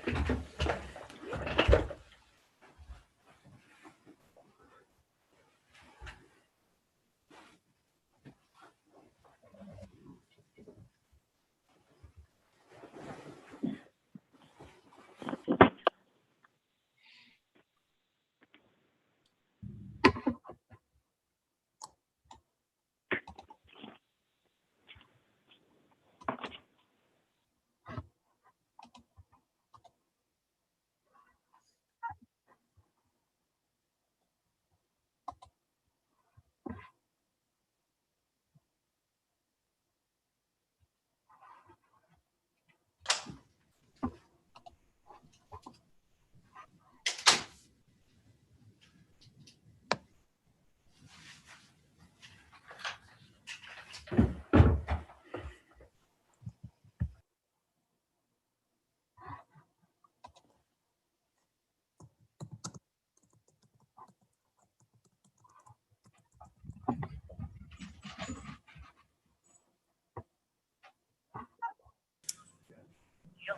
A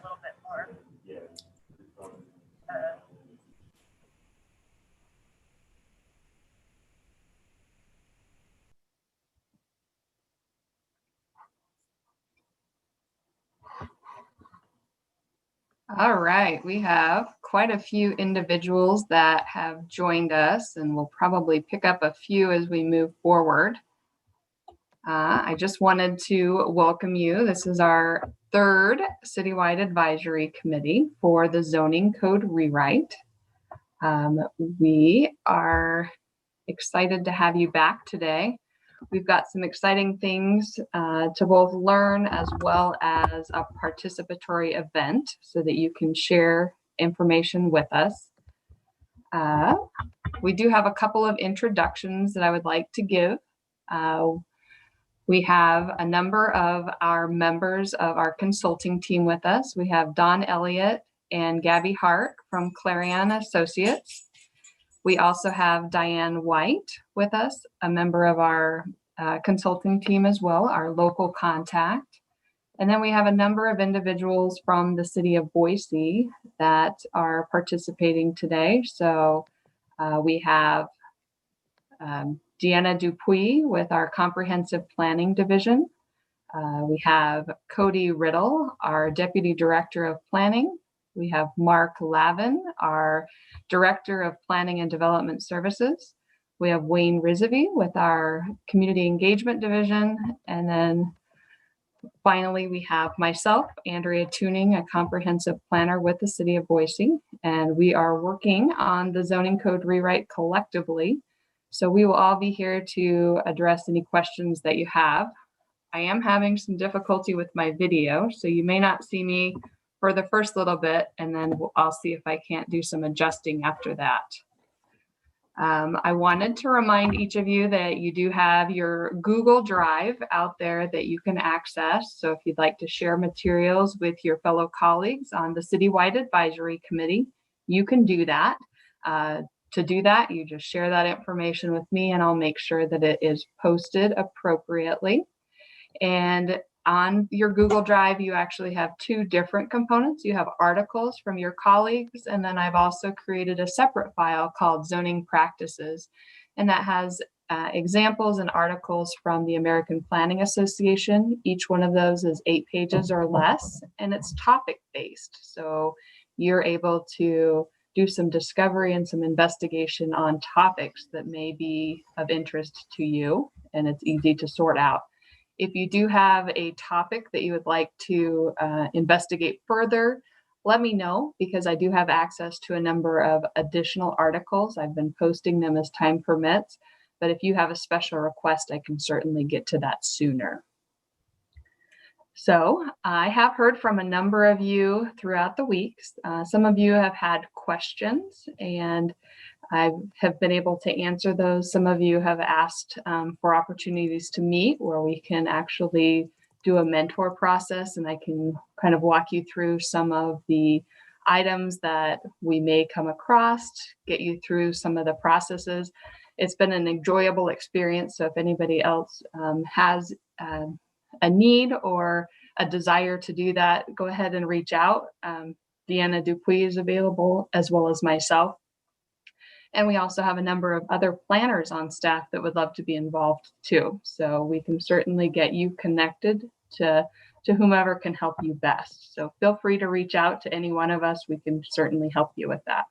little bit more. All right, we have quite a few individuals that have joined us, and we'll probably pick up a few as we move forward. I just wanted to welcome you. This is our third Citywide Advisory Committee for the Zoning Code Rewrite. We are excited to have you back today. We've got some exciting things to both learn as well as a participatory event so that you can share information with us. We do have a couple of introductions that I would like to give. We have a number of our members of our consulting team with us. We have Don Elliott and Gabby Hart from Clarion Associates. We also have Diane White with us, a member of our consulting team as well, our local contact. And then we have a number of individuals from the city of Boise that are participating today. So we have Deanna Dupuy with our Comprehensive Planning Division. We have Cody Riddle, our Deputy Director of Planning. We have Mark Lavin, our Director of Planning and Development Services. We have Wayne Rizvi with our Community Engagement Division. And then finally, we have myself, Andrea Tuning, a Comprehensive Planner with the City of Boise. And we are working on the Zoning Code Rewrite collectively. So we will all be here to address any questions that you have. I am having some difficulty with my video, so you may not see me for the first little bit, and then I'll see if I can't do some adjusting after that. I wanted to remind each of you that you do have your Google Drive out there that you can access. So if you'd like to share materials with your fellow colleagues on the Citywide Advisory Committee, you can do that. To do that, you just share that information with me and I'll make sure that it is posted appropriately. And on your Google Drive, you actually have two different components. You have articles from your colleagues, and then I've also created a separate file called Zoning Practices, and that has examples and articles from the American Planning Association. Each one of those is 8 pages or less, and it's topic-based. So you're able to do some discovery and some investigation on topics that may be of interest to you, and it's easy to sort out. If you do have a topic that you would like to investigate further, let me know, because I do have access to a number of additional articles. I've been posting them as time permits, but if you have a special request, I can certainly get to that sooner. So I have heard from a number of you throughout the weeks. Some of you have had questions, and I have been able to answer those. Some of you have asked for opportunities to meet where we can actually do a mentor process, and I can kind of walk you through some of the items that we may come across, get you through some of the processes. It's been an enjoyable experience. So if anybody else has a need or a desire to do that, go ahead and reach out. Deanna Dupuy is available, as well as myself. And we also have a number of other planners on staff that would love to be involved too. So we can certainly get you connected to whomever can help you best. So feel free to reach out to any one of us. We can certainly help you with that.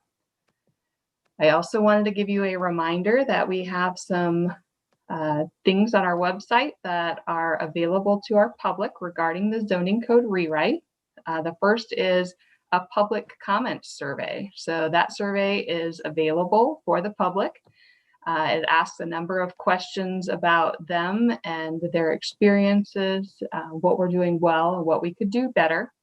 I also wanted to give you a reminder that we have some things on our website that are available to our public regarding the zoning code rewrite. The first is a public comment survey. So that survey is available for the public. It asks a number of questions about them and their experiences, what we're doing well, and what we could do better.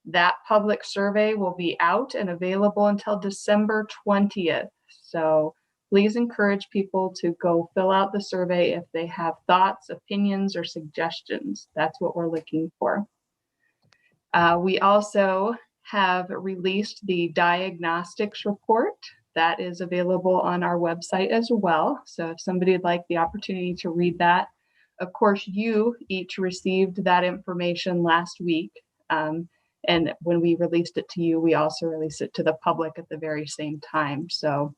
That public survey will be out and available until December 20th. So please encourage people to go fill out the survey if they have thoughts, opinions, or suggestions. That's what we're looking for. We also have released the diagnostics report that is available on our website as well. So if somebody would like the opportunity to read that, of course, you each received that information last week. And when we released it to you, we also released it to the public at the very same time. So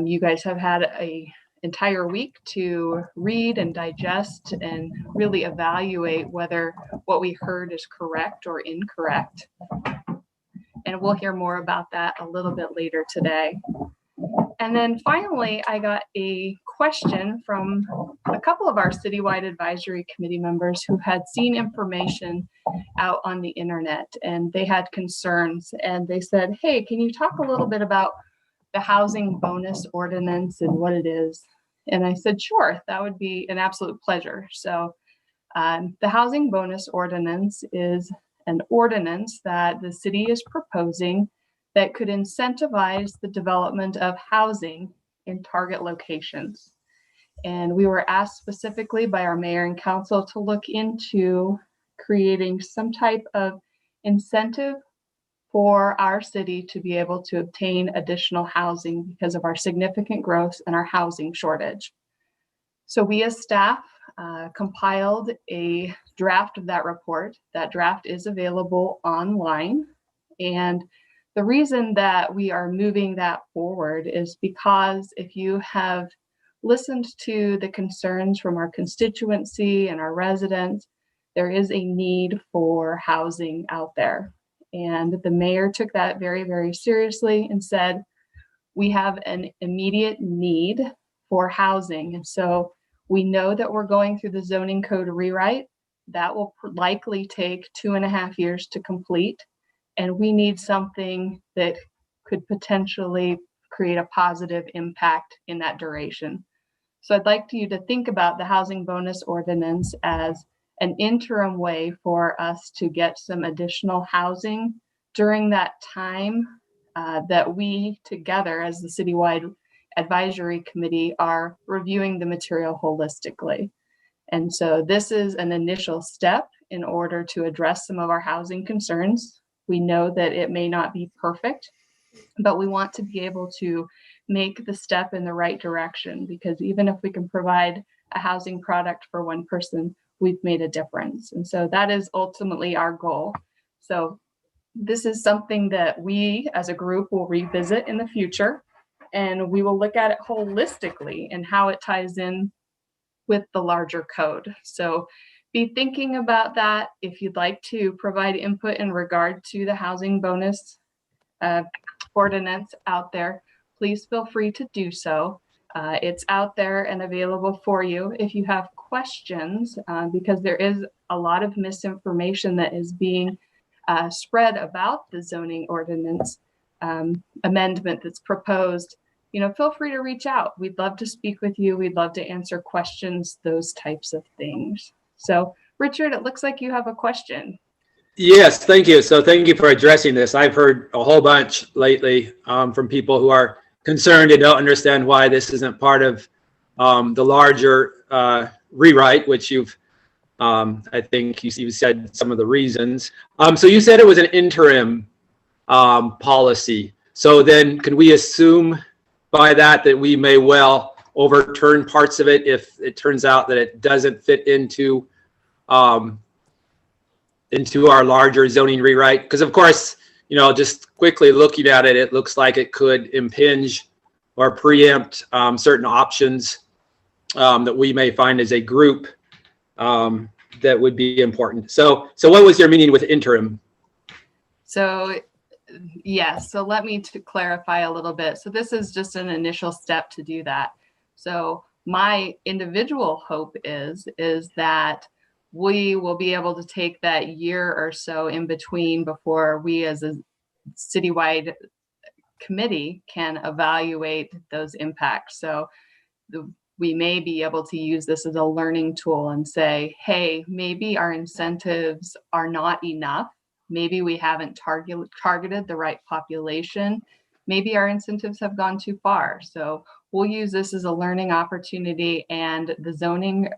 you guys have had an entire week to read and digest and really evaluate whether what we heard is correct or incorrect. And we'll hear more about that a little bit later today. And then finally, I got a question from a couple of our Citywide Advisory Committee members who had seen information out on the internet and they had concerns. And they said, hey, can you talk a little bit about the housing bonus ordinance and what it is? And I said, sure, that would be an absolute pleasure. So the housing bonus ordinance is an ordinance that the city is proposing that could incentivize the development of housing in target locations. And we were asked specifically by our mayor and council to look into creating some type of incentive for our city to be able to obtain additional housing because of our significant growth and our housing shortage. So we as staff compiled a draft of that report. That draft is available online. And the reason that we are moving that forward is because if you have listened to the concerns from our constituency and our residents, there is a need for housing out there. And the mayor took that very, very seriously and said, we have an immediate need for housing. And so we know that we're going through the zoning code rewrite. That will likely take 2.5 years to complete. And we need something that could potentially create a positive impact in that duration. So I'd like you to think about the housing bonus ordinance as an interim way for us to get some additional housing during that time that we together as the Citywide Advisory Committee are reviewing the material holistically. And so this is an initial step in order to address some of our housing concerns. We know that it may not be perfect, but we want to be able to make the step in the right direction, because even if we can provide a housing product for one person, we've made a difference. And so that is ultimately our goal. So this is something that we as a group will revisit in the future, and we will look at it holistically and how it ties in with the larger code. So be thinking about that. If you'd like to provide input in regard to the housing bonus ordinance out there, please feel free to do so. It's out there and available for you. If you have questions, because there is a lot of misinformation that is being spread about the zoning ordinance amendment that's proposed, feel free to reach out. We'd love to speak with you. We'd love to answer questions, those types of things. So, Richard, it looks like you have a question. Yes, thank you. So thank you for addressing this. I've heard a whole bunch lately from people who are concerned and don't understand why this isn't part of the larger rewrite, which you've, I think you said some of the reasons. So you said it was an interim policy. So then can we assume by that we may well overturn parts of it if it turns out that it doesn't fit into our larger zoning rewrite? Because of course, just quickly looking at it, it looks like it could impinge or preempt certain options that we may find as a group that would be important. So what was your meaning with interim? So yes, so let me clarify a little bit. So this is just an initial step to do that. So my individual hope is that we will be able to take that year or so in between before we as a citywide committee can evaluate those impacts. So we may be able to use this as a learning tool and say, hey, maybe our incentives are not enough. Maybe we haven't targeted the right population. Maybe our incentives have gone too far. So we'll use this as a learning opportunity, and the zoning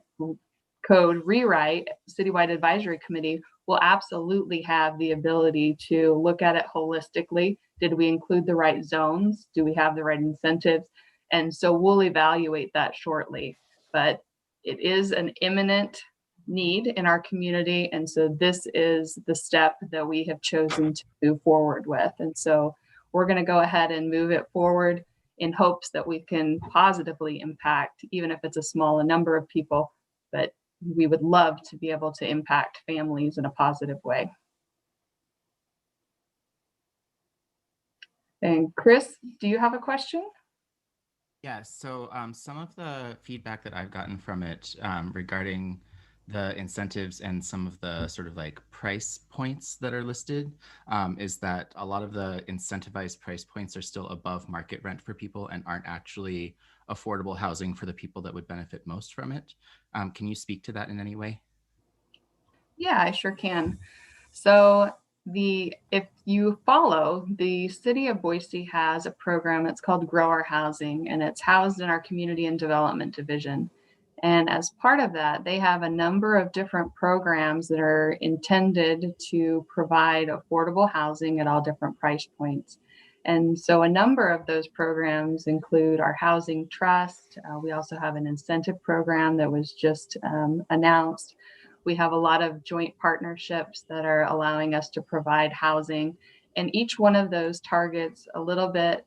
code rewrite Citywide Advisory Committee will absolutely have the ability to look at it holistically. Did we include the right zones? Do we have the right incentives? And so we'll evaluate that shortly. But it is an imminent need in our community. And so this is the step that we have chosen to move forward with. And so we're going to go ahead and move it forward in hopes that we can positively impact, even if it's a small number of people. But we would love to be able to impact families in a positive way. And Chris, do you have a question? Yes, so some of the feedback that I've gotten from it regarding the incentives and some of the sort of like price points that are listed is that a lot of the incentivized price points are still above market rent for people and aren't actually affordable housing for the people that would benefit most from it. Can you speak to that in any way? Yeah, I sure can. So if you follow, the city of Boise has a program. It's called Grow Our Housing, and it's housed in our Community and Development Division. And as part of that, they have a number of different programs that are intended to provide affordable housing at all different price points. And so a number of those programs include our housing trust. We also have an incentive program that was just announced. We have a lot of joint partnerships that are allowing us to provide housing. And each one of those targets a little bit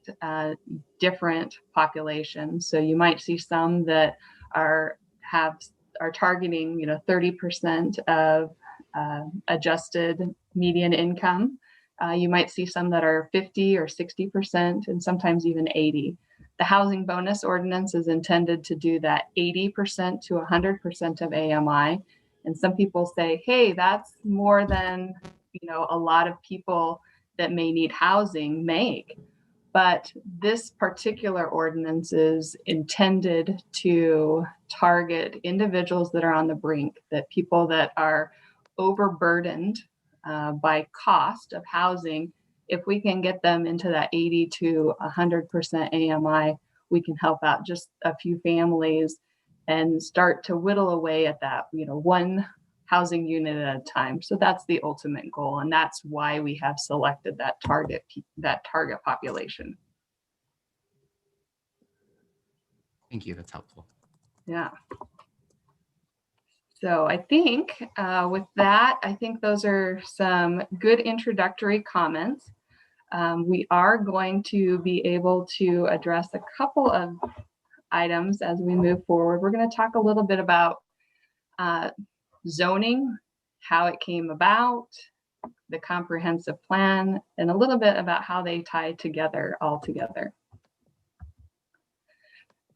different populations. So you might see some that are targeting 30% of adjusted median income. You might see some that are 50 or 60% and sometimes even 80. The housing bonus ordinance is intended to do that 80% to 100% of AMI. And some people say, hey, that's more than a lot of people that may need housing make. But this particular ordinance is intended to target individuals that are on the brink, that people that are overburdened by cost of housing. If we can get them into that 80 to 100% AMI, we can help out just a few families and start to whittle away at that, one housing unit at a time. So that's the ultimate goal. And that's why we have selected that target population. Thank you, that's helpful. Yeah. So I think with that, I think those are some good introductory comments. We are going to be able to address a couple of items as we move forward. We're going to talk a little bit about zoning, how it came about, the comprehensive plan, and a little bit about how they tie together all together.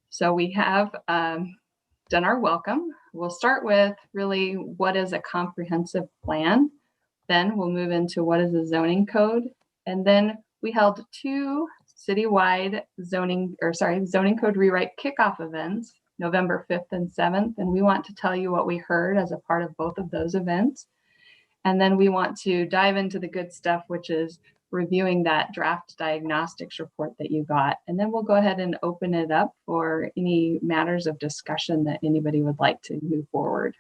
So we have done our welcome. We'll start with really what is a comprehensive plan. Then we'll move into what is a zoning code. And then we held two citywide zoning code rewrite kickoff events, November 5th and 7th. And we want to tell you what we heard as a part of both of those events. And then we want to dive into the good stuff, which is reviewing that draft diagnostics report that you got. And then we'll go ahead and open it up for any matters of discussion that anybody would like to move forward.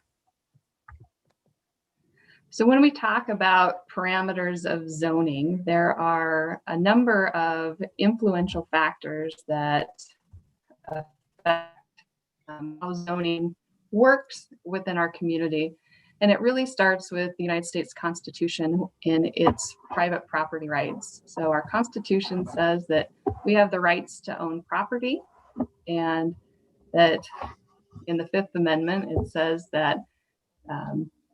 So when we talk about parameters of zoning, there are a number of influential factors that affect how zoning works within our community. And it really starts with the United States Constitution in its private property rights. So our Constitution says that we have the rights to own property, and that in the Fifth Amendment, it says that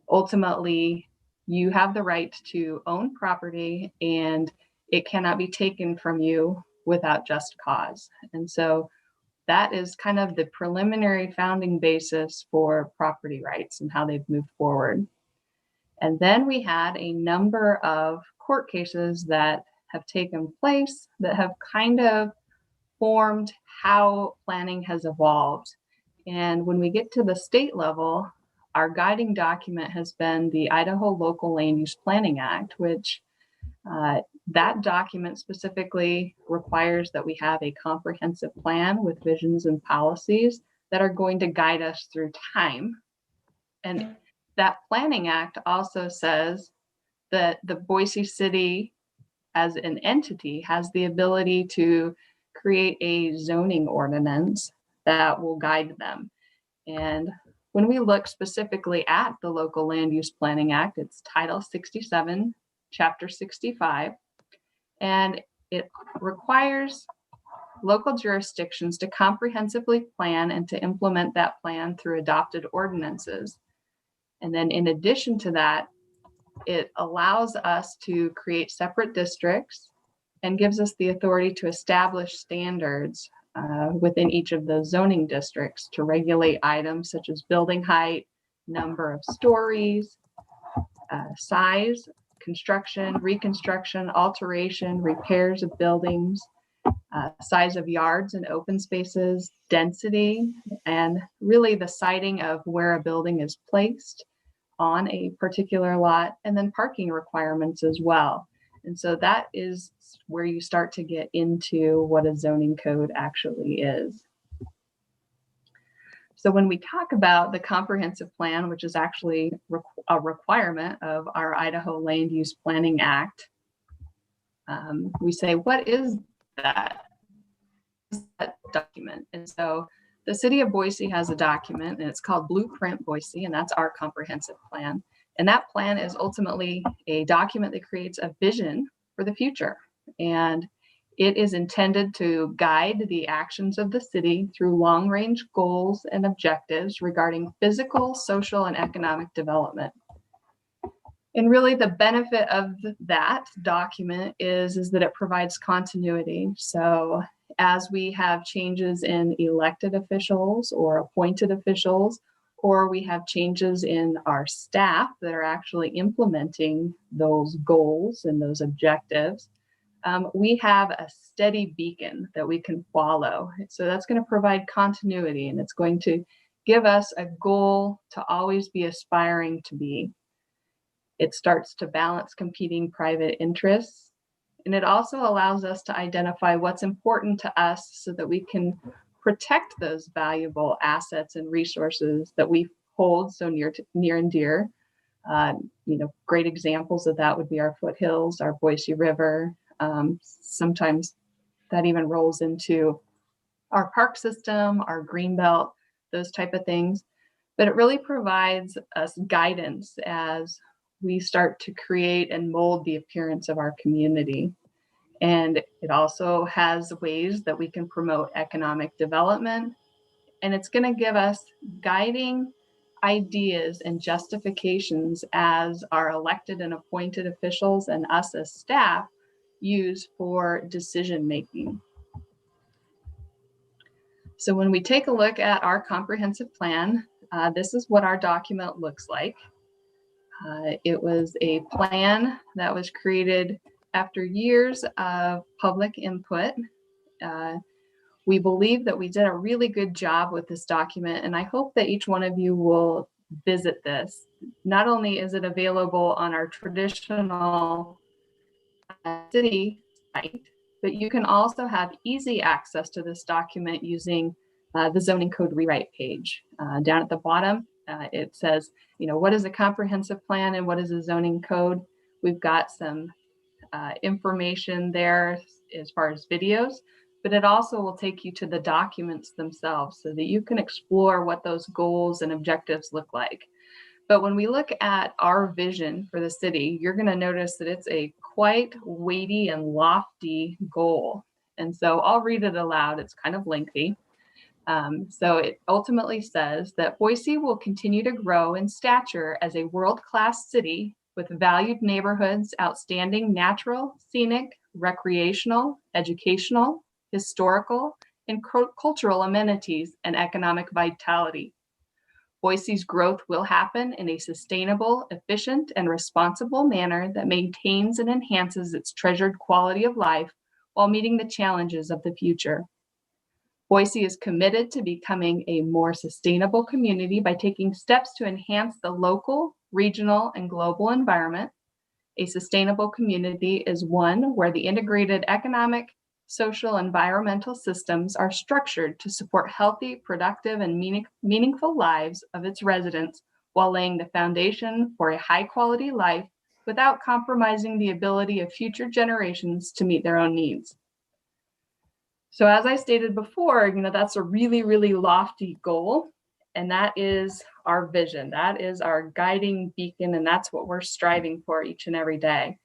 ultimately you have the right to own property and it cannot be taken from you without just cause. And so that is kind of the preliminary founding basis for property rights and how they've moved forward. And then we had a number of court cases that have taken place that have kind of formed how planning has evolved. And when we get to the state level, our guiding document has been the Idaho Local Land Use Planning Act, which that document specifically requires that we have a comprehensive plan with visions and policies that are going to guide us through time. And that planning act also says that the Boise City as an entity has the ability to create a zoning ordinance that will guide them. And when we look specifically at the Local Land Use Planning Act, it's Title 67, Chapter 65, and it requires local jurisdictions to comprehensively plan and to implement that plan through adopted ordinances. And then in addition to that, it allows us to create separate districts and gives us the authority to establish standards within each of those zoning districts to regulate items such as building height, number of stories, size, construction, reconstruction, alteration, repairs of buildings, size of yards and open spaces, density, and really the siting of where a building is placed on a particular lot, and then parking requirements as well. And so that is where you start to get into what a zoning code actually is. So when we talk about the comprehensive plan, which is actually a requirement of our Idaho Land Use Planning Act, we say, what is that document? And so the city of Boise has a document, and it's called Blueprint Boise, and that's our comprehensive plan. And that plan is ultimately a document that creates a vision for the future. And it is intended to guide the actions of the city through long-range goals and objectives regarding physical, social, and economic development. And really the benefit of that document is that it provides continuity. So as we have changes in elected officials or appointed officials, or we have changes in our staff that are actually implementing those goals and those objectives, we have a steady beacon that we can follow. So that's going to provide continuity, and it's going to give us a goal to always be aspiring to be. It starts to balance competing private interests, and it also allows us to identify what's important to us so that we can protect those valuable assets and resources that we hold so near and dear. Great examples of that would be our foothills, our Boise River. Sometimes that even rolls into our park system, our greenbelt, those type of things. But it really provides us guidance as we start to create and mold the appearance of our community. And it also has ways that we can promote economic development. And it's going to give us guiding ideas and justifications as our elected and appointed officials and us as staff use for decision making. So when we take a look at our comprehensive plan, this is what our document looks like. It was a plan that was created after years of public input. We believe that we did a really good job with this document, and I hope that each one of you will visit this. Not only is it available on our traditional city site, but you can also have easy access to this document using the zoning code rewrite page. Down at the bottom, it says, what is a comprehensive plan and what is a zoning code? We've got some information there as far as videos, but it also will take you to the documents themselves so that you can explore what those goals and objectives look like. But when we look at our vision for the city, you're going to notice that it's a quite weighty and lofty goal. And so I'll read it aloud. It's kind of lengthy. So it ultimately says that Boise will continue to grow in stature as a world-class city with valued neighborhoods, outstanding natural, scenic, recreational, educational, historical, and cultural amenities and economic vitality. Boise's growth will happen in a sustainable, efficient, and responsible manner that maintains and enhances its treasured quality of life while meeting the challenges of the future. Boise is committed to becoming a more sustainable community by taking steps to enhance the local, regional, and global environment. A sustainable community is one where the integrated economic, social, environmental systems are structured to support healthy, productive, and meaningful lives of its residents while laying the foundation for a high-quality life without compromising the ability of future generations to meet their own needs. So as I stated before, that's a really, really lofty goal, and that is our vision. That is our guiding beacon, and that's what we're striving for each and every day.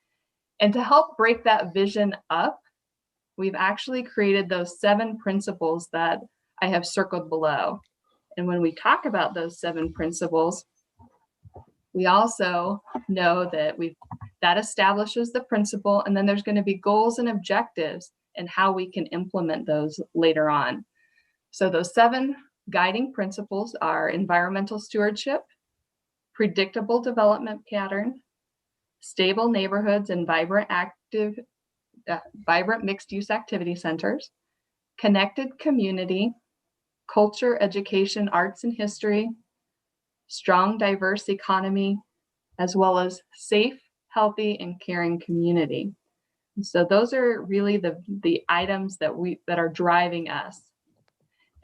And to help break that vision up, we've actually created those 7 principles that I have circled below. And when we talk about those 7 principles, we also know that that establishes the principle, and then there's going to be goals and objectives and how we can implement those later on. So those 7 guiding principles are environmental stewardship, predictable development pattern, stable neighborhoods and vibrant mixed-use activity centers, connected community, culture, education, arts, and history, strong, diverse economy, as well as safe, healthy, and caring community. And so those are really the items that are driving us.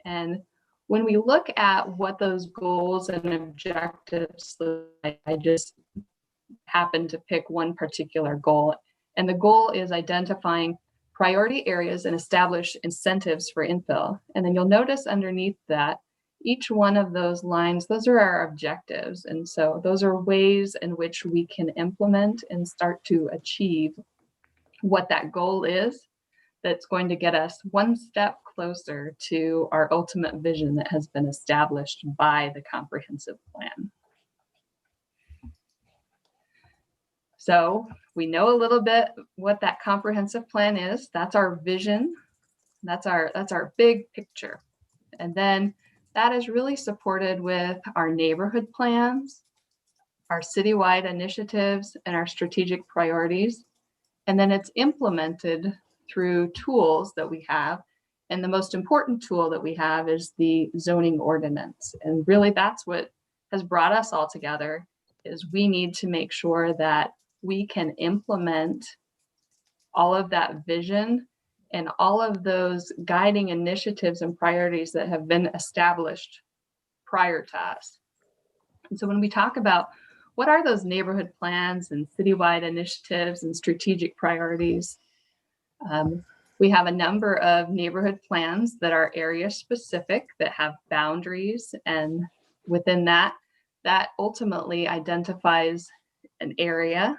And when we look at what those goals and objectives look like, I just happened to pick one particular goal. And the goal is identifying priority areas and establish incentives for infill. And then you'll notice underneath that, each one of those lines, those are our objectives. And so those are ways in which we can implement and start to achieve what that goal is that's going to get us one step closer to our ultimate vision that has been established by the comprehensive plan. So we know a little bit what that comprehensive plan is. That's our vision. That's our big picture. And then that is really supported with our neighborhood plans, our citywide initiatives, and our strategic priorities. And then it's implemented through tools that we have. And the most important tool that we have is the zoning ordinance. And really that's what has brought us all together, is we need to make sure that we can implement all of that vision and all of those guiding initiatives and priorities that have been established prior to us. And so when we talk about what are those neighborhood plans and citywide initiatives and strategic priorities, we have a number of neighborhood plans that are area specific, that have boundaries, and within that ultimately identifies an area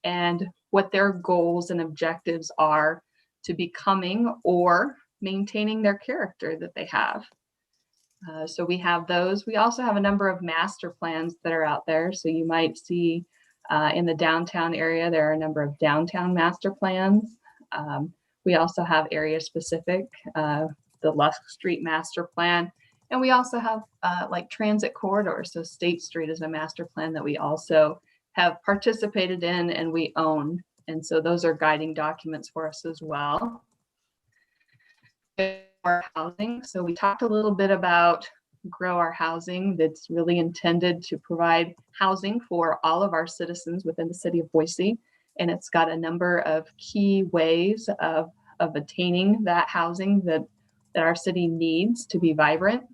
and what their goals and objectives are to becoming or maintaining their character that they have. So we have those. We also have a number of master plans that are out there. So you might see in the downtown area, there are a number of downtown master plans. We also have area specific, the Lusk Street master plan. And we also have like transit corridors. So State Street is a master plan that we also have participated in and we own. And so those are guiding documents for us as well. Our housing. So we talked a little bit about Grow Our Housing. That's really intended to provide housing for all of our citizens within the city of Boise. And it's got a number of key ways of attaining that housing that our city needs to be vibrant.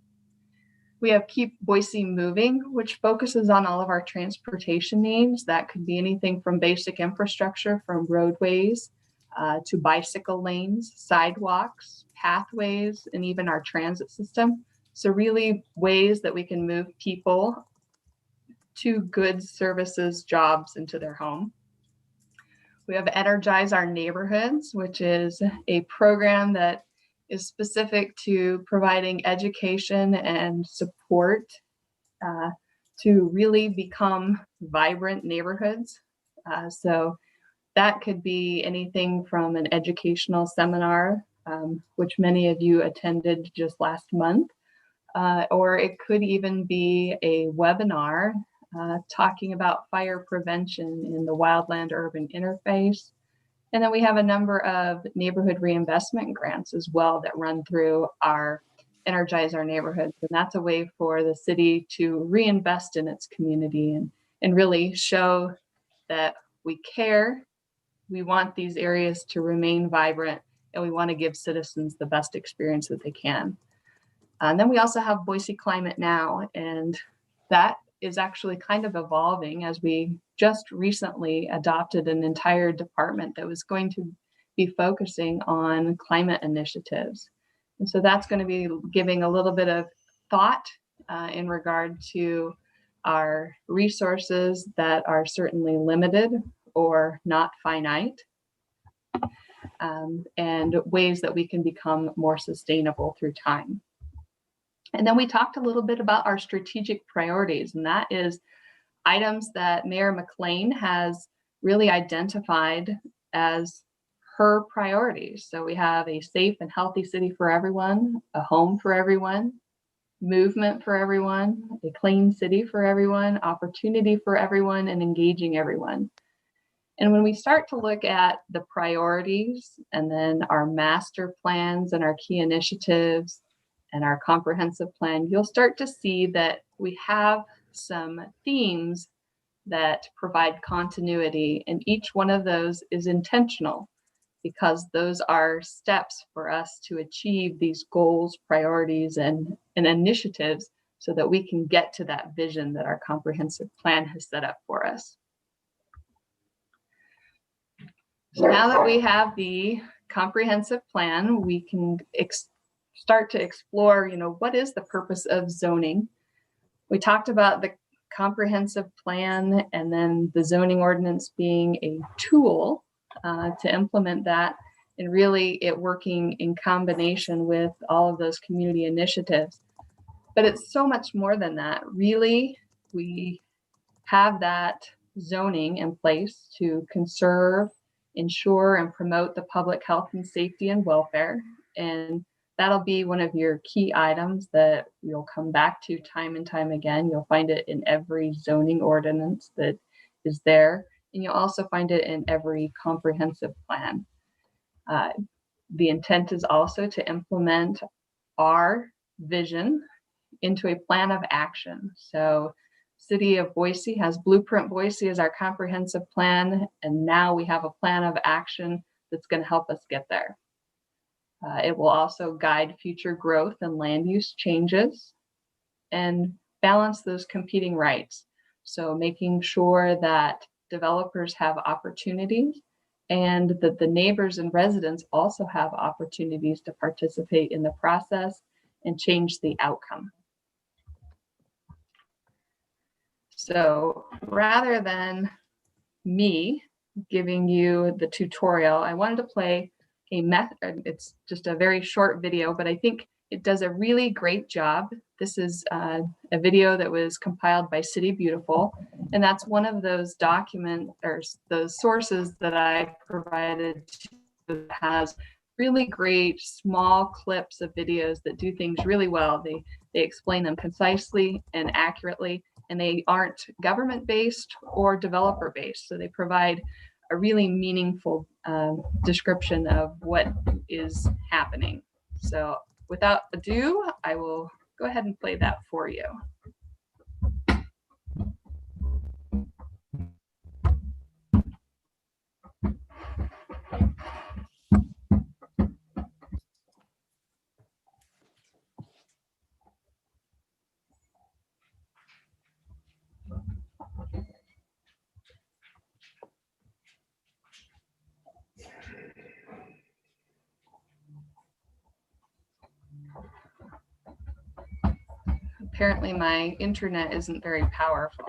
We have Keep Boise Moving, which focuses on all of our transportation needs. That could be anything from basic infrastructure, from roadways to bicycle lanes, sidewalks, pathways, and even our transit system. So really ways that we can move people 2 goods, services, jobs into their home. We have Energize Our Neighborhoods, which is a program that is specific to providing education and support to really become vibrant neighborhoods. So that could be anything from an educational seminar, which many of you attended just last month, or it could even be a webinar talking about fire prevention in the wildland-urban interface. And then we have a number of neighborhood reinvestment grants as well that run through our Energize Our Neighborhoods. And that's a way for the city to reinvest in its community and really show that we care. We want these areas to remain vibrant, and we want to give citizens the best experience that they can. And then we also have Boise Climate Now, and that is actually kind of evolving as we just recently adopted an entire department that was going to be focusing on climate initiatives. And so that's going to be giving a little bit of thought in regard to our resources that are certainly limited or not finite, and ways that we can become more sustainable through time. And then we talked a little bit about our strategic priorities, and that is items that Mayor McLean has really identified as her priorities. So we have a safe and healthy city for everyone, a home for everyone, movement for everyone, a clean city for everyone, opportunity for everyone, and engaging everyone. And when we start to look at the priorities and then our master plans and our key initiatives and our comprehensive plan, you'll start to see that we have some themes that provide continuity, and each one of those is intentional because those are steps for us to achieve these goals, priorities, and initiatives so that we can get to that vision that our comprehensive plan has set up for us. So now that we have the comprehensive plan, we can start to explore, what is the purpose of zoning? We talked about the comprehensive plan and then the zoning ordinance being a tool to implement that, and really it working in combination with all of those community initiatives. But it's so much more than that. Really, we have that zoning in place to conserve, ensure, and promote the public health and safety and welfare. And that'll be one of your key items that you'll come back to time and time again. You'll find it in every zoning ordinance that is there, and you'll also find it in every comprehensive plan. The intent is also to implement our vision into a plan of action. So City of Boise has Blueprint Boise as our comprehensive plan, and now we have a plan of action that's going to help us get there. It will also guide future growth and land use changes and balance those competing rights. So making sure that developers have opportunities and that the neighbors and residents also have opportunities to participate in the process and change the outcome. So rather than me giving you the tutorial, I wanted to play a method. It's just a very short video, but I think it does a really great job. This is a video that was compiled by City Beautiful, and that's one of those documents or those sources that I provided that has really great small clips of videos that do things really well. They explain them concisely and accurately, and they aren't government-based or developer-based. So they provide a really meaningful description of what is happening. So without ado, I will go ahead and play that for you. Apparently my internet isn't very powerful.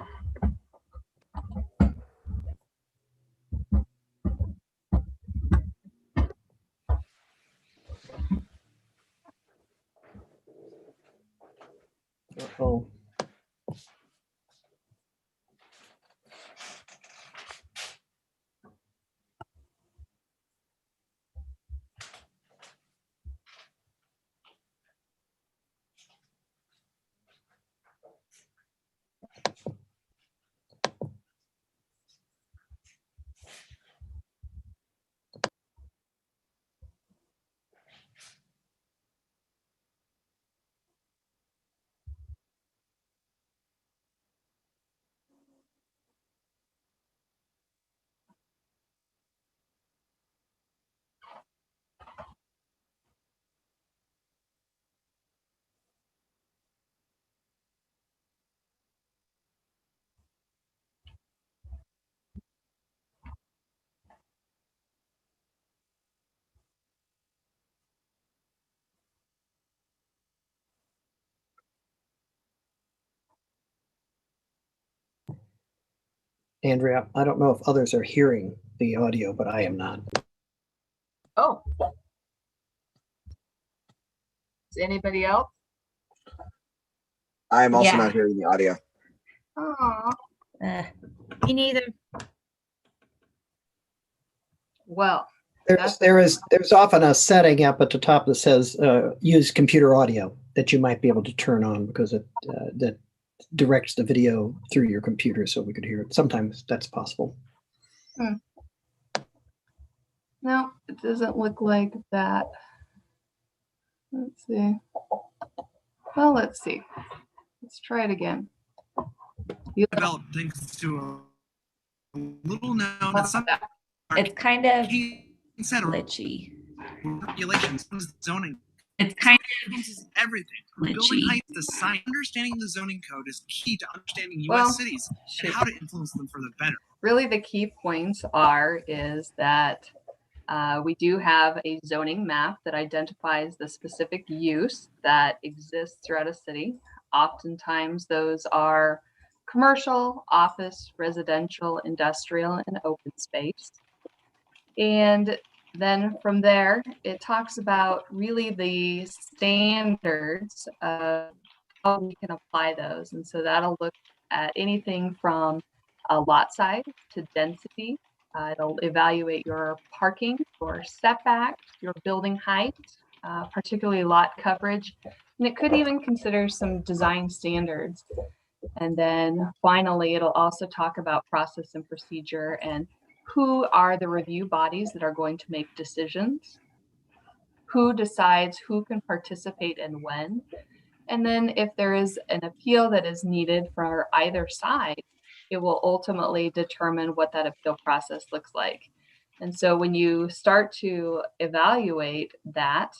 Andrea. I don't know if others are hearing the audio, but I am not. Oh. Is anybody else? I'm also Yeah. not hearing the audio. Oh. Me neither. Well, There's often a setting up at the top that says use computer audio that you might be able to turn on because it that directs the video through your computer so we could hear it. Sometimes that's possible. no, it doesn't look like that. Let's see. Well, let's see. Let's try it again. Developed thanks to a little known and some It's kind of center glitchy. regulations zoning. It's kind This everything. Glitchy. Building height, the sign. Understanding the zoning code is key to understanding U.S. Well, cities shoot. and how to influence them for the better. Really, the key points is that we do have a zoning map that identifies the specific use that exists throughout a city. Oftentimes, those are commercial, office, residential, industrial, and open space. And then from there, it talks about really the standards of how we can apply those. And so that'll look at anything from lot size to density. It'll evaluate your parking, your setback, your building height, particularly lot coverage. And it could even consider some design standards. And then finally, it'll also talk about process and procedure and who are the review bodies that are going to make decisions, who decides who can participate and when. And then if there is an appeal that is needed for either side, it will ultimately determine what that appeal process looks like. And so when you start to evaluate that,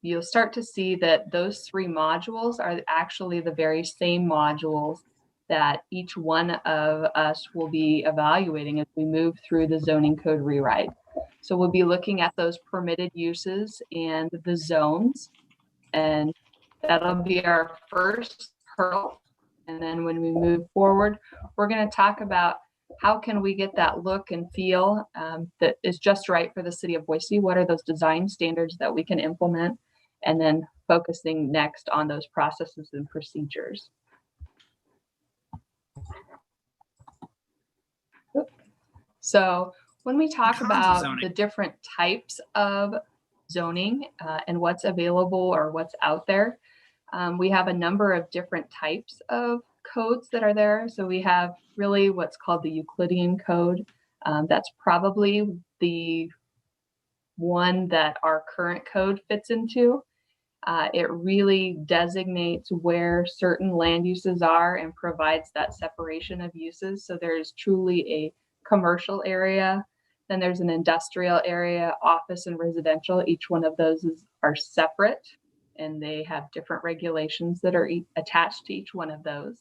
you'll start to see that those three modules are actually the very same modules that each one of us will be evaluating as we move through the zoning code rewrite. So we'll be looking at those permitted uses and the zones, and that'll be our first hurdle. And then when we move forward, we're going to talk about how can we get that look and feel that is just right for the city of Boise? What are those design standards that we can implement? And then focusing next on those processes and procedures. So when we talk about the different types of zoning and what's available or what's out there, we have a number of different types of codes that are there. So we have really what's called the Euclidean code. That's probably the one that our current code fits into. It really designates where certain land uses are and provides that separation of uses. So there's truly a commercial area, then there's an industrial area, office and residential. Each one of those are separate and they have different regulations that are attached to each one of those.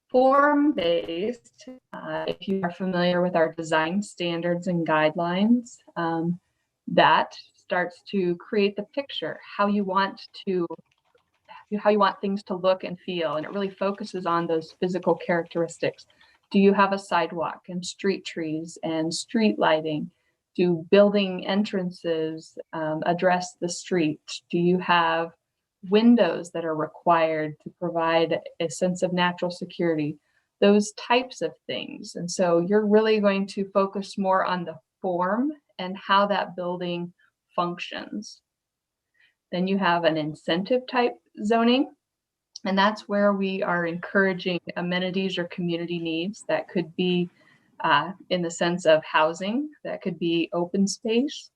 Form-based, if you are familiar with our design standards and guidelines, that starts to create the picture, how you want things to look and feel, and it really focuses on those physical characteristics. Do you have a sidewalk and street trees and street lighting? Do building entrances address the street? Do you have windows that are required to provide a sense of natural security? Those types of things. And so you're really going to focus more on the form and how that building functions. Then you have an incentive type zoning, and that's where we are encouraging amenities or community needs that could be in the sense of housing, that could be open space.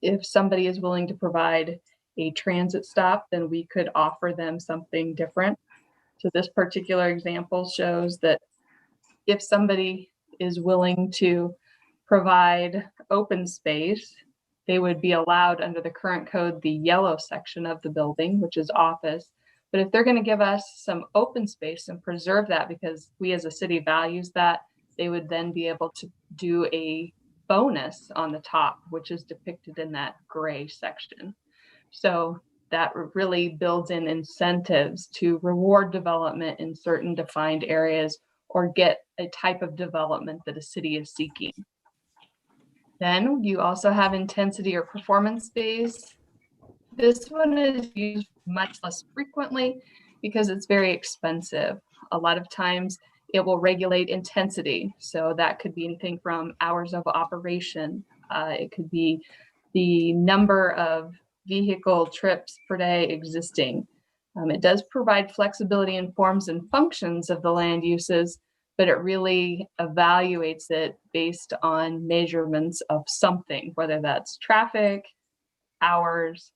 If somebody is willing to provide a transit stop, then we could offer them something different. So this particular example shows that if somebody is willing to provide open space, they would be allowed under the current code, the yellow section of the building, which is office. But if they're going to give us some open space and preserve that because we as a city values that, they would then be able to do a bonus on the top, which is depicted in that gray section. So that really builds in incentives to reward development in certain defined areas or get a type of development that a city is seeking. Then you also have intensity or performance based. This one is used much less frequently because it's very expensive. A lot of times it will regulate intensity. So that could be anything from hours of operation. It could be the number of vehicle trips per day existing. It does provide flexibility in forms and functions of the land uses, but it really evaluates it based on measurements of something, whether that's traffic, hours,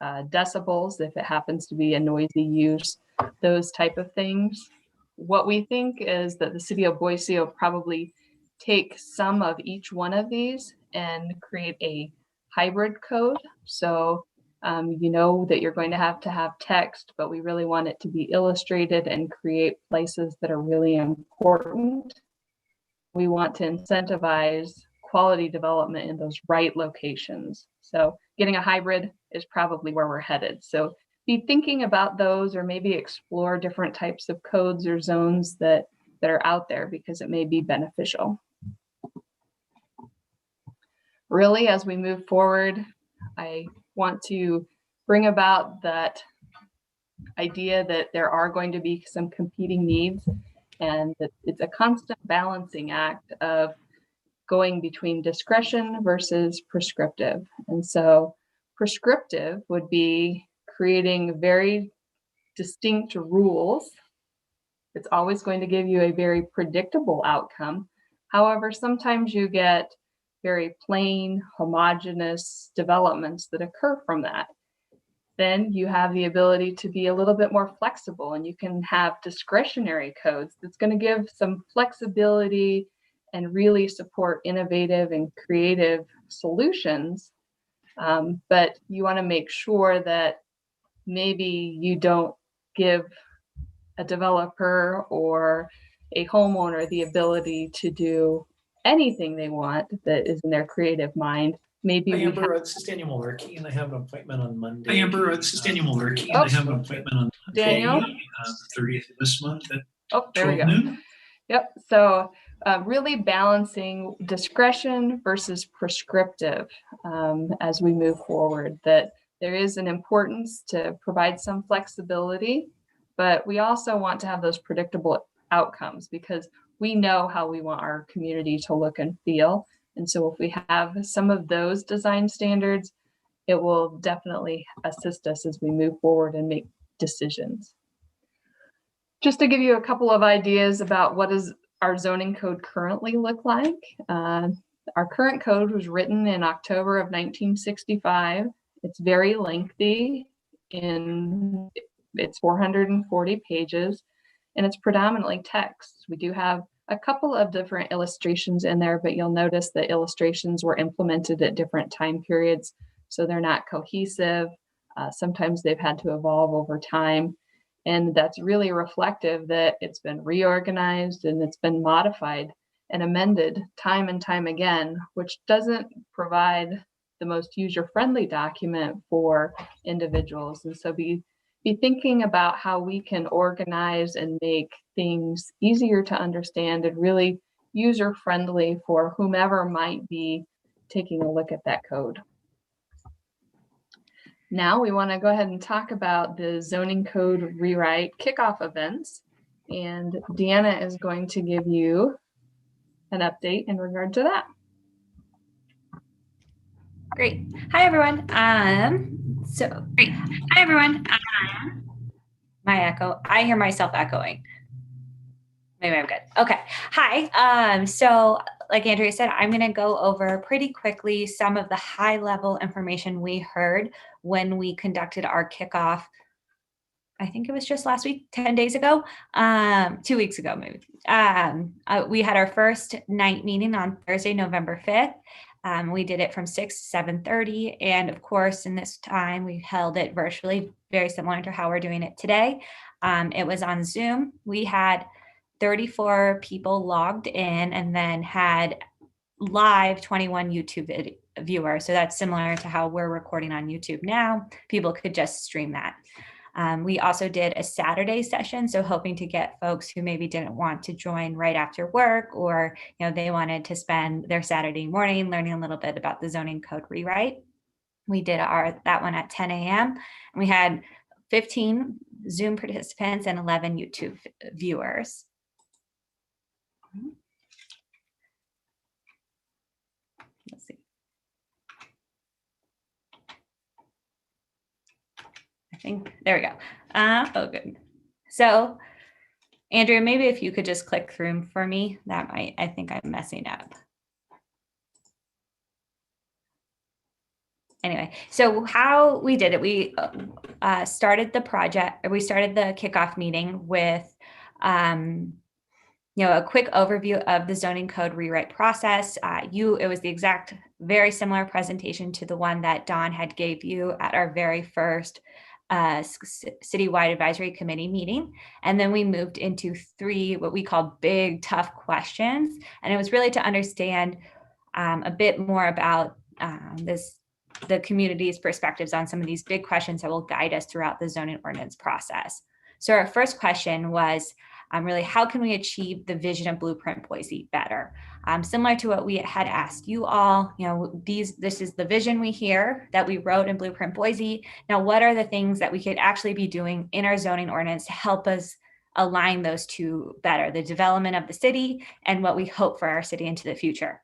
decibels, if it happens to be a noisy use, those type of things. What we think is that the city of Boise will probably take some of each one of these and create a hybrid code. So you know that you're going to have text, but we really want it to be illustrated and create places that are really important. We want to incentivize quality development in those right locations. So getting a hybrid is probably where we're headed. So be thinking about those, or maybe explore different types of codes or zones that are out there, because it may be beneficial. Really, as we move forward, I want to bring about that idea that there are going to be some competing needs, and that it's a constant balancing act of going between discretion versus prescriptive. And so prescriptive would be creating very distinct rules. It's always going to give you a very predictable outcome. However, sometimes you get very plain, homogeneous developments that occur from that. Then you have the ability to be a little bit more flexible, and you can have discretionary codes that's going to give some flexibility and really support innovative and creative solutions. But you want to make sure that maybe you don't give a developer or a homeowner the ability to do anything they want that is in their creative mind. Maybe Hi, we Amber, have this is Daniel Mullerkey, and I have an appointment on Monday. Hi, Amber, this is Daniel Mullerkey, and I have an appointment on Daniel. Monday, the 30th of this month at there we 12 go. noon. Yep. So really balancing discretion versus prescriptive as we move forward, that there is an importance to provide some flexibility, but we also want to have those predictable outcomes, because we know how we want our community to look and feel. And so if we have some of those design standards, it will definitely assist us as we move forward and make decisions. Just to give you a couple of ideas about what does our zoning code currently look like. Our current code was written in October of 1965. It's very lengthy. It's 440 pages, and it's predominantly text. We do have a couple of different illustrations in there, but you'll notice that illustrations were implemented at different time periods, so they're not cohesive. Sometimes they've had to evolve over time. And that's really reflective that it's been reorganized and it's been modified and amended time and time again, which doesn't provide the most user-friendly document for individuals. And so be thinking about how we can organize and make things easier to understand and really user-friendly for whomever might be taking a look at that code. Now we want to go ahead and talk about the zoning code rewrite kickoff events. And Deanna is going to give you an update in regard to that. Great. Hi, everyone. My echo, I hear myself echoing. Maybe I'm good. Okay. Hi. So like Andrea said, I'm going to go over pretty quickly some of the high level information we heard when we conducted our kickoff. I think it was just last week, 10 days ago, 2 weeks ago, maybe. We had our first night meeting on Thursday, November 5th. We did it from 6 to 7:30. And of course, in this time, we held it virtually, very similar to how we're doing it today. It was on Zoom. We had 34 people logged in and then had live 21 YouTube viewers. So that's similar to how we're recording on YouTube now. People could just stream that. We also did a Saturday session, so hoping to get folks who maybe didn't want to join right after work, or they wanted to spend their Saturday morning learning a little bit about the zoning code rewrite. We did that one at 10 a.m. and we had 15 Zoom participants and 11 YouTube viewers. Let's see. I think, there we go. Oh, good. So, Andrea, maybe if you could just click through for me, that might, I think I'm messing up. Anyway, so how we did it, we started the project, or we started the kickoff meeting with, a quick overview of the zoning code rewrite process. It was the exact, very similar presentation to the one that Dawn had gave you at our very first Citywide Advisory Committee meeting. And then we moved into 3, what we call big, tough questions. And it was really to understand a bit more about the community's perspectives on some of these big questions that will guide us throughout the zoning ordinance process. So our first question was really, how can we achieve the vision of Blueprint Boise better? Similar to what we had asked you all, this is the vision we hear that we wrote in Blueprint Boise. Now, what are the things that we could actually be doing in our zoning ordinance to help us align those two better, the development of the city and what we hope for our city into the future?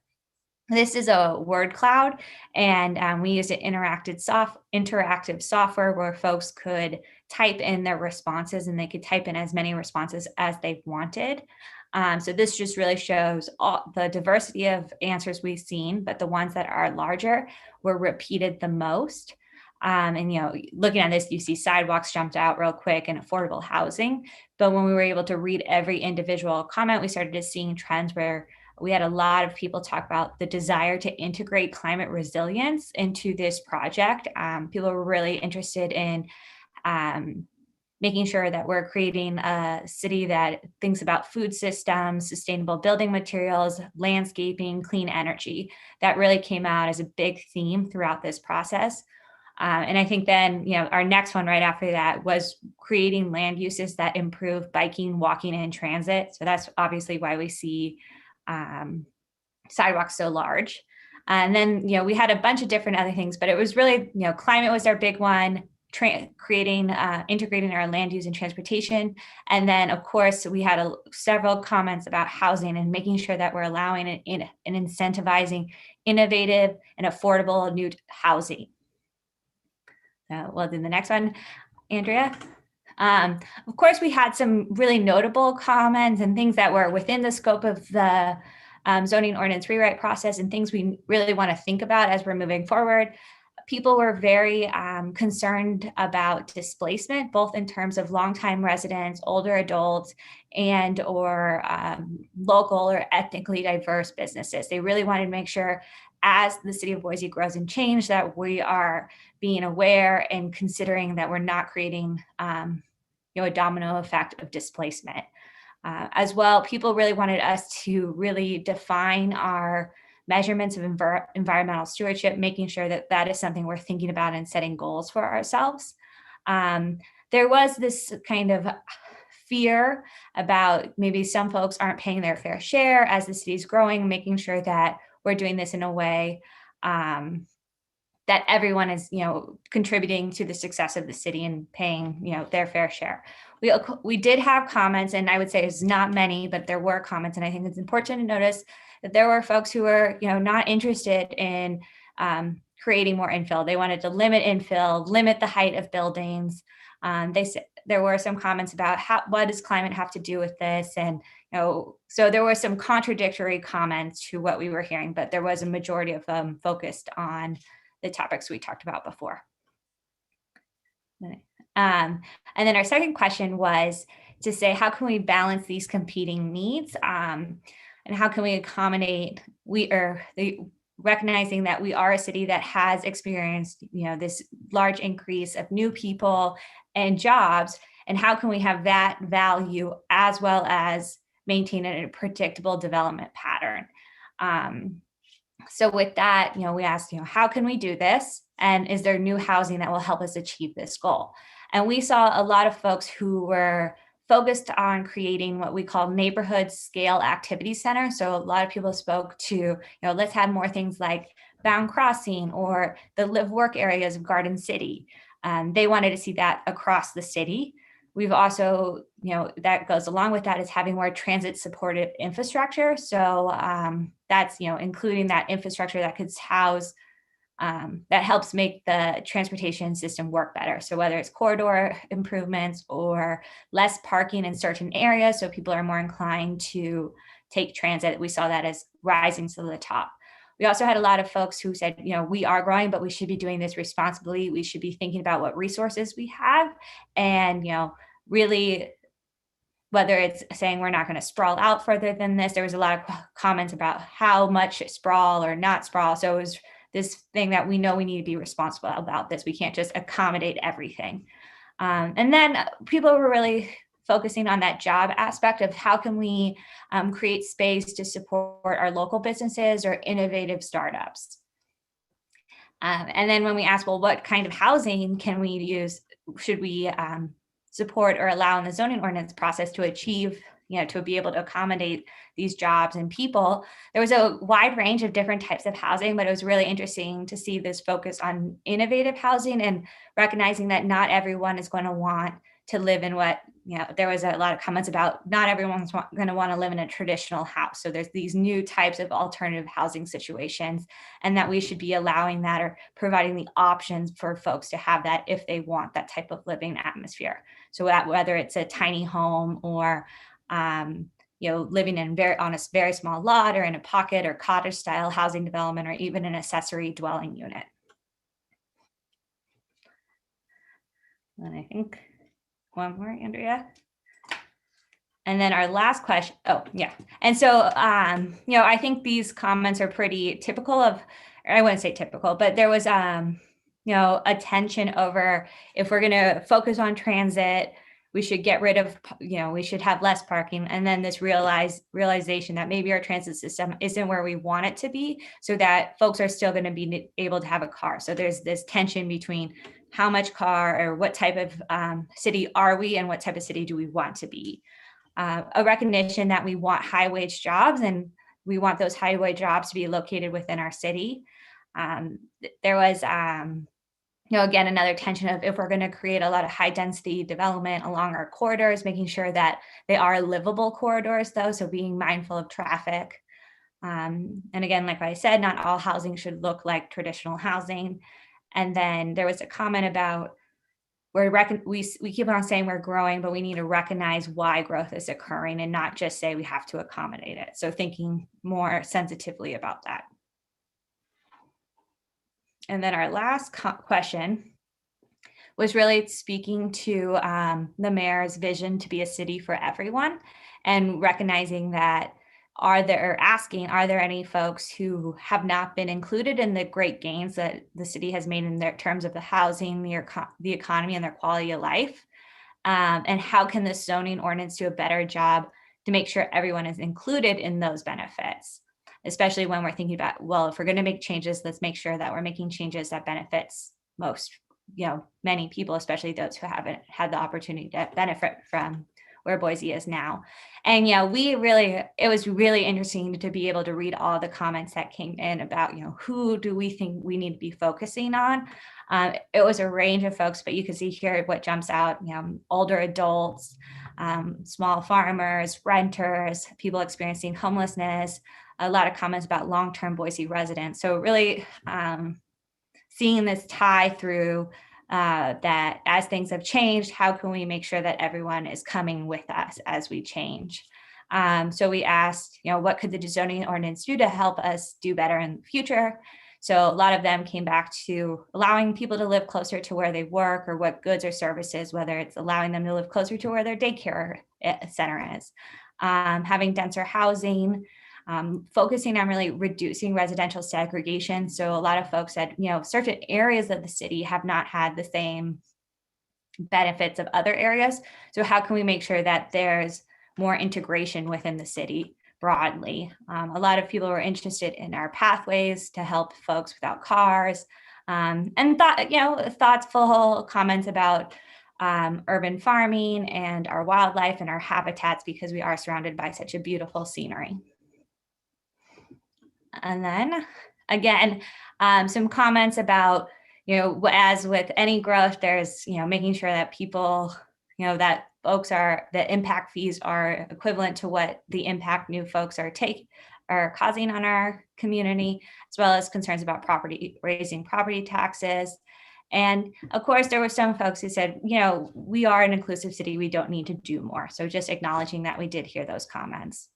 This is a word cloud, and we used an interactive software where folks could type in their responses, and they could type in as many responses as they wanted. So this just really shows all the diversity of answers we've seen, but the ones that are larger were repeated the most. And looking at this, you see sidewalks jumped out real quick and affordable housing. But when we were able to read every individual comment, we started to seeing trends where we had a lot of people talk about the desire to integrate climate resilience into this project. People were really interested in making sure that we're creating a city that thinks about food systems, sustainable building materials, landscaping, clean energy. That really came out as a big theme throughout this process. And I think then, our next one right after that was creating land uses that improve biking, walking, and transit. So that's obviously why we see sidewalks so large. And then, we had a bunch of different other things, but it was really, climate was our big one, integrating our land use and transportation. And then, of course, we had several comments about housing and making sure that we're allowing and incentivizing innovative and affordable new housing. Well, then the next one, Andrea. Of course, we had some really notable comments and things that were within the scope of the zoning ordinance rewrite process and things we really want to think about as we're moving forward. People were very concerned about displacement, both in terms of longtime residents, older adults, and or local or ethnically diverse businesses. They really wanted to make sure, as the city of Boise grows and change, that we are being aware and considering that we're not creating a domino effect of displacement. As well, people really wanted us to really define our measurements of environmental stewardship, making sure that that is something we're thinking about and setting goals for ourselves. There was this kind of fear about maybe some folks aren't paying their fair share as the city's growing, making sure that we're doing this in a way that everyone is, contributing to the success of the city and paying, their fair share. We did have comments, and I would say it's not many, but there were comments, and I think it's important to notice that there were folks who were, not interested in creating more infill. They wanted to limit infill, limit the height of buildings. They said there were some comments about what does climate have to do with this, and so there were some contradictory comments to what we were hearing, but there was a majority of them focused on the topics we talked about before. And then our second question was to say, how can we balance these competing needs, and how can we accommodate recognizing that we are a city that has experienced, this large increase of new people and jobs, and how can we have that value as well as maintain a predictable development pattern? So with that, we asked, how can we do this? And is there new housing that will help us achieve this goal? And we saw a lot of folks who were focused on creating what we call neighborhood scale activity centers. So a lot of people spoke to, let's have more things like Bound Crossing or the live work areas of Garden City. They wanted to see that across the city. We've also, that goes along with that is having more transit supported infrastructure. So that's, including that infrastructure that could house, that helps make the transportation system work better. So whether it's corridor improvements or less parking in certain areas, so people are more inclined to take transit, we saw that as rising to the top. We also had a lot of folks who said, we are growing, but we should be doing this responsibly. We should be thinking about what resources we have and, really, whether it's saying we're not going to sprawl out further than this. There was a lot of comments about how much sprawl or not sprawl. So it was this thing that we know we need to be responsible about this. We can't just accommodate everything. And then people were really focusing on that job aspect of how can we create space to support our local businesses or innovative startups. And then when we asked, well, what kind of housing can we use? Should we support or allow in the zoning ordinance process to achieve, to be able to accommodate these jobs and people? There was a wide range of different types of housing, but it was really interesting to see this focus on innovative housing and recognizing that not everyone is going to want to live in what, there was a lot of comments about not everyone's going to want to live in a traditional house. So there's these new types of alternative housing situations, and that we should be allowing that or providing the options for folks to have that if they want that type of living atmosphere. So that whether it's a tiny home or, living in on a very small lot or in a pocket or cottage style housing development or even an accessory dwelling unit. And I think one more, Andrea. And then our last question. Oh, yeah. And so, I think these comments are pretty typical of, or I wouldn't say typical, but there was, a tension over if we're going to focus on transit, we should get rid of, we should have less parking. And then this realization that maybe our transit system isn't where we want it to be, so that folks are still going to be able to have a car. So there's this tension between how much car or what type of city are we and what type of city do we want to be. A recognition that we want high wage jobs and we want those high wage jobs to be located within our city. There was, again, another tension of if we're going to create a lot of high density development along our corridors, making sure that they are livable corridors though. So being mindful of traffic. And again, like I said, not all housing should look like traditional housing. And then there was a comment about we keep on saying we're growing, but we need to recognize why growth is occurring and not just say we have to accommodate it. So thinking more sensitively about that. And then our last question was really speaking to the mayor's vision to be a city for everyone, and recognizing that are there any folks who have not been included in the great gains that the city has made in their terms of the housing, the economy, and their quality of life? And how can the zoning ordinance do a better job to make sure everyone is included in those benefits? Especially when we're thinking about, well, if we're going to make changes, let's make sure that we're making changes that benefits many people, especially those who haven't had the opportunity to benefit from where Boise is now. And it was really interesting to be able to read all the comments that came in about, who do we think we need to be focusing on? It was a range of folks, but you can see here what jumps out, older adults, small farmers, renters, people experiencing homelessness, a lot of comments about long-term Boise residents. So really seeing this tie through that as things have changed, how can we make sure that everyone is coming with us as we change? So we asked, what could the zoning ordinance do to help us do better in the future? So a lot of them came back to allowing people to live closer to where they work or what goods or services, whether it's allowing them to live closer to where their daycare center is, having denser housing, focusing on really reducing residential segregation. So a lot of folks said, certain areas of the city have not had the same benefits of other areas. So how can we make sure that there's more integration within the city broadly? A lot of people were interested in our pathways to help folks without cars, and thoughtful comments about urban farming and our wildlife and our habitats, because we are surrounded by such a beautiful scenery. And then again, some comments about, as with any growth, there's, making sure that people, that folks the impact fees are equivalent to what the impact new folks are causing on our community, as well as concerns about raising property taxes. And of course, there were some folks who said, we are an inclusive city, we don't need to do more. So just acknowledging that we did hear those comments.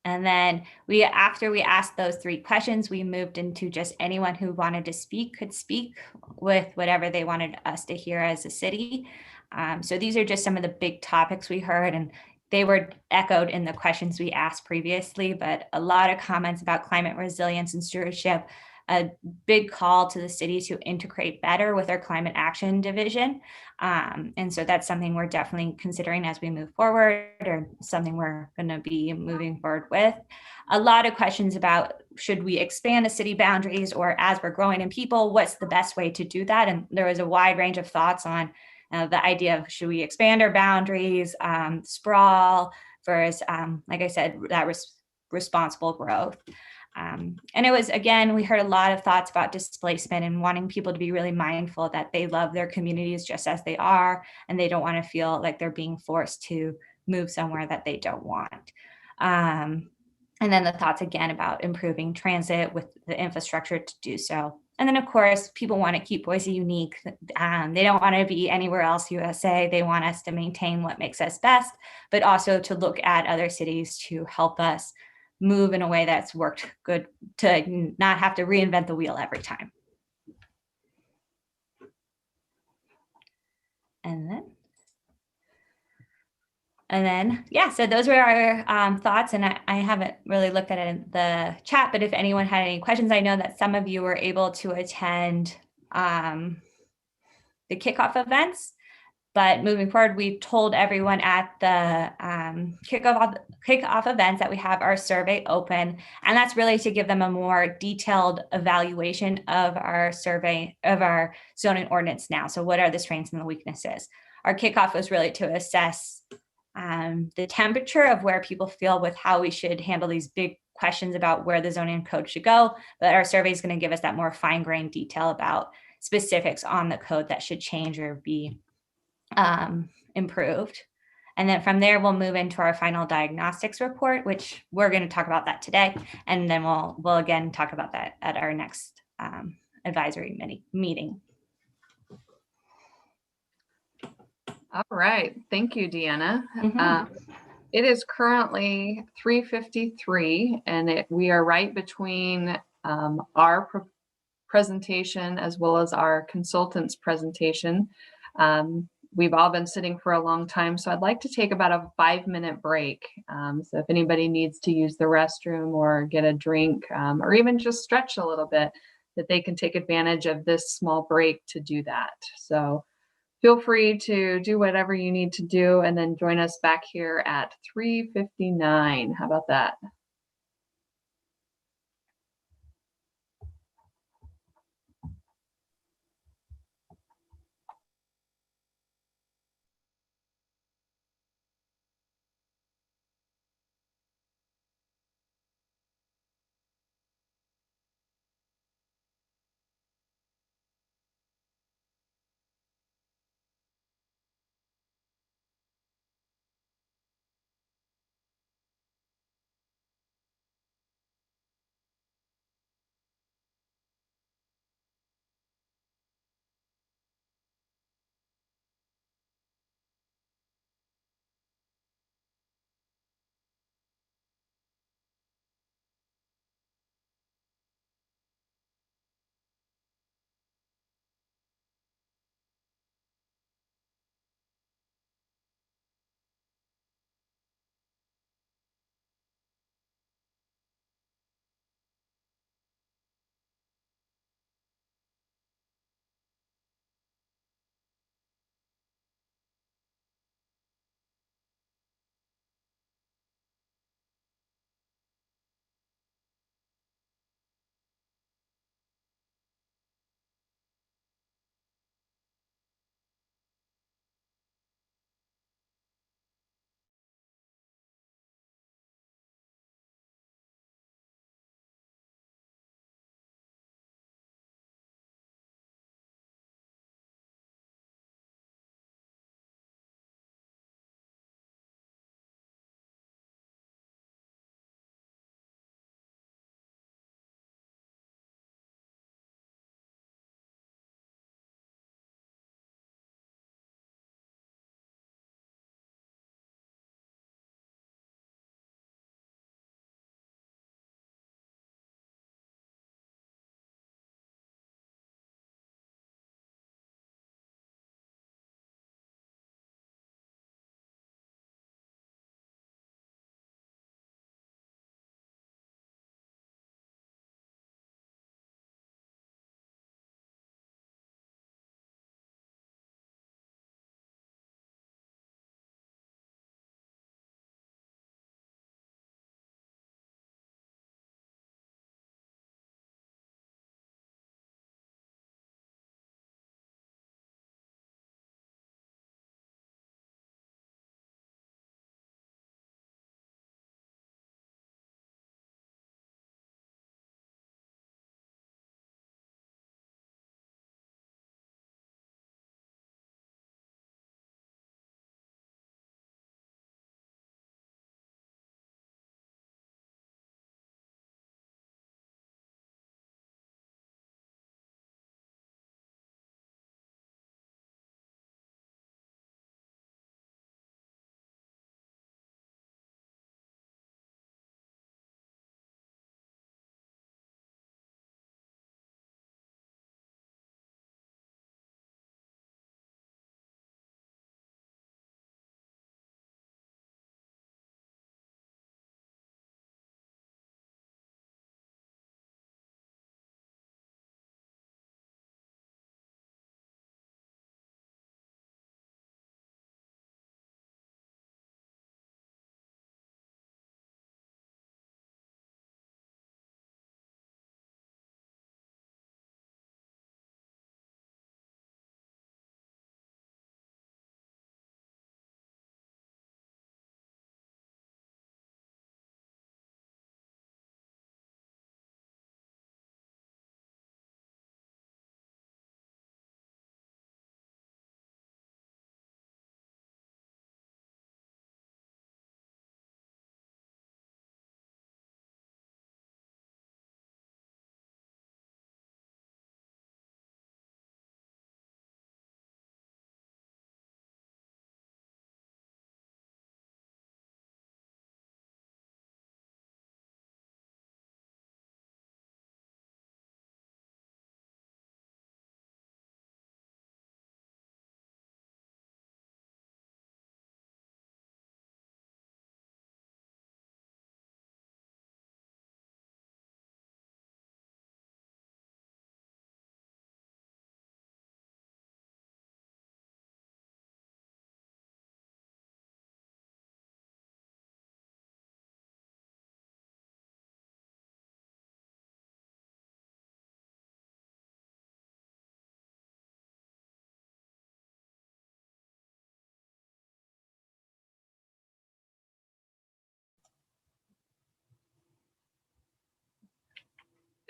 And then after we asked those 3 questions, we moved into just anyone who wanted to speak could speak with whatever they wanted us to hear as a city. So these are just some of the big topics we heard, and they were echoed in the questions we asked previously, but a lot of comments about climate resilience and stewardship, a big call to the city to integrate better with our climate action division. And so that's something we're definitely considering as we move forward, or something we're going to be moving forward with. A lot of questions about, should we expand the city boundaries, or as we're growing in people, what's the best way to do that? And there was a wide range of thoughts on the idea of, should we expand our boundaries, sprawl versus, like I said, that responsible growth. And it was, again, we heard a lot of thoughts about displacement and wanting people to be really mindful that they love their communities just as they are, and they don't want to feel like they're being forced to move somewhere that they don't want. And then the thoughts again about improving transit with the infrastructure to do so. And then of course, people want to keep Boise unique. They don't want to be anywhere else USA. They want us to maintain what makes us best, but also to look at other cities to help us move in a way that's worked good, to not have to reinvent the wheel every time. And then, yeah, so those were our thoughts, and I haven't really looked at it in the chat, but if anyone had any questions, I know that some of you were able to attend the kickoff events. But moving forward, we told everyone at the kickoff events that we have our survey open, and that's really to give them a more detailed evaluation of our survey of our zoning ordinance now. So what are the strengths and the weaknesses? Our kickoff was really to assess the temperature of where people feel with how we should handle these big questions about where the zoning code should go. But our survey is going to give us that more fine-grained detail about specifics on the code that should change or be improved. And then from there, we'll move into our final diagnostics report, which we're going to talk about that today. And then we'll again talk about that at our next advisory meeting. All right. Thank you, Deanna. Mm-hmm. It is currently 3:53, and we are right between our presentation as well as our consultant's presentation. We've all been sitting for a long time, so I'd like to take about a 5-minute break. So if anybody needs to use the restroom or get a drink, or even just stretch a little bit, that they can take advantage of this small break to do that. So feel free to do whatever you need to do, and then join us back here at 3:59. How about that?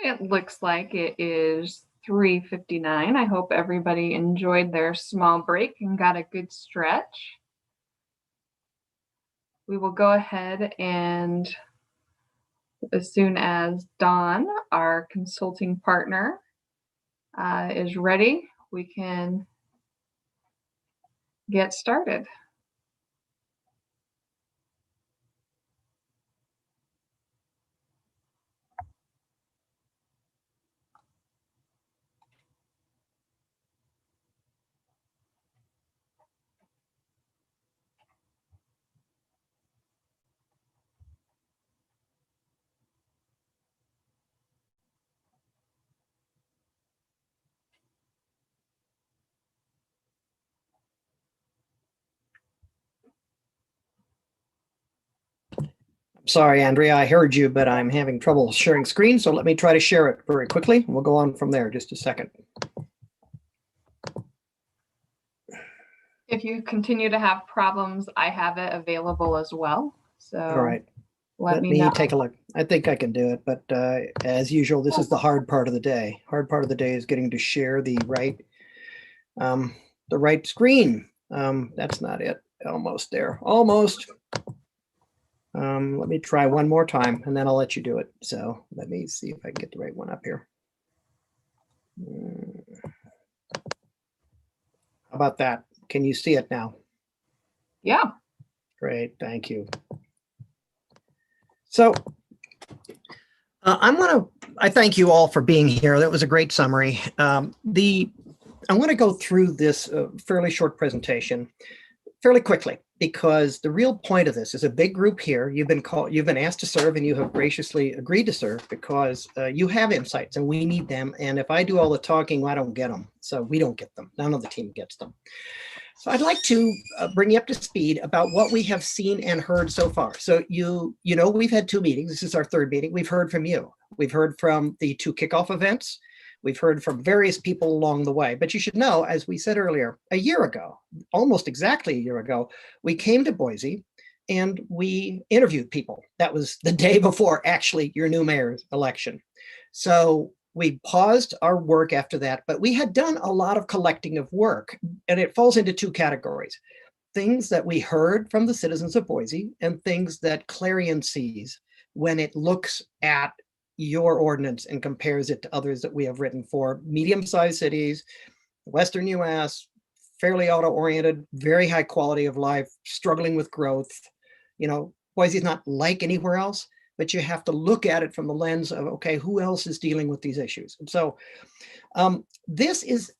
It looks like it is 3:59. I hope everybody enjoyed their small break and got a good stretch. We will go ahead and as soon as Dawn, our consulting partner, is ready, we can get started. Sorry, Andrea, I heard you, but I'm having trouble sharing screen. So let me try to share it very quickly. We'll go on from there just a second. If you continue to have problems, I have it available as well. So All right. let me me know. take a look. I think I can do it, but as usual, this is the hard part of the day. Hard part of the day is getting to share the right screen. That's not it. Almost there. Almost. Let me try one more time and then I'll let you do it. So let me see if I can get the right one up here. How about that? Can you see it now? Yeah. Great, thank you. So I thank you all for being here. That was a great summary. I'm going to go through this fairly short presentation fairly quickly, because the real point of this is a big group here. You've been asked to serve, and you have graciously agreed to serve because you have insights and we need them. And if I do all the talking, I don't get them. So we don't get them. None of the team gets them. So I'd like to bring you up to speed about what we have seen and heard so far. So you know, we've had 2 meetings. This is our 3rd meeting. We've heard from you. We've heard from the 2 kickoff events. We've heard from various people along the way, but you should know, as we said earlier, a year ago, almost exactly a year ago, we came to Boise and we interviewed people. That was the day before actually your new mayor's election. So we paused our work after that, but we had done a lot of collecting of work, and it falls into 2 categories: things that we heard from the citizens of Boise and things that Clarion sees when it looks at your ordinance and compares it to others that we have written for medium-sized cities, Western US, fairly auto-oriented, very high quality of life, struggling with growth. You know, Boise is not like anywhere else, but you have to look at it from the lens of, okay, who else is dealing with these issues? And so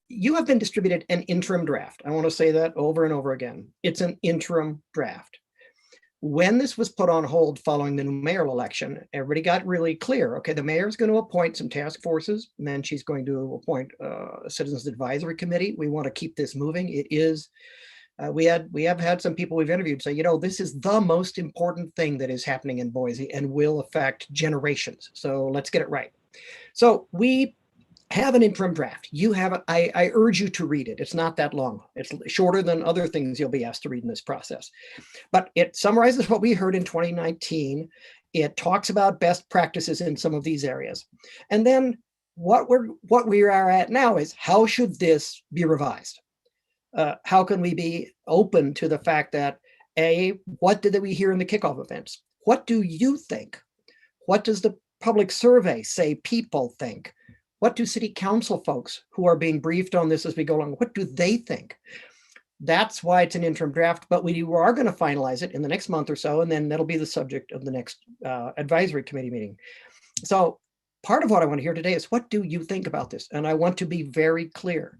you have been distributed an interim draft. I want to say that over and over again. It's an interim draft. When this was put on hold following the new mayoral election, everybody got really clear. Okay, the mayor's going to appoint some task forces, and then she's going to appoint a citizens advisory committee. We want to keep this moving. It is, we have had some people we've interviewed say, you know, this is the most important thing that is happening in Boise and will affect generations. So let's get it right. So we have an interim draft. You have it. I urge you to read it. It's not that long. It's shorter than other things you'll be asked to read in this process. But it summarizes what we heard in 2019. It talks about best practices in some of these areas. And then what we are at now is, how should this be revised? How can we be open to the fact that, what did we hear in the kickoff events? What do you think? What does the public survey say people think? What do city council folks who are being briefed on this as we go along, what do they think? That's why it's an interim draft, but we are going to finalize it in the next month or so, and then that'll be the subject of the next advisory committee meeting. So part of what I want to hear today is, what do you think about this? And I want to be very clear.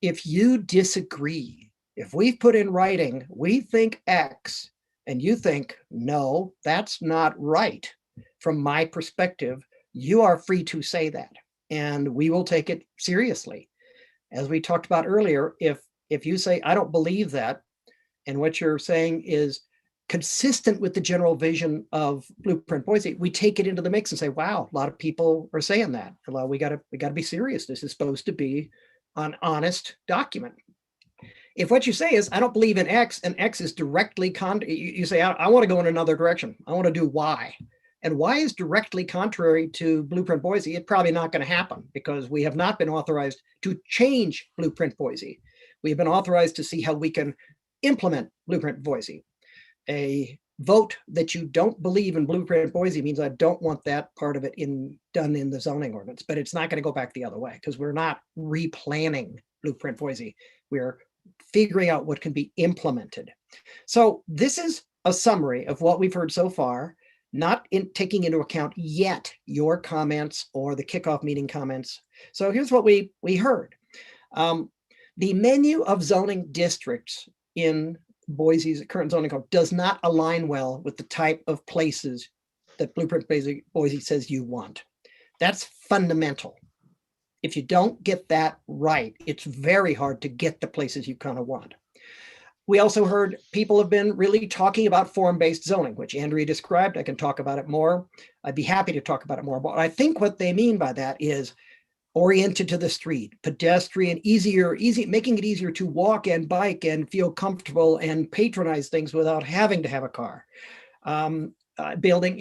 If you disagree, if we've put in writing, we think X, and you think, no, that's not right, from my perspective, you are free to say that. And we will take it seriously. As we talked about earlier, if you say, I don't believe that, and what you're saying is consistent with the general vision of Blueprint Boise, we take it into the mix and say, wow, a lot of people are saying that. Well, we got to be serious. This is supposed to be an honest document. If what you say is, I don't believe in X, and X is directly you say, I want to go in another direction. I want to do Y. And why is directly contrary to Blueprint Boise? It's probably not going to happen because we have not been authorized to change Blueprint Boise. We have been authorized to see how we can implement Blueprint Boise. A vote that you don't believe in Blueprint Boise means I don't want that part of it done in the zoning ordinance, but it's not going to go back the other way because we're not replanning Blueprint Boise. We're figuring out what can be implemented. So this is a summary of what we've heard so far, not taking into account yet your comments or the kickoff meeting comments. So here's what we heard. The menu of zoning districts in Boise's current zoning code does not align well with the type of places that Blueprint Boise says you want. That's fundamental. If you don't get that right, it's very hard to get the places you kind of want. We also heard people have been really talking about form-based zoning, which Andrea described. I can talk about it more. I'd be happy to talk about it more, but I think what they mean by that is oriented to the street, pedestrian, making it easier to walk and bike and feel comfortable and patronize things without having to have a car. Building,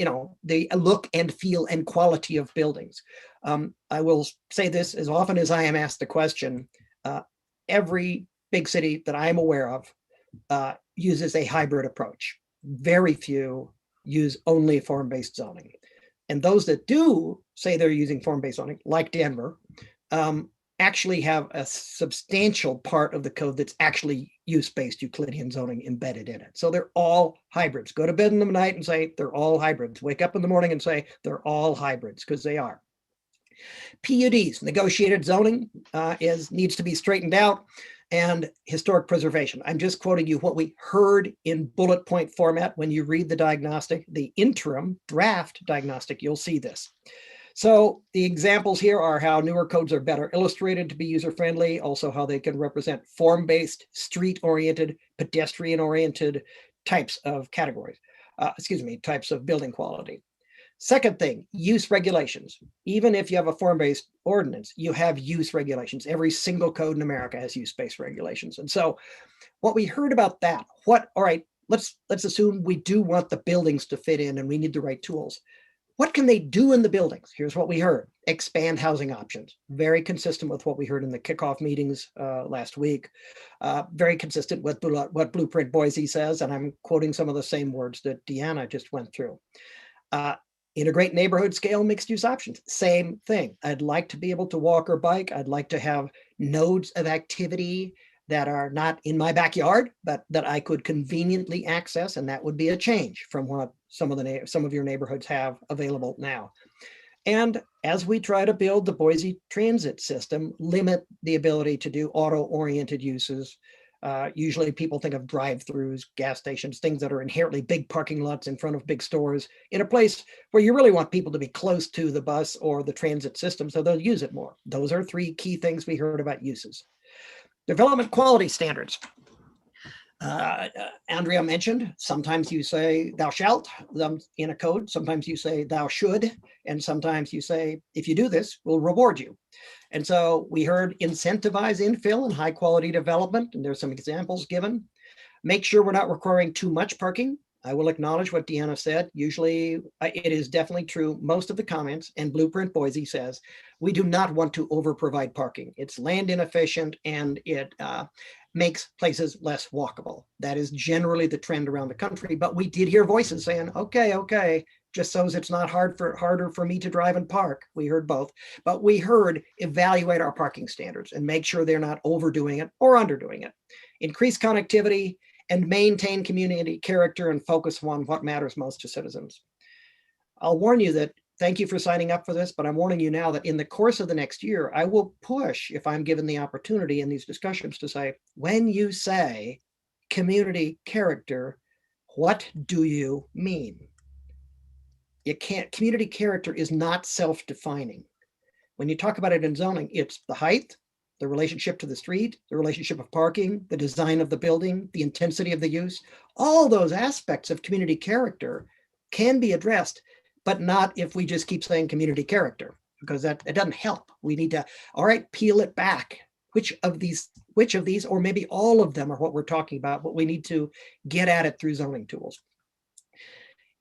the look and feel and quality of buildings. I will say this as often as I am asked the question, every big city that I'm aware of uses a hybrid approach. Very few use only form-based zoning. And those that do say they're using form-based zoning, like Denver, actually have a substantial part of the code that's actually use-based Euclidean zoning embedded in it. So they're all hybrids. Go to bed in the night and say they're all hybrids. Wake up in the morning and say they're all hybrids, because they are. PUDs, negotiated zoning, needs to be straightened out, and historic preservation. I'm just quoting you what we heard in bullet point format. When you read the diagnostic, the interim draft diagnostic, you'll see this. So the examples here are how newer codes are better illustrated to be user-friendly, also how they can represent form-based, street-oriented, pedestrian-oriented types of categories, types of building quality. Second thing, use regulations. Even if you have a form-based ordinance, you have use regulations. Every single code in America has use-based regulations. And so what we heard about that, all right, let's assume we do want the buildings to fit in and we need the right tools. What can they do in the buildings? Here's what we heard. Expand housing options. Very consistent with what we heard in the kickoff meetings last week. Very consistent with what Blueprint Boise says, and I'm quoting some of the same words that Deanna just went through. Integrate neighborhood scale mixed use options. Same thing. I'd like to be able to walk or bike. I'd like to have nodes of activity that are not in my backyard, but that I could conveniently access. And that would be a change from what some of your neighborhoods have available now. And as we try to build the Boise transit system, limit the ability to do auto-oriented uses. Usually people think of drive-throughs, gas stations, things that are inherently big parking lots in front of big stores in a place where you really want people to be close to the bus or the transit system so they'll use it more. Those are three key things we heard about uses. Development quality standards. Andrea mentioned, sometimes you say thou shalt in a code, sometimes you say thou should, and sometimes you say, if you do this, we'll reward you. And so we heard incentivize infill and high quality development, and there's some examples given. Make sure we're not requiring too much parking. I will acknowledge what Deanna said. Usually it is definitely true. Most of the comments, and Blueprint Boise says, we do not want to over provide parking. It's land inefficient and it makes places less walkable. That is generally the trend around the country, but we did hear voices saying, okay, just so it's not harder for me to drive and park. We heard both, but we heard evaluate our parking standards and make sure they're not overdoing it or underdoing it. Increase connectivity and maintain community character and focus on what matters most to citizens. I'll warn you that, thank you for signing up for this, but I'm warning you now that in the course of the next year, I will push, if I'm given the opportunity in these discussions, to say, when you say community character, what do you mean? You can't, community character is not self-defining. When you talk about it in zoning, it's the height, the relationship to the street, the relationship of parking, the design of the building, the intensity of the use. All those aspects of community character can be addressed, but not if we just keep saying community character, because it doesn't help. We need to, all right, peel it back. Which of these, or maybe all of them are what we're talking about, but we need to get at it through zoning tools.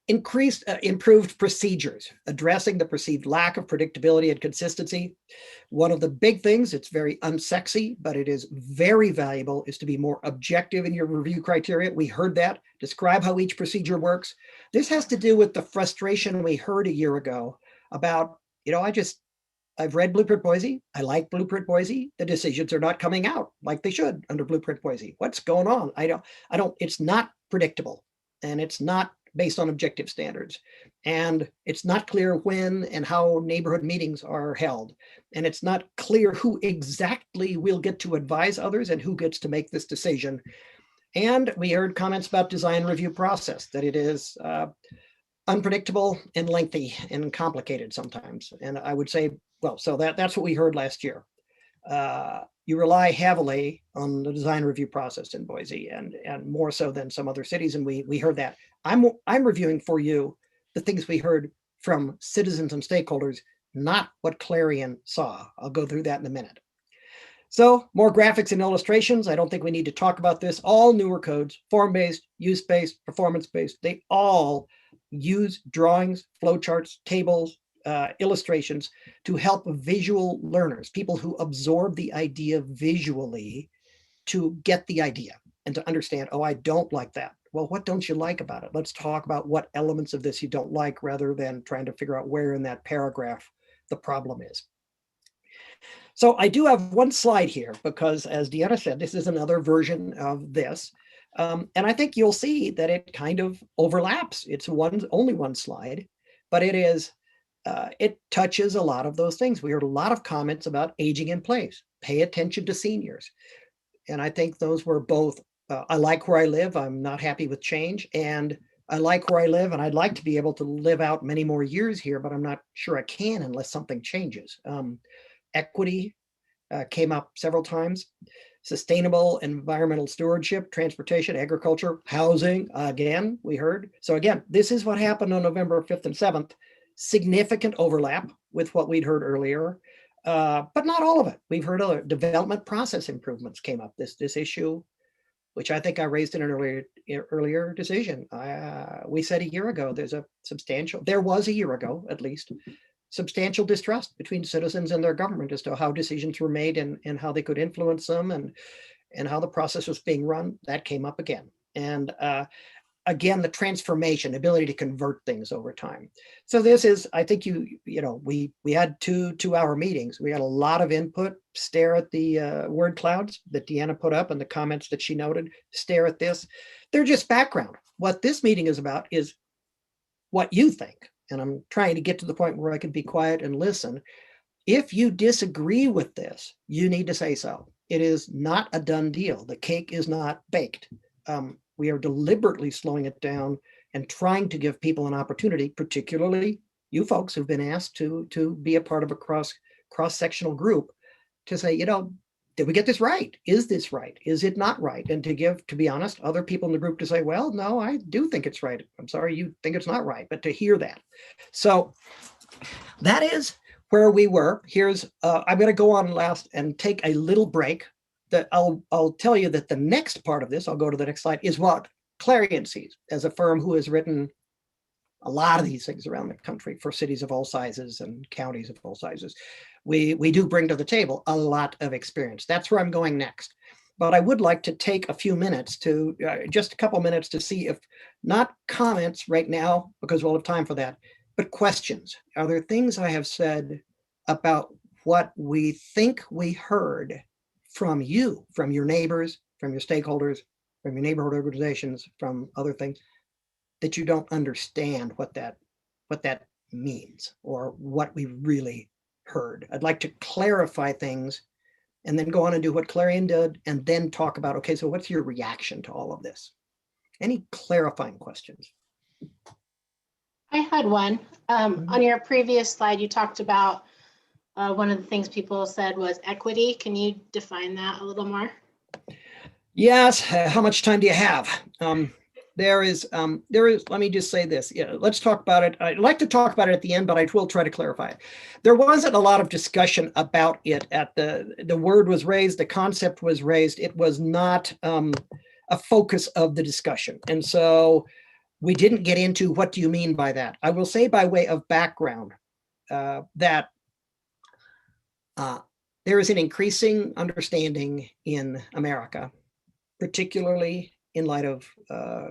improved procedures, addressing the perceived lack of predictability and consistency. One of the big things, it's very unsexy, but it is very valuable, is to be more objective in your review criteria. We heard that. Describe how each procedure works. This has to do with the frustration we heard a year ago about, I've read Blueprint Boise. I like Blueprint Boise. The decisions are not coming out like they should under Blueprint Boise. What's going on? It's not predictable, and it's not based on objective standards. And it's not clear when and how neighborhood meetings are held. And it's not clear who exactly will get to advise others and who gets to make this decision. And we heard comments about design review process, that it is unpredictable and lengthy and complicated sometimes. And I would say, well, so that's what we heard last year. You rely heavily on the design review process in Boise, and more so than some other cities. And we heard that. I'm reviewing for you the things we heard from citizens and stakeholders, not what Clarion saw. I'll go through that in a minute. So more graphics and illustrations. I don't think we need to talk about this. All newer codes, form-based, use-based, performance-based, they all use drawings, flowcharts, tables, illustrations to help visual learners, people who absorb the idea visually, to get the idea and to understand, oh, I don't like that. Well, what don't you like about it? Let's talk about what elements of this you don't like, rather than trying to figure out where in that paragraph the problem is. So I do have one slide here because, as Deanna said, this is another version of this. And I think you'll see that it kind of overlaps. It's only one slide, but it touches a lot of those things. We heard a lot of comments about aging in place, pay attention to seniors. And I think those were both, I like where I live, I'm not happy with change, and I like where I live and I'd like to be able to live out many more years here, but I'm not sure I can unless something changes. Equity came up several times. Sustainable environmental stewardship, transportation, agriculture, housing, again, we heard. So again, this is what happened on November 5th and 7th. Significant overlap with what we'd heard earlier, but not all of it. We've heard other development process improvements came up. This issue, which I think I raised in an earlier decision. We said a year ago, there was a year ago at least, substantial distrust between citizens and their government as to how decisions were made and how they could influence them and how the process was being run. That came up again. And again, the transformation, ability to convert things over time. So this is, I think we had two-hour meetings. We had a lot of input. Stare at the word clouds that Deanna put up and the comments that she noted. Stare at this. They're just background. What this meeting is about is what you think. And I'm trying to get to the point where I can be quiet and listen. If you disagree with this, you need to say so. It is not a done deal. The cake is not baked. We are deliberately slowing it down and trying to give people an opportunity, particularly you folks who've been asked to be a part of a cross-sectional group, to say, did we get this right? Is this right? Is it not right? And to be honest, other people in the group to say, well, no, I do think it's right. I'm sorry you think it's not right, but to hear that. So that is where we were. I'm going to go on last and take a little break. That I'll tell you that the next part of this, I'll go to the next slide, is what Clarion sees as a firm who has written a lot of these things around the country for cities of all sizes and counties of all sizes. We do bring to the table a lot of experience. That's where I'm going next. But I would like to take a few minutes just a couple minutes to see if, not comments right now, because we'll have time for that, but questions. Are there things I have said about what we think we heard from you, from your neighbors, from your stakeholders, from your neighborhood organizations, from other things, that you don't understand what that means or what we really heard? I'd like to clarify things and then go on and do what Clarion did and then talk about, okay, so what's your reaction to all of this? Any clarifying questions? I had one. On your previous slide, you talked about one of the things people said was equity. Can you define that a little more? Yes. How much time do you have? There is, let me just say this. Yeah, let's talk about it. I'd like to talk about it at the end, but I will try to clarify it. There wasn't a lot of discussion about it at the word was raised, the concept was raised. It was not a focus of the discussion. And so We didn't get into what do you mean by that. I will say by way of background that there is an increasing understanding in America, particularly in light of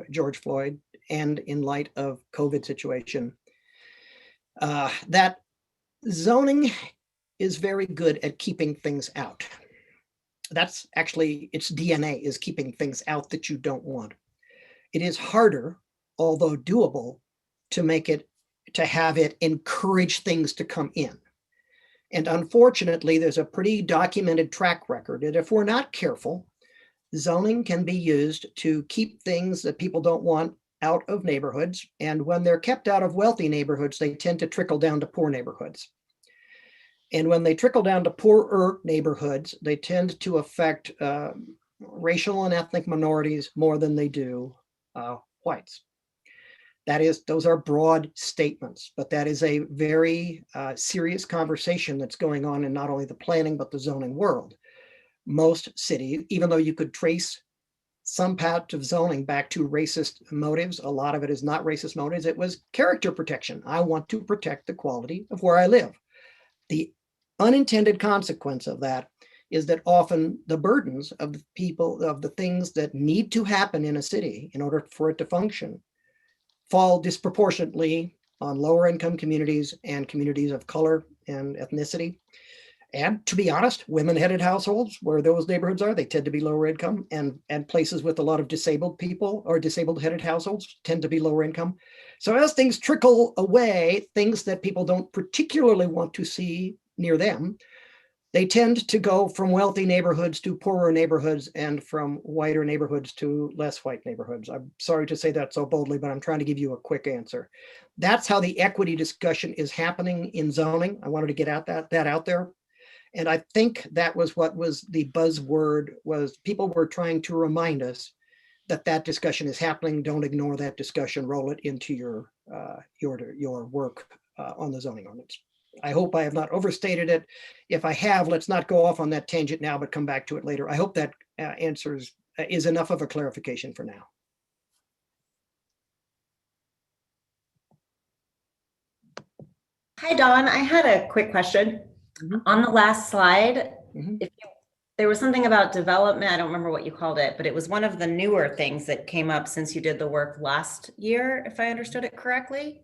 George Floyd and in light of COVID situation, that zoning is very good at keeping things out. That's actually its DNA, is keeping things out that you don't want. It is harder, although doable, to have it encourage things to come in. And unfortunately, there's a pretty documented track record that if we're not careful, zoning can be used to keep things that people don't want out of neighborhoods. And when they're kept out of wealthy neighborhoods, they tend to trickle down to poor neighborhoods. And when they trickle down to poorer neighborhoods, they tend to affect racial and ethnic minorities more than they do whites. Those are broad statements, but that is a very serious conversation that's going on in not only the planning, but the zoning world. Most cities, even though you could trace some part of zoning back to racist motives, a lot of it is not racist motives. It was character protection. I want to protect the quality of where I live. The unintended consequence of that is that often the burdens of the people, of the things that need to happen in a city in order for it to function, fall disproportionately on lower income communities and communities of color and ethnicity. And to be honest, women-headed households, where those neighborhoods are, they tend to be lower income, and places with a lot of disabled people or disabled-headed households tend to be lower income. So as things trickle away, things that people don't particularly want to see near them, they tend to go from wealthy neighborhoods to poorer neighborhoods and from whiter neighborhoods to less white neighborhoods. I'm sorry to say that so boldly, but I'm trying to give you a quick answer. That's how the equity discussion is happening in zoning. I wanted to get that out there. And I think that was what was the buzzword, was people were trying to remind us that that discussion is happening. Don't ignore that discussion, roll it into your work on the zoning ordinance. I hope I have not overstated it. If I have, let's not go off on that tangent now, but come back to it later. I hope that is enough of a clarification for now. Hi, Dawn. I had a quick question. On the last slide, there was something about development. I don't remember what you called it, but it was one of the newer things that came up since you did the work last year, if I understood it correctly.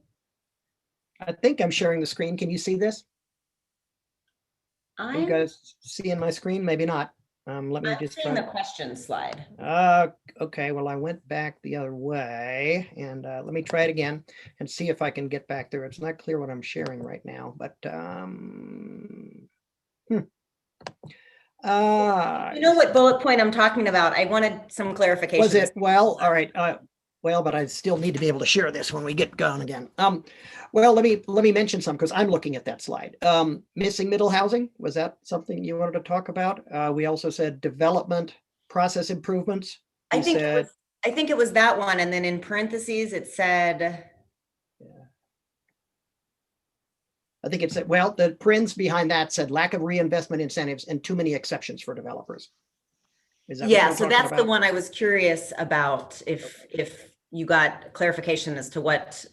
I think I'm sharing the screen. Can you see this? Are you guys seeing my screen? Maybe not. Let me just seeing the question slide. Okay, well, I went back the other way, and let me try it again and see if I can get back there. It's not clear what I'm sharing right now, but you know what bullet point I'm talking about? I wanted some clarification. Was it? Well, all right. Well, but I still need to be able to share this when we get going again. Well, let me mention some, because I'm looking at that slide. Missing middle housing, was that something you wanted to talk about? We also said development, process improvements. I think it was that one, and then in parentheses it said. I think it said, well, the parens behind that said lack of reinvestment incentives and too many exceptions for developers. Yeah, so that's the one I was curious about, if you got clarification as to what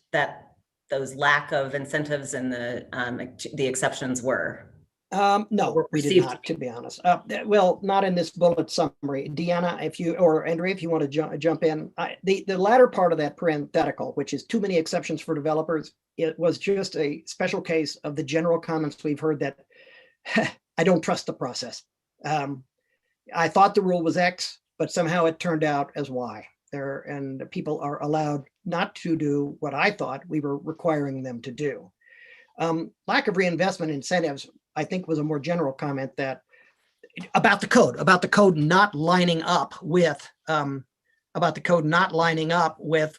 those lack of incentives and the exceptions were. No, we did not, to be honest. Well, not in this bullet summary. Deanna, or Andrea, if you want to jump in, the latter part of that parenthetical, which is too many exceptions for developers, it was just a special case of the general comments we've heard that I don't trust the process. I thought the rule was X, but somehow it turned out as Y. And people are allowed not to do what I thought we were requiring them to do. Lack of reinvestment incentives, I think, was a more general comment that about the code not lining up with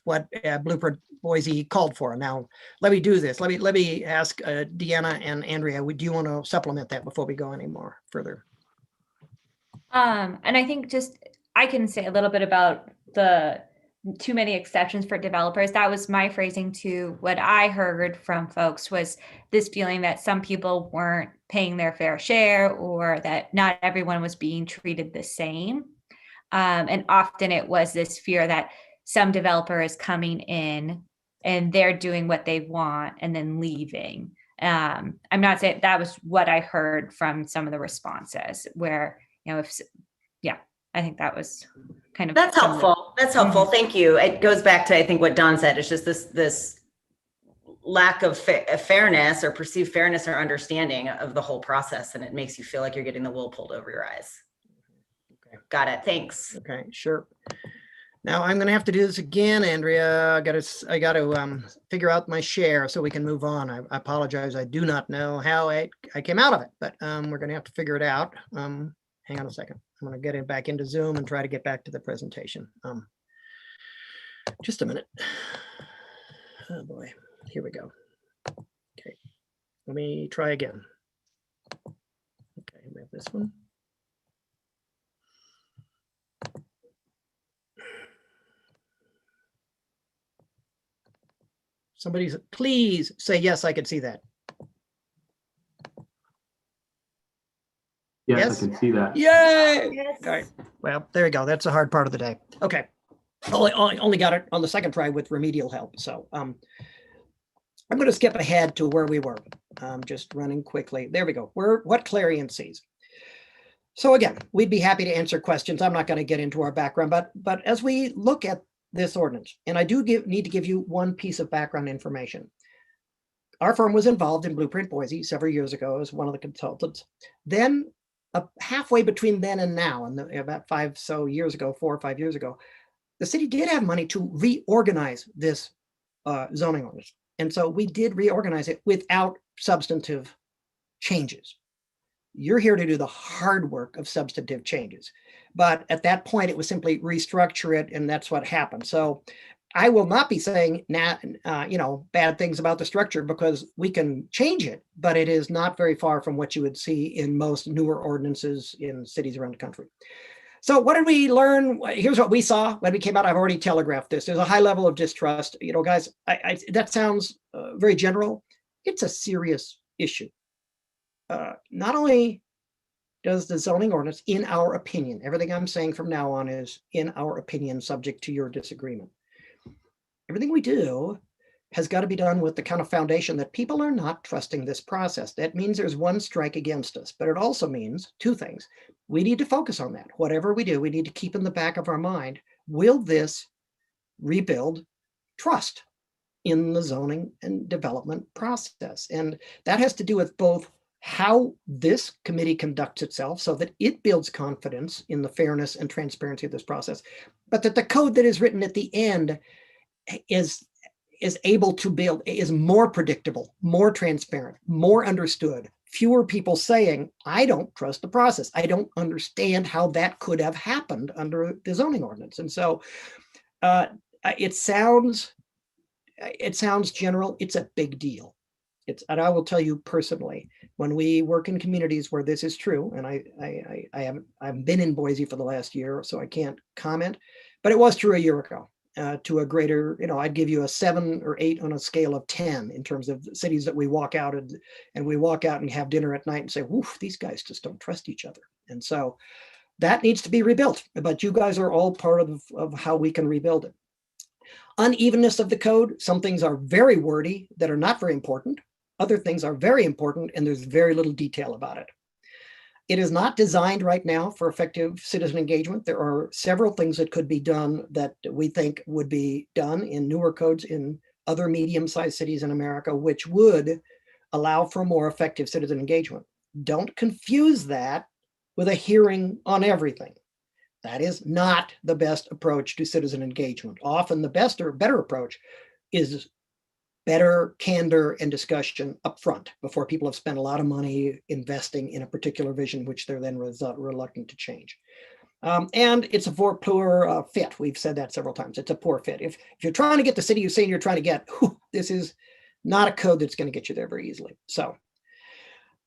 what Blueprint Boise called for. Now, let me do this. Let me ask Deanna and Andrea, do you want to supplement that before we go any more further? And I think I can say a little bit about the too many exceptions for developers. That was my phrasing too. What I heard from folks was this feeling that some people weren't paying their fair share, or that not everyone was being treated the same. And often it was this fear that some developer is coming in and they're doing what they want and then leaving. I'm not saying that was what I heard from some of the responses where, I think that was kind of. That's helpful. That's helpful. Thank you. It goes back to, I think, what Don said. It's just this lack of fairness or perceived fairness or understanding of the whole process. And it makes you feel like you're getting the wool pulled over your eyes. Okay. Got it. Thanks. Okay, sure. Now I'm going to have to do this again, Andrea. I got to figure out my share so we can move on. I apologize. I do not know how I came out of it, but we're going to have to figure it out. Hang on a second. I'm going to get it back into Zoom and try to get back to the presentation. Just a minute. Oh boy, here we go. Okay, let me try again. Okay, we have this one. Somebody please say yes, I can see that. Yes, I can see that. Yay! Yes. All right. Well, there you go. That's a hard part of the day. Okay. Only got it on the second try with remedial help. So I'm going to skip ahead to where we were. Just running quickly. There we go. What Clarion sees. So again, we'd be happy to answer questions. I'm not going to get into our background, but as we look at this ordinance, and I do need to give you one piece of background information. Our firm was involved in Blueprint Boise several years ago as one of the consultants. Then halfway between then and now, and about 4 or 5 years ago, the city did have money to reorganize this zoning ordinance. And so we did reorganize it without substantive changes. You're here to do the hard work of substantive changes. But at that point, it was simply restructure it, and that's what happened. So I will not be saying bad things about the structure because we can change it, but it is not very far from what you would see in most newer ordinances in cities around the country. So what did we learn? Here's what we saw when we came out. I've already telegraphed this. There's a high level of distrust. Guys, that sounds very general. It's a serious issue. Not only does the zoning ordinance, in our opinion, everything I'm saying from now on is in our opinion, subject to your disagreement. Everything we do has got to be done with the kind of foundation that people are not trusting this process. That means there's one strike against us, but it also means two things. We need to focus on that. Whatever we do, we need to keep in the back of our mind, will this rebuild trust in the zoning and development process? And that has to do with both how this committee conducts itself so that it builds confidence in the fairness and transparency of this process, but that the code that is written at the end is able to build, is more predictable, more transparent, more understood, fewer people saying, I don't trust the process. I don't understand how that could have happened under the zoning ordinance. And so it sounds general. It's a big deal. And I will tell you personally, when we work in communities where this is true, and I've been in Boise for the last year, so I can't comment, but it was true a year ago. To a greater, I'd give you a 7 or 8 on a scale of 10 in terms of cities that we walk out and we walk out and have dinner at night and say, woof, these guys just don't trust each other. And so that needs to be rebuilt, but you guys are all part of how we can rebuild it. Unevenness of the code. Some things are very wordy that are not very important. Other things are very important and there's very little detail about it. It is not designed right now for effective citizen engagement. There are several things that could be done that we think would be done in newer codes in other medium-sized cities in America, which would allow for more effective citizen engagement. Don't confuse that with a hearing on everything. That is not the best approach to citizen engagement. Often the best or better approach is better candor and discussion up front before people have spent a lot of money investing in a particular vision, which they're then reluctant to change. And it's a poor fit. We've said that several times. It's a poor fit. If you're trying to get the city you're saying you're trying to get, this is not a code that's going to get you there very easily. So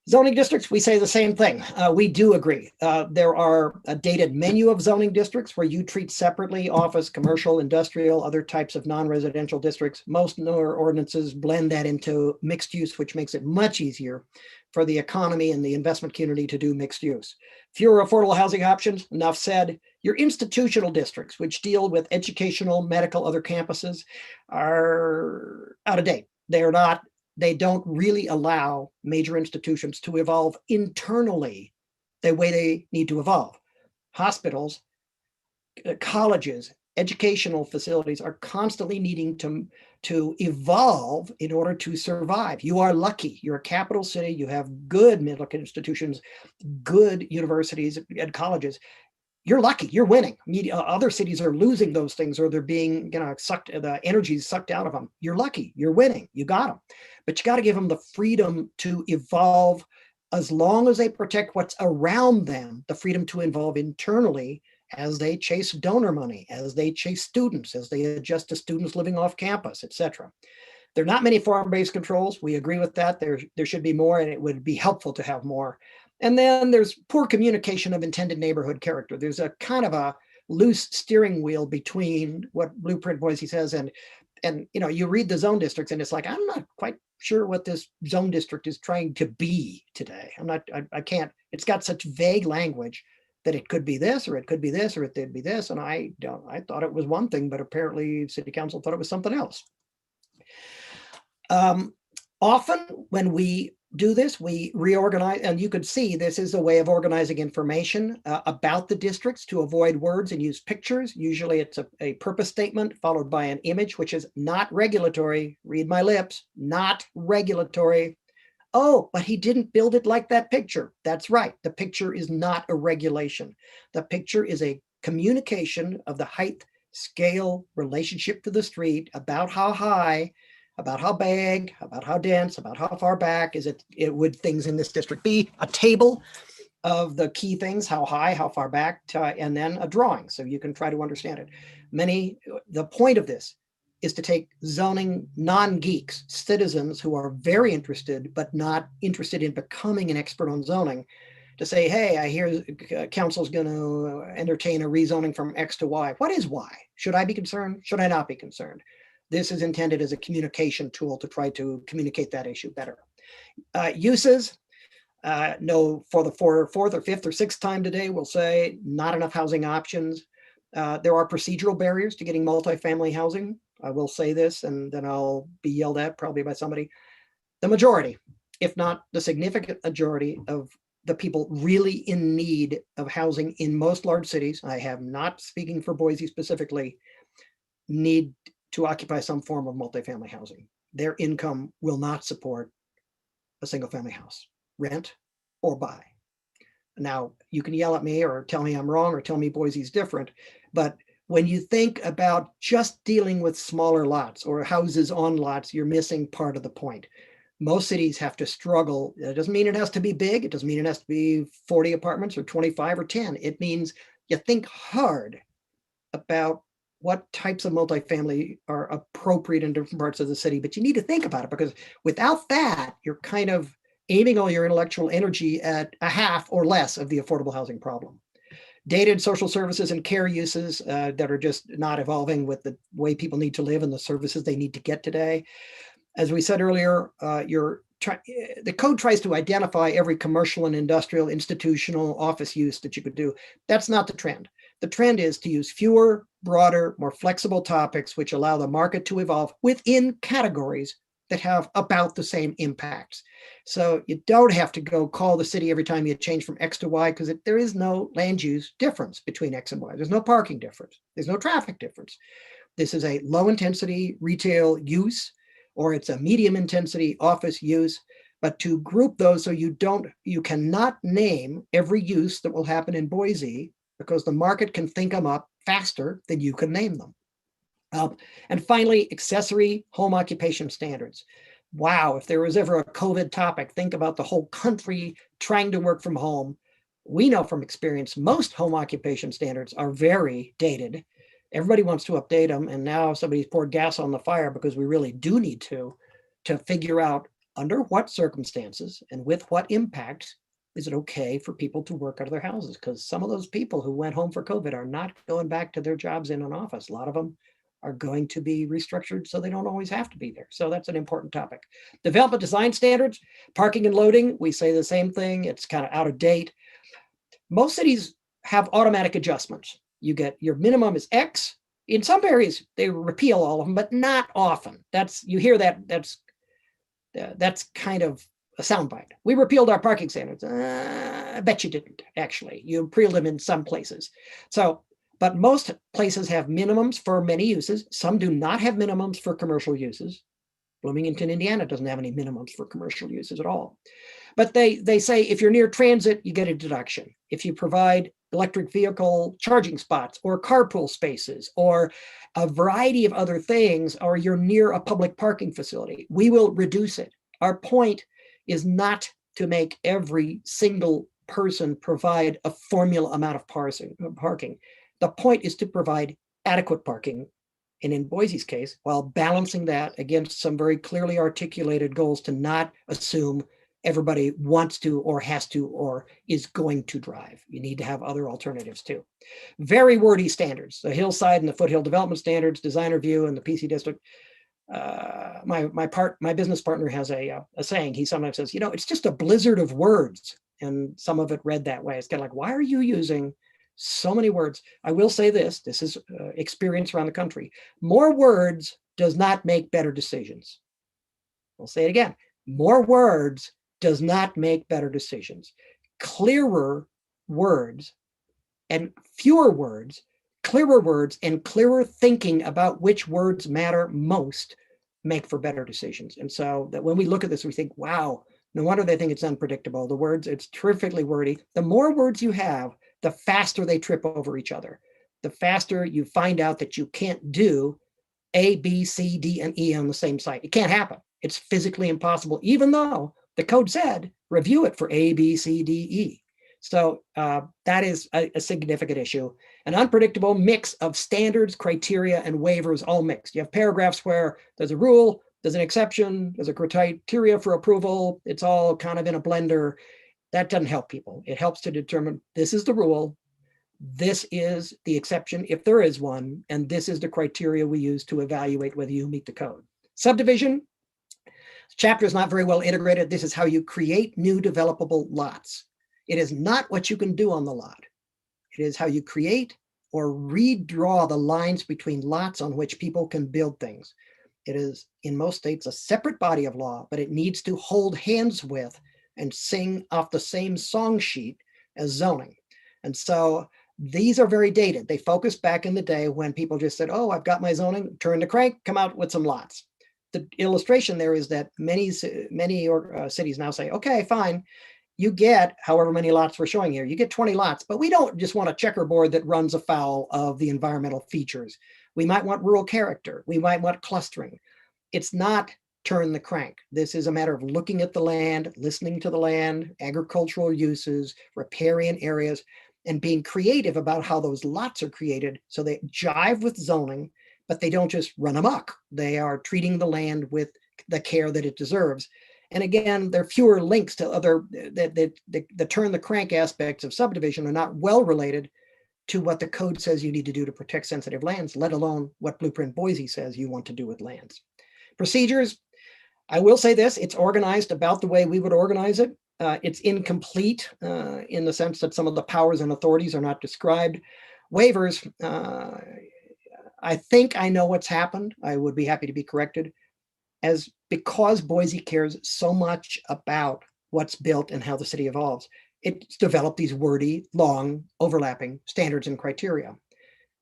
zoning districts, we say the same thing. We do agree. There are a dated menu of zoning districts where you treat separately office, commercial, industrial, other types of non-residential districts. Most newer ordinances blend that into mixed use, which makes it much easier for the economy and the investment community to do mixed use. Fewer affordable housing options, enough said. Your institutional districts, which deal with educational, medical, other campuses, are out of date. They don't really allow major institutions to evolve internally the way they need to evolve. Hospitals, colleges, educational facilities are constantly needing to evolve in order to survive. You are lucky. You're a capital city. You have good medical institutions, good universities and colleges. You're lucky. You're winning. Other cities are losing those things, or they're being, sucked. The energy is sucked out of them. You're lucky. You're winning. You got them, but you got to give them the freedom to evolve, as long as they protect what's around them. The freedom to evolve internally as they chase donor money, as they chase students, as they adjust to students living off campus, etc. There are not many form-based controls. We agree with that. There should be more, and it would be helpful to have more. And then there's poor communication of intended neighborhood character. There's a kind of a loose steering wheel between what Blueprint Boise says and you read the zone districts, and it's like, I'm not quite sure what this zone district is trying to be today. I can't, it's got such vague language that it could be this, or it could be this, or it could be this. And I thought it was one thing, but apparently city council thought it was something else. Often when we do this, we reorganize, and you could see this is a way of organizing information about the districts to avoid words and use pictures. Usually it's a purpose statement followed by an image, which is not regulatory. Read my lips, not regulatory. Oh, but he didn't build it like that picture. That's right. The picture is not a regulation. The picture is a communication of the height, scale, relationship to the street, about how high, about how big, about how dense, about how far back is it would things in this district be, a table of the key things, how high, how far back, and then a drawing, so you can try to understand it. The point of this is to take zoning non-geeks, citizens who are very interested, but not interested in becoming an expert on zoning, to say, hey, I hear council's going to entertain a rezoning from X to Y. What is Y? Should I be concerned? Should I not be concerned? This is intended as a communication tool to try to communicate that issue better. Uses, no, for the fourth or fifth or sixth time today, we'll say not enough housing options. There are procedural barriers to getting multifamily housing. I will say this, and then I'll be yelled at probably by somebody. The majority, if not the significant majority of the people really in need of housing in most large cities, I have not speaking for Boise specifically, need to occupy some form of multifamily housing. Their income will not support a single family house, rent or buy. Now, you can yell at me or tell me I'm wrong or tell me Boise's different, but when you think about just dealing with smaller lots or houses on lots, you're missing part of the point. Most cities have to struggle. It doesn't mean it has to be big. It doesn't mean it has to be 40 apartments or 25 or 10. It means you think hard about what types of multifamily are appropriate in different parts of the city, but you need to think about it, because without that, you're kind of aiming all your intellectual energy at a half or less of the affordable housing problem. Dated social services and care uses that are just not evolving with the way people need to live and the services they need to get today. As we said earlier, the code tries to identify every commercial and industrial, institutional, office use that you could do. That's not the trend. The trend is to use fewer, broader, more flexible topics, which allow the market to evolve within categories that have about the same impacts. So you don't have to go call the city every time you change from X to Y, because there is no land use difference between X and Y. There's no parking difference. There's no traffic difference. This is a low intensity retail use, or it's a medium intensity office use. But to group those so you cannot name every use that will happen in Boise, because the market can think them up faster than you can name them. And finally, accessory home occupation standards. Wow, if there was ever a COVID topic, think about the whole country trying to work from home. We know from experience, most home occupation standards are very dated. Everybody wants to update them, and now somebody's poured gas on the fire, because we really do need to figure out under what circumstances and with what impacts is it okay for people to work out of their houses? Because some of those people who went home for COVID are not going back to their jobs in an office. A lot of them are going to be restructured so they don't always have to be there. So that's an important topic. Development design standards, parking and loading, we say the same thing. It's kind of out of date. Most cities have automatic adjustments. You get your minimum is X. In some areas, they repeal all of them, but not often. You hear that, that's kind of a soundbite. We repealed our parking standards. I bet you didn't, actually. You repealed them in some places. So, but most places have minimums for many uses. Some do not have minimums for commercial uses. Bloomington, Indiana doesn't have any minimums for commercial uses at all. But they say if you're near transit, you get a deduction. If you provide electric vehicle charging spots or carpool spaces or a variety of other things, or you're near a public parking facility, we will reduce it. Our point is not to make every single person provide a formula amount of parking. The point is to provide adequate parking. And in Boise's case, while balancing that against some very clearly articulated goals to not assume everybody wants to or has to or is going to drive. You need to have other alternatives too. Very wordy standards, the hillside and the foothill development standards, design review and the PC district. My business partner has a saying. He sometimes says, you know, it's just a blizzard of words. And some of it read that way. It's kind of like, why are you using so many words? I will say this is experience around the country. More words does not make better decisions. I'll say it again. More words does not make better decisions. Clearer words and fewer words, clearer words and clearer thinking about which words matter most make for better decisions. And so that when we look at this, we think, wow, no wonder they think it's unpredictable. The words, it's terrifically wordy. The more words you have, the faster they trip over each other. The faster you find out that you can't do A, B, C, D, and E on the same site. It can't happen. It's physically impossible, even though the code said, review it for A, B, C, D, E. So that is a significant issue. An unpredictable mix of standards, criteria, and waivers all mixed. You have paragraphs where there's a rule, there's an exception, there's a criteria for approval. It's all kind of in a blender. That doesn't help people. It helps to determine this is the rule, this is the exception if there is one, and this is the criteria we use to evaluate whether you meet the code. Subdivision. Chapter is not very well integrated. This is how you create new developable lots. It is not what you can do on the lot. It is how you create or redraw the lines between lots on which people can build things. It is, in most states, a separate body of law, but it needs to hold hands with and sing off the same song sheet as zoning. And so these are very dated. They focused back in the day when people just said, oh, I've got my zoning, turn the crank, come out with some lots. The illustration there is that many cities now say, okay, fine, you get however many lots we're showing here. You get 20 lots, but we don't just want a checkerboard that runs afoul of the environmental features. We might want rural character. We might want clustering. It's not turn the crank. This is a matter of looking at the land, listening to the land, agricultural uses, riparian areas, and being creative about how those lots are created so they jive with zoning, but they don't just run amok. They are treating the land with the care that it deserves. And again, there are fewer links to other, the turn the crank aspects of subdivision are not well related to what the code says you need to do to protect sensitive lands, let alone what Blueprint Boise says you want to do with lands. Procedures, I will say this, it's organized about the way we would organize it. It's incomplete in the sense that some of the powers and authorities are not described. Waivers, I think I know what's happened. I would be happy to be corrected. Because Boise cares so much about what's built and how the city evolves, it's developed these wordy, long, overlapping standards and criteria.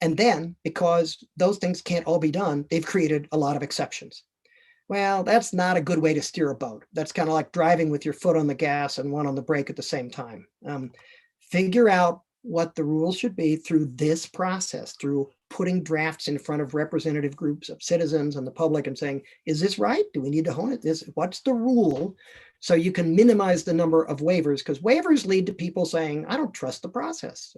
And then, because those things can't all be done, they've created a lot of exceptions. Well, that's not a good way to steer a boat. That's kind of like driving with your foot on the gas and one on the brake at the same time. Figure out what the rules should be through this process, through putting drafts in front of representative groups of citizens and the public and saying, is this right? Do we need to hone it? What's the rule? So you can minimize the number of waivers, because waivers lead to people saying, I don't trust the process.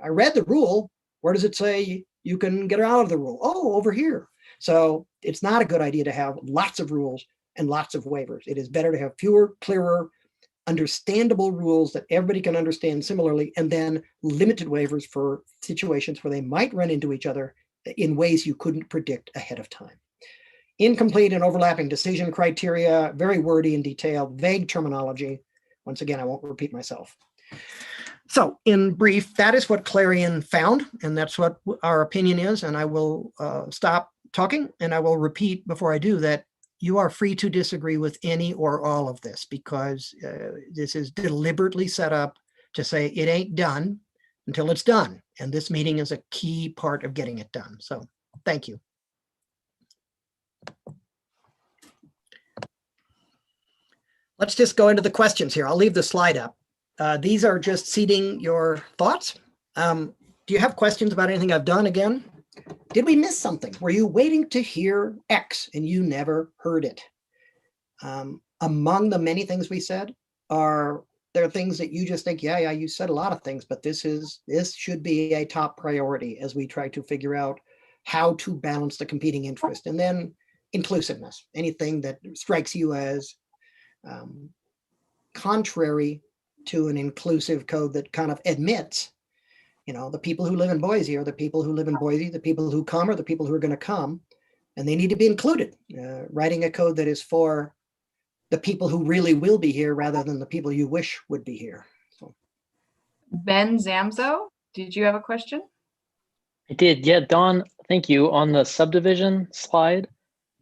I read the rule. Where does it say you can get out of the rule? Oh, over here. So it's not a good idea to have lots of rules and lots of waivers. It is better to have fewer, clearer, understandable rules that everybody can understand similarly, and then limited waivers for situations where they might run into each other in ways you couldn't predict ahead of time. Incomplete and overlapping decision criteria, very wordy and detailed, vague terminology. Once again, I won't repeat myself. So in brief, that is what Clarion found, and that's what our opinion is. And I will stop talking, and I will repeat before I do that you are free to disagree with any or all of this, because this is deliberately set up to say it ain't done until it's done. And this meeting is a key part of getting it done. So thank you. Let's just go into the questions here. I'll leave the slide up. These are just seeding your thoughts. Do you have questions about anything I've done again? Did we miss something? Were you waiting to hear X and you never heard it? Among the many things we said, are there things that you just think, yeah, you said a lot of things, but this should be a top priority as we try to figure out how to balance the competing interest. And then inclusiveness, anything that strikes you as contrary to an inclusive code that kind of admits, the people who live in Boise are the people who live in Boise, the people who come are the people who are going to come, and they need to be included. Writing a code that is for the people who really will be here rather than the people you wish would be here. So. Ben Zamzo, did you have a question? I did. Yeah, Don, thank you. On the subdivision slide,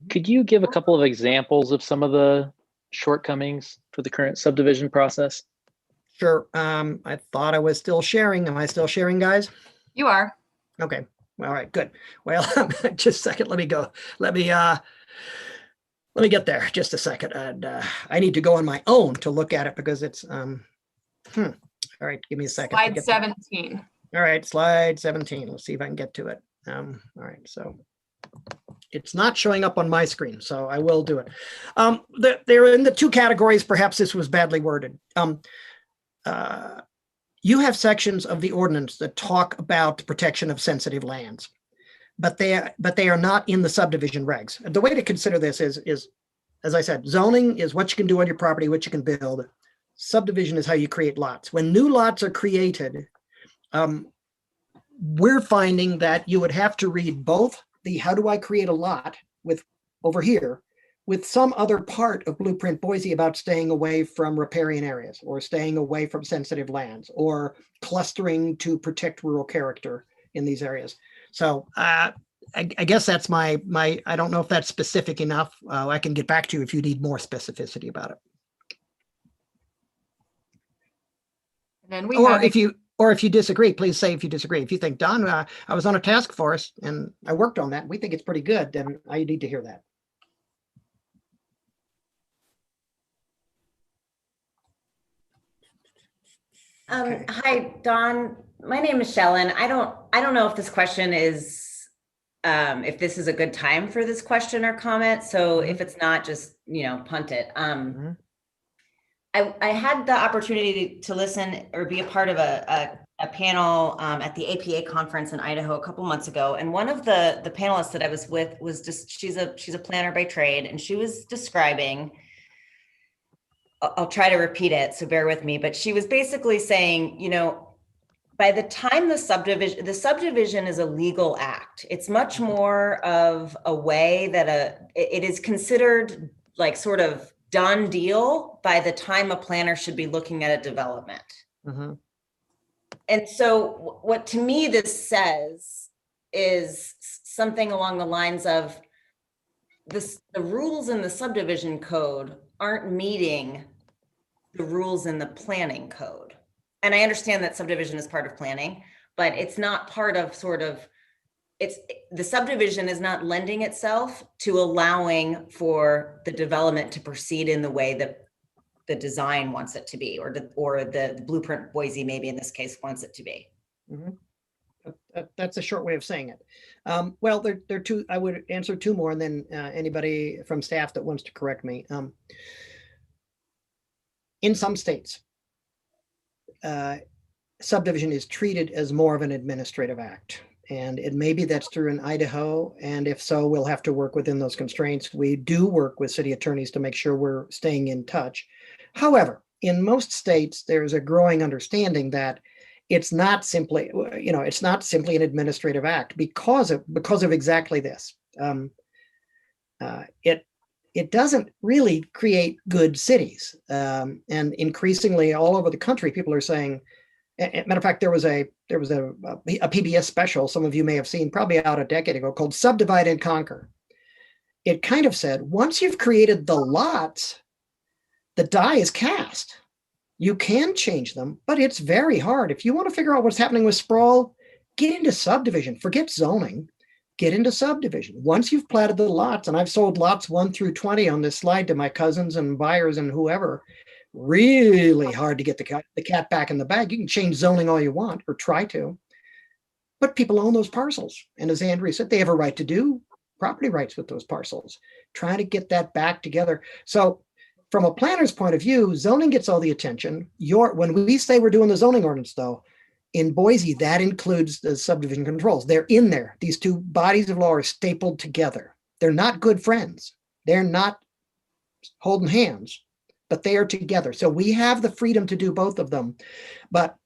could you give a couple of examples of some of the shortcomings for the current subdivision process? Sure. I thought I was still sharing. Am I still sharing, guys? You are. Okay. All right, good. Well, just a second. Let me go. Let me get there. Just a second. And I need to go on my own to look at it because it's all right, give me a second. Slide 17. All right, slide 17. Let's see if I can get to it. All right, so it's not showing up on my screen, so I will do it. They're in the two categories. Perhaps this was badly worded. You have sections of the ordinance that talk about the protection of sensitive lands, but they are not in the subdivision regs. The way to consider this is, as I said, zoning is what you can do on your property, what you can build. Subdivision is how you create lots. When new lots are created, we're finding that you would have to read both the how do I create a lot with over here with some other part of Blueprint Boise about staying away from riparian areas or staying away from sensitive lands or clustering to protect rural character in these areas. So I guess that's my, I don't know if that's specific enough. I can get back to you if you need more specificity about it. And then we or if you disagree, please say if you disagree. If you think, Don, I was on a task force and I worked on that, we think it's pretty good, then I need to hear that. Okay. Hi, Don. My name is Shellen. I don't know if this question is, if this is a good time for this question or comment. So if it's not, just, punt it. I had the opportunity to listen or be a part of a panel at the APA conference in Idaho a couple months ago. And one of the panelists that I was with was she's a planner by trade, and she was describing, I'll try to repeat it, so bear with me, but she was basically saying, by the time the subdivision is a legal act, it's much more of a way that it is considered like sort of done deal by the time a planner should be looking at a development. Mm-hmm. And so what to me this says is something along the lines of the rules in the subdivision code aren't meeting the rules in the planning code. And I understand that subdivision is part of planning, but it's not part of the subdivision is not lending itself to allowing for the development to proceed in the way that the design wants it to be, or the Blueprint Boise, maybe in this case, wants it to be. Mm-hmm. That's a short way of saying it. Well, there are two. I would answer two more, and then anybody from staff that wants to correct me. In some states, subdivision is treated as more of an administrative act. And it may be that's true in Idaho. And if so, we'll have to work within those constraints. We do work with city attorneys to make sure we're staying in touch. However, in most states, there's a growing understanding that it's not simply, it's not simply an administrative act because of exactly this. It doesn't really create good cities. And increasingly all over the country, people are saying, Matter of fact, there was a PBS special some of you may have seen probably out a decade ago called Subdivide and Conquer. It kind of said, once you've created the lots, the die is cast. You can change them, but it's very hard. If you want to figure out what's happening with sprawl, get into subdivision. Forget zoning. Get into subdivision. Once you've platted the lots, and I've sold lots 1 through 20 on this slide to my cousins and buyers and whoever, really hard to get the cat back in the bag. You can change zoning all you want, or try to, but people own those parcels. And as Andrea said, they have a right to do property rights with those parcels. Trying to get that back together. So from a planner's point of view, zoning gets all the attention. When we say we're doing the zoning ordinance, though, in Boise, that includes the subdivision controls. They're in there. These two bodies of law are stapled together. They're not good friends. They're not holding hands, but they are together. So we have the freedom to do both of them. But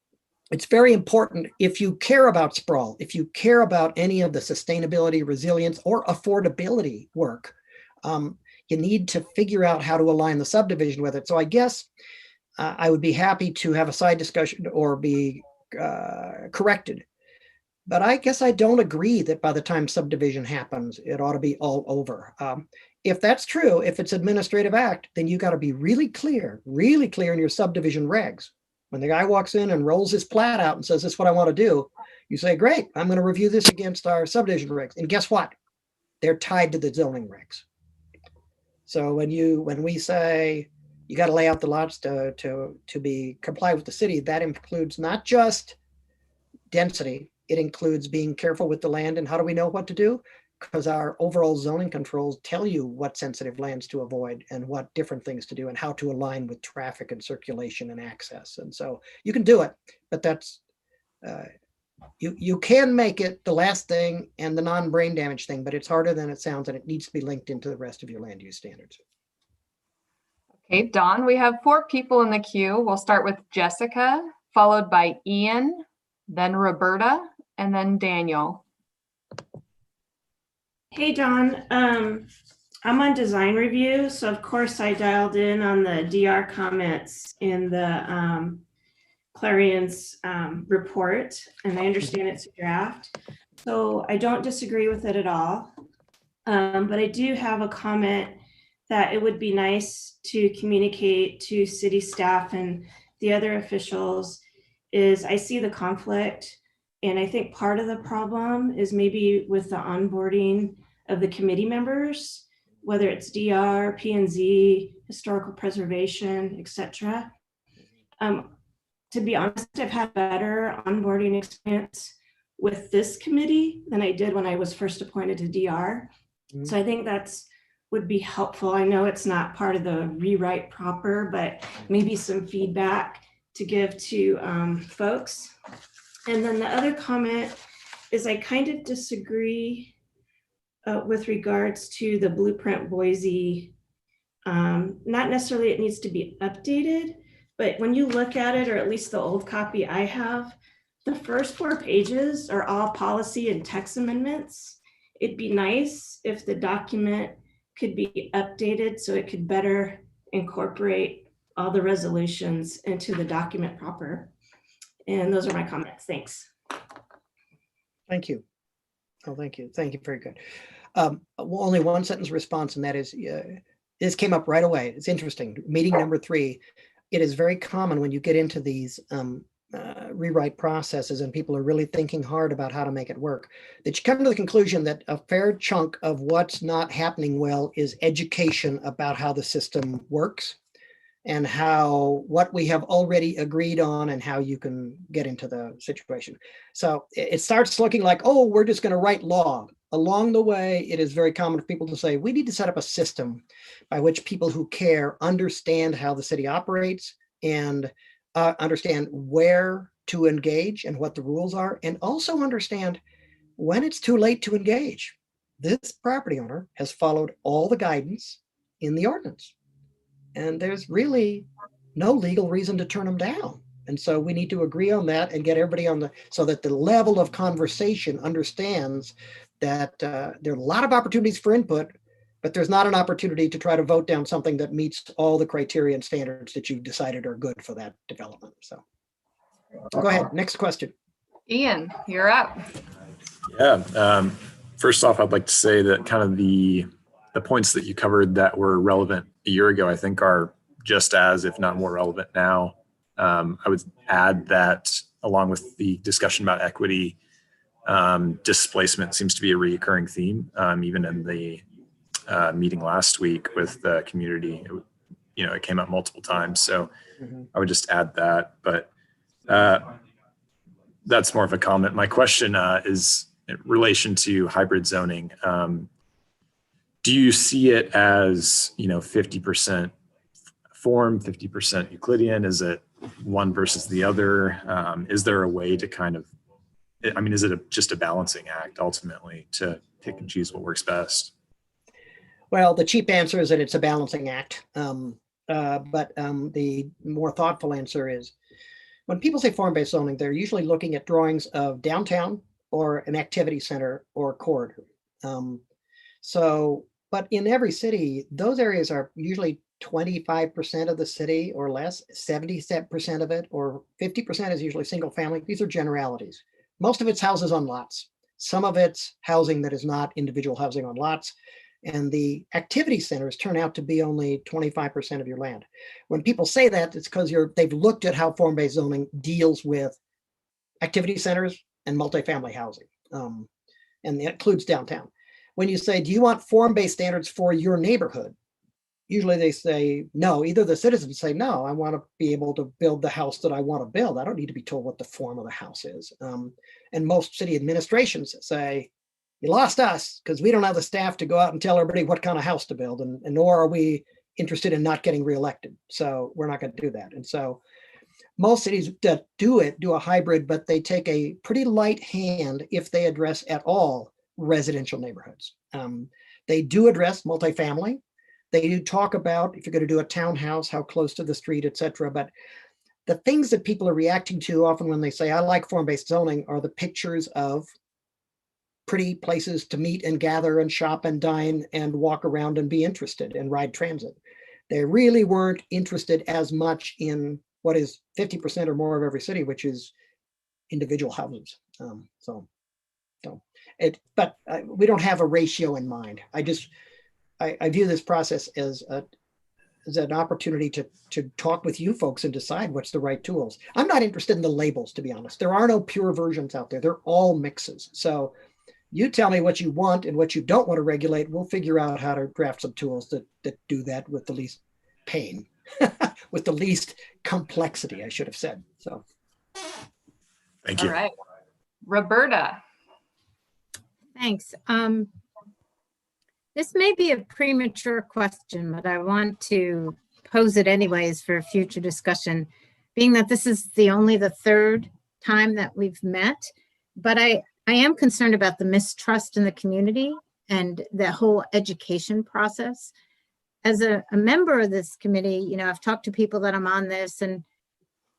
it's very important, if you care about sprawl, if you care about any of the sustainability, resilience, or affordability work, you need to figure out how to align the subdivision with it. So I guess I would be happy to have a side discussion or be corrected. But I guess I don't agree that by the time subdivision happens, it ought to be all over. If that's true, if it's administrative act, then you got to be really clear in your subdivision regs. When the guy walks in and rolls his plat out and says, this is what I want to do, you say, great, I'm going to review this against our subdivision regs. And guess what? They're tied to the zoning regs. So when we say you got to lay out the lots to comply with the city, that includes not just density, it includes being careful with the land. And how do we know what to do? Because our overall zoning controls tell you what sensitive lands to avoid and what different things to do and how to align with traffic and circulation and access. And so you can do it, but that's, you can make it the last thing and the non-brain damage thing, but it's harder than it sounds, and it needs to be linked into the rest of your land use standards. Okay, Dawn, we have 4 people in the queue. We'll start with Jessica, followed by Ian, then Roberta, and then Daniel. Hey, Dawn. I'm on design review, so of course I dialed in on the DR comments in the Clarion's report, and I understand it's a draft. So I don't disagree with it at all. But I do have a comment that it would be nice to communicate to city staff and the other officials is I see the conflict. And I think part of the problem is maybe with the onboarding of the committee members, whether it's DR, P&Z, historical preservation, etc. To be honest, I've had better onboarding experience with this committee than I did when I was first appointed to DR. Mm-hmm. So I think that's would be helpful. I know it's not part of the rewrite proper, but maybe some feedback to give to folks. And then the other comment is I kind of disagree with regards to the Blueprint Boise. Not necessarily it needs to be updated, but when you look at it, or at least the old copy I have, the first 4 pages are all policy and text amendments. It'd be nice if the document could be updated so it could better incorporate all the resolutions into the document proper. And those are my comments. Thanks. Thank you. Oh, thank you. Thank you. Very good. Only one sentence response, and that is, this came up right away. It's interesting. Meeting number 3. It is very common when you get into these rewrite processes and people are really thinking hard about how to make it work, that you come to the conclusion that a fair chunk of what's not happening well is education about how the system works and what we have already agreed on and how you can get into the situation. So it starts looking like, oh, we're just going to write law. Along the way, it is very common for people to say, we need to set up a system by which people who care understand how the city operates and understand where to engage and what the rules are, and also understand when it's too late to engage. This property owner has followed all the guidance in the ordinance, and there's really no legal reason to turn them down. And so we need to agree on that and get everybody on so that the level of conversation understands that there are a lot of opportunities for input, but there's not an opportunity to try to vote down something that meets all the criteria and standards that you've decided are good for that development. So. Go ahead. Next question. Ian, you're up. Yeah. First off, I'd like to say that kind of the points that you covered that were relevant a year ago, I think are just as, if not more relevant now. I would add that along with the discussion about equity, displacement seems to be a recurring theme, even in the meeting last week with the community. It came up multiple times. So I would just add that. But that's more of a comment. My question is in relation to hybrid zoning. Do you see it as 50% form, 50% Euclidean? Is it one versus the other? Is there a way to kind of, is it just a balancing act ultimately to pick and choose what works best? Well, the cheap answer is that it's a balancing act. But the more thoughtful answer is, when people say form-based zoning, they're usually looking at drawings of downtown or an activity center or corridor. But in every city, those areas are usually 25% of the city or less, 70% of it, or 50% is usually single family. These are generalities. Most of it's houses on lots. Some of it's housing that is not individual housing on lots. And the activity centers turn out to be only 25% of your land. When people say that, it's because they've looked at how form-based zoning deals with activity centers and multifamily housing, and it includes downtown. When you say, do you want form-based standards for your neighborhood? Usually they say no. Either the citizens say, no, I want to be able to build the house that I want to build. I don't need to be told what the form of the house is. And most city administrations say, you lost us because we don't have the staff to go out and tell everybody what kind of house to build, and nor are we interested in not getting reelected. So we're not going to do that. And so most cities that do a hybrid, but they take a pretty light hand if they address at all residential neighborhoods. They do address multifamily. They do talk about, if you're going to do a townhouse, how close to the street, et cetera. But the things that people are reacting to often when they say, I like form-based zoning, are the pictures of pretty places to meet and gather and shop and dine and walk around and be interested and ride transit. They really weren't interested as much in what is 50% or more of every city, which is individual houses. But we don't have a ratio in mind. I view this process as an opportunity to talk with you folks and decide what's the right tools. I'm not interested in the labels, to be honest. There are no pure versions out there. They're all mixes. So you tell me what you want and what you don't want to regulate. We'll figure out how to draft some tools that do that with the least pain, with the least complexity, I should have said. So, thank you. All right, Roberta. Thanks. This may be a premature question, but I want to pose it anyways for future discussion, being that this is only the third time that we've met. But I am concerned about the mistrust in the community and the whole education process. As a member of this committee, I've talked to people that I'm on this, and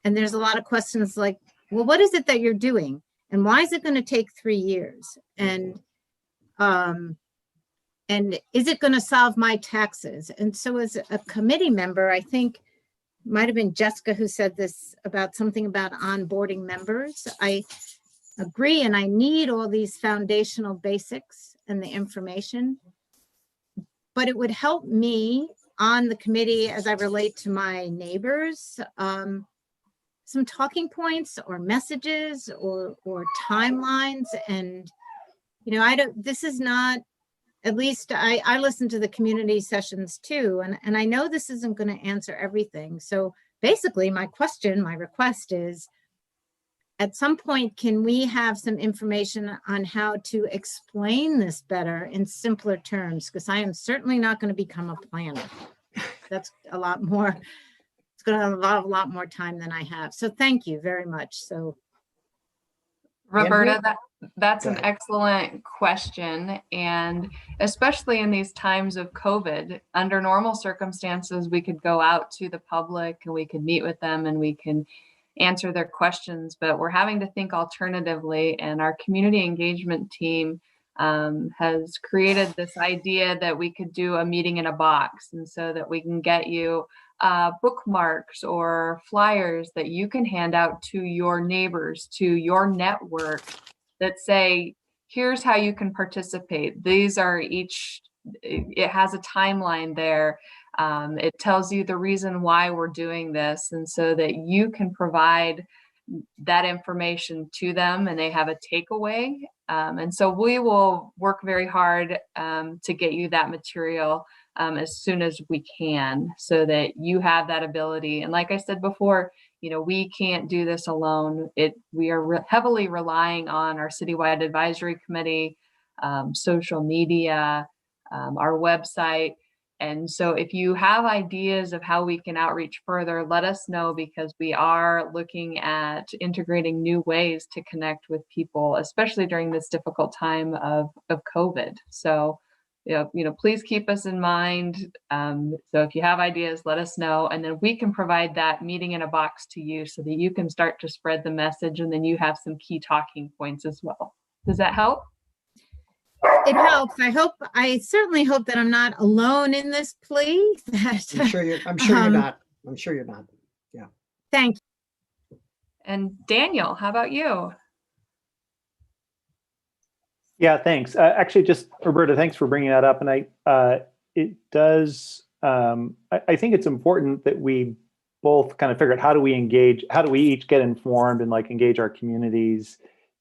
there's a lot of questions like, well, what is it that you're doing? And why is it going to take 3 years? And is it going to solve my taxes? And so as a committee member, I think might have been Jessica who said this about something about onboarding members. I agree, and I need all these foundational basics and the information, but it would help me on the committee as I relate to my neighbors, some talking points or messages or timelines. And, this is not, at least I listen to the community sessions too, and I know this isn't going to answer everything. So basically my request is, at some point, can we have some information on how to explain this better in simpler terms? Because I am certainly not going to become a planner. That's a lot more, it's going to involve a lot more time than I have. So thank you very much. So Roberta, that's an excellent question. And especially in these times of COVID, under normal circumstances, we could go out to the public and we could meet with them and we can answer their questions, but we're having to think alternatively. And our community engagement team has created this idea that we could do a meeting in a box, and so that we can get you bookmarks or flyers that you can hand out to your neighbors, to your network, that say, here's how you can participate. These are each, it has a timeline there. It tells you the reason why we're doing this, and so that you can provide that information to them and they have a takeaway. And so we will work very hard to get you that material as soon as we can, so that you have that ability. And like I said before, you know, we can't do this alone. We are heavily relying on our Citywide Advisory Committee, social media, our website. And so if you have ideas of how we can outreach further, let us know, because we are looking at integrating new ways to connect with people, especially during this difficult time of COVID. So, please keep us in mind. So if you have ideas, let us know, and then we can provide that meeting in a box to you so that you can start to spread the message, and then you have some key talking points as well. Does that help? It helps. I certainly hope that I'm not alone in this plea. I'm sure you're not. I'm sure you're not. Yeah. Thank you. And Daniel, how about you? Yeah, thanks. Actually, just Roberta, thanks for bringing that up. And I think it's important that we both kind of figure out how do we each get informed and like engage our communities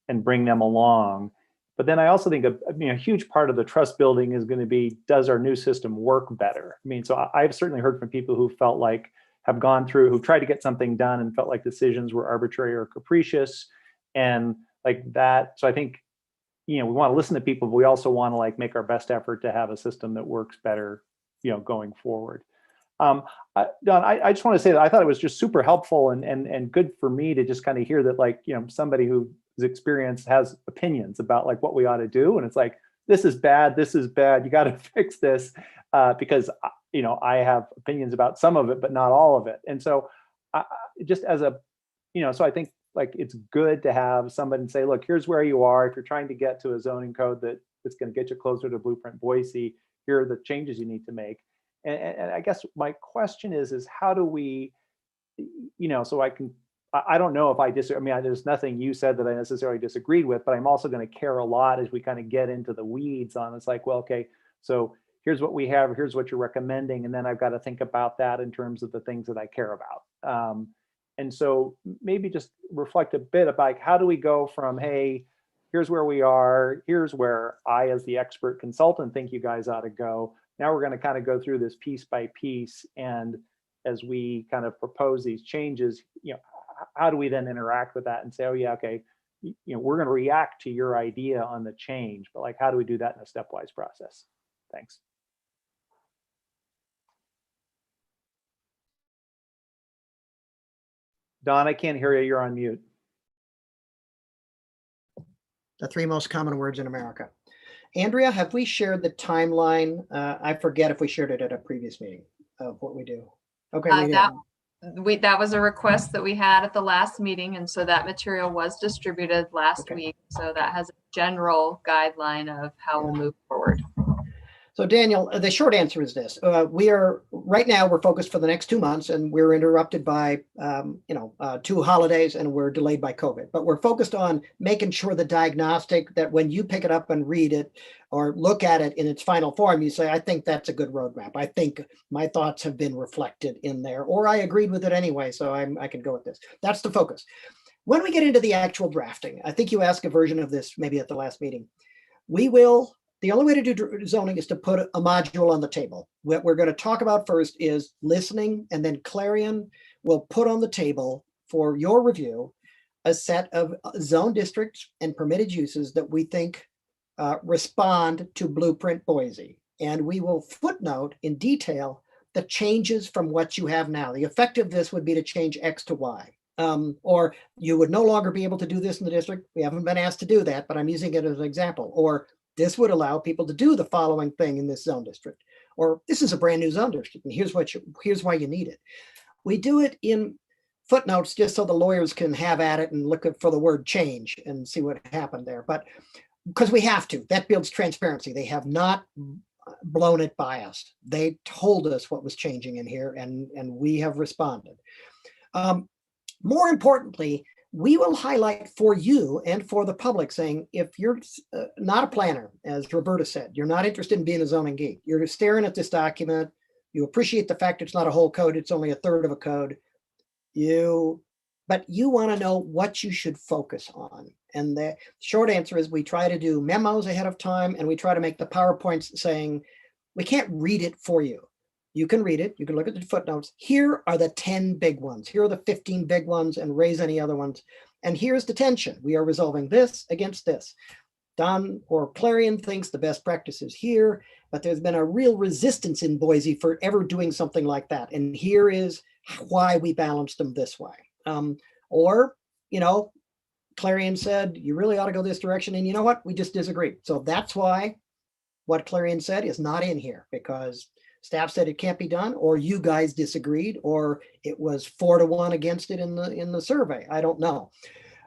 and bring them along. But then I also think a huge part of the trust building is going to be, does our new system work better? I mean, so I've certainly heard from people who felt like who tried to get something done and felt like decisions were arbitrary or capricious and like that. So I think, we want to listen to people, but we also want to like make our best effort to have a system that works better, going forward. Don, I just want to say that I thought it was just super helpful and good for me to just kind of hear that, like, somebody who's experienced has opinions about like what we ought to do. And it's like, this is bad, you got to fix this, because, I have opinions about some of it, but not all of it. And so just as a, so I think like it's good to have somebody say, look, here's where you are. If you're trying to get to a zoning code that's going to get you closer to Blueprint Boise, here are the changes you need to make. And I guess my question is how do we, so I don't know if I disagree. I mean, there's nothing you said that I necessarily disagreed with, but I'm also going to care a lot as we kind of get into the weeds on, it's like, well, okay, so here's what we have, here's what you're recommending. And then I've got to think about that in terms of the things that I care about. And so maybe just reflect a bit about like, how do we go from, hey, here's where we are, here's where I, as the expert consultant, think you guys ought to go. Now we're going to kind of go through this piece by piece. And as we kind of propose these changes, how do we then interact with that and say, oh yeah, okay, we're going to react to your idea on the change, but like, how do we do that in a stepwise process? Thanks. Don, I can't hear you. You're on mute. The 3 most common words in America. Andrea, have we shared the timeline? I forget if we shared it at a previous meeting of what we do. Okay. That was a request that we had at the last meeting. And so that material was distributed last week. So that has a general guideline of how we'll move forward. So Daniel, the short answer is this. Right now we're focused for the next 2 months, and we're interrupted by 2 holidays, and we're delayed by COVID. But we're focused on making sure the diagnostic, that when you pick it up and read it or look at it in its final form, you say, I think that's a good roadmap. I think my thoughts have been reflected in there, or I agreed with it anyway, so I can go with this. That's the focus. When we get into the actual drafting, I think you asked a version of this maybe at the last meeting. The only way to do zoning is to put a module on the table. What we're going to talk about first is listening, and then Clarion will put on the table for your review a set of zone districts and permitted uses that we think respond to Blueprint Boise. And we will footnote in detail the changes from what you have now. The effect of this would be to change X to Y. Or you would no longer be able to do this in the district. We haven't been asked to do that, but I'm using it as an example. Or this would allow people to do the following thing in this zone district, or this is a brand new zone district, and here's why you need it. We do it in footnotes just so the lawyers can have at it and look for the word change and see what happened there. But because we have to. That builds transparency. They have not blown it by us. They told us what was changing in here, and we have responded. More importantly, we will highlight for you and for the public saying, if you're not a planner, as Roberta said, you're not interested in being a zoning geek, you're staring at this document, you appreciate the fact it's not a whole code, it's only a third of a code, but you want to know what you should focus on. And the short answer is we try to do memos ahead of time, and we try to make the PowerPoints saying, we can't read it for you. You can read it. You can look at the footnotes. Here are the 10 big ones. Here are the 15 big ones, and raise any other ones. And here's the tension. We are resolving this against this. Don or Clarion thinks the best practice is here, but there's been a real resistance in Boise for ever doing something like that. And here is why we balanced them this way. Or, Clarion said, you really ought to go this direction. And you know what? We just disagreed. So that's why what Clarion said is not in here, because staff said it can't be done, or you guys disagreed, or it was 4-1 against it in the survey. I don't know.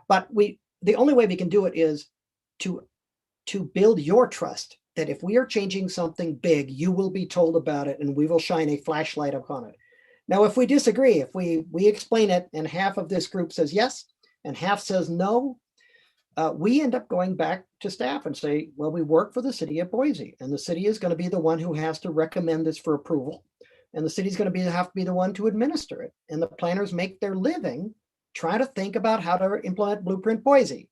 But the only way we can do it is to build your trust that if we are changing something big, you will be told about it, and we will shine a flashlight upon it. Now, if we disagree, if we explain it and half of this group says yes and half says no, we end up going back to staff and say, well, we work for the city of Boise, and the city is going to be the one who has to recommend this for approval. And the city's going to have to be the one to administer it. And the planners make their living trying to think about how to implement Blueprint Boise.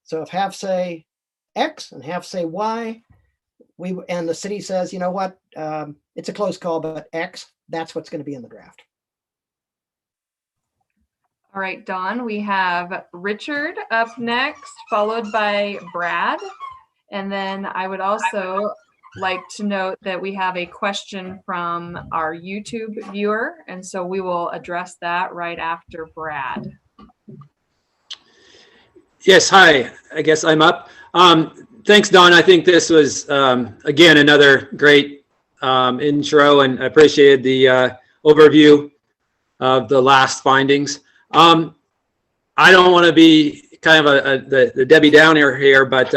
So if half say X and half say Y, and the city says, you know what, it's a close call, but X, that's what's going to be in the draft. All right, Dawn, we have Richard up next, followed by Brad. And then I would also like to note that we have a question from our YouTube viewer. And so we will address that right after Brad. Yes, hi, I guess I'm up. Thanks, Dawn. I think this was, again, another great intro, and I appreciated the overview of the last findings. I don't want to be kind of the Debbie Downer here, but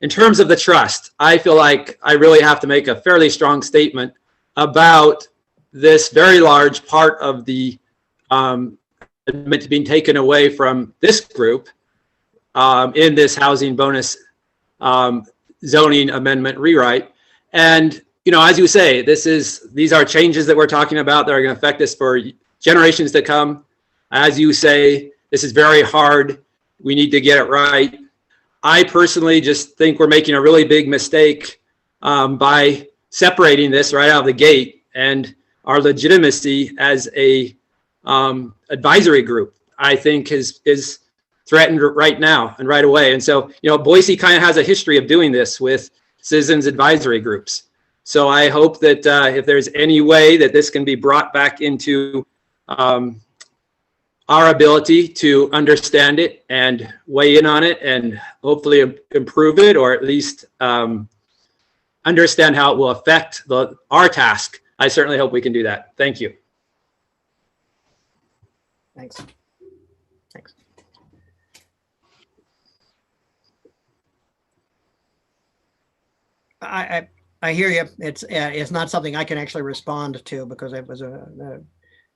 in terms of the trust, I feel like I really have to make a fairly strong statement about this very large part of the amendment being taken away from this group in this housing bonus zoning amendment rewrite. And, as you say, these are changes that we're talking about that are going to affect us for generations to come. As you say, this is very hard. We need to get it right. I personally just think we're making a really big mistake by separating this right out of the gate, and our legitimacy as a advisory group, I think, is threatened right now and right away. And so, Boise kind of has a history of doing this with citizens advisory groups. So I hope that if there's any way that this can be brought back into our ability to understand it and weigh in on it and hopefully improve it, or at least understand how it will affect our task. I certainly hope we can do that. Thank you. Thanks. I hear you. It's not something I can actually respond to because it was a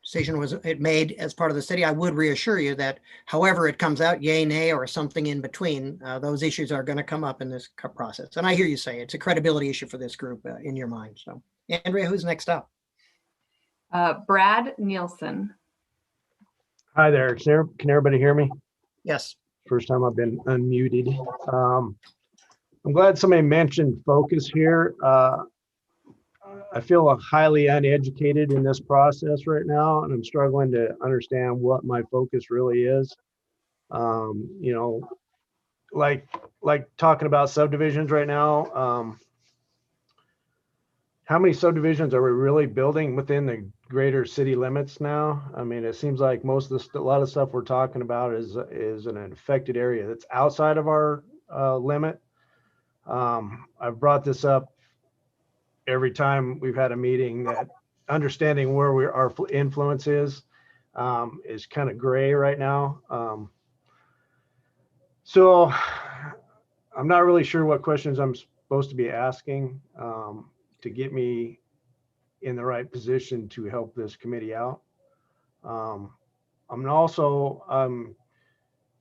decision was made as part of the city. I would reassure you that however it comes out, yay, nay, or something in between, those issues are going to come up in this process. And I hear you say it's a credibility issue for this group in your mind. So, Andrea, who's next up? Brad Nielsen. Hi there. Can everybody hear me? Yes. First time I've been unmuted. I'm glad somebody mentioned focus here. I feel highly uneducated in this process right now, and I'm struggling to understand what my focus really is. Like talking about subdivisions right now. How many subdivisions are we really building within the greater city limits now? I mean, it seems like a lot of stuff we're talking about is in an affected area that's outside of our limit. I've brought this up every time we've had a meeting, that understanding where our influence is kind of gray right now. So I'm not really sure what questions I'm supposed to be asking to get me in the right position to help this committee out. I'm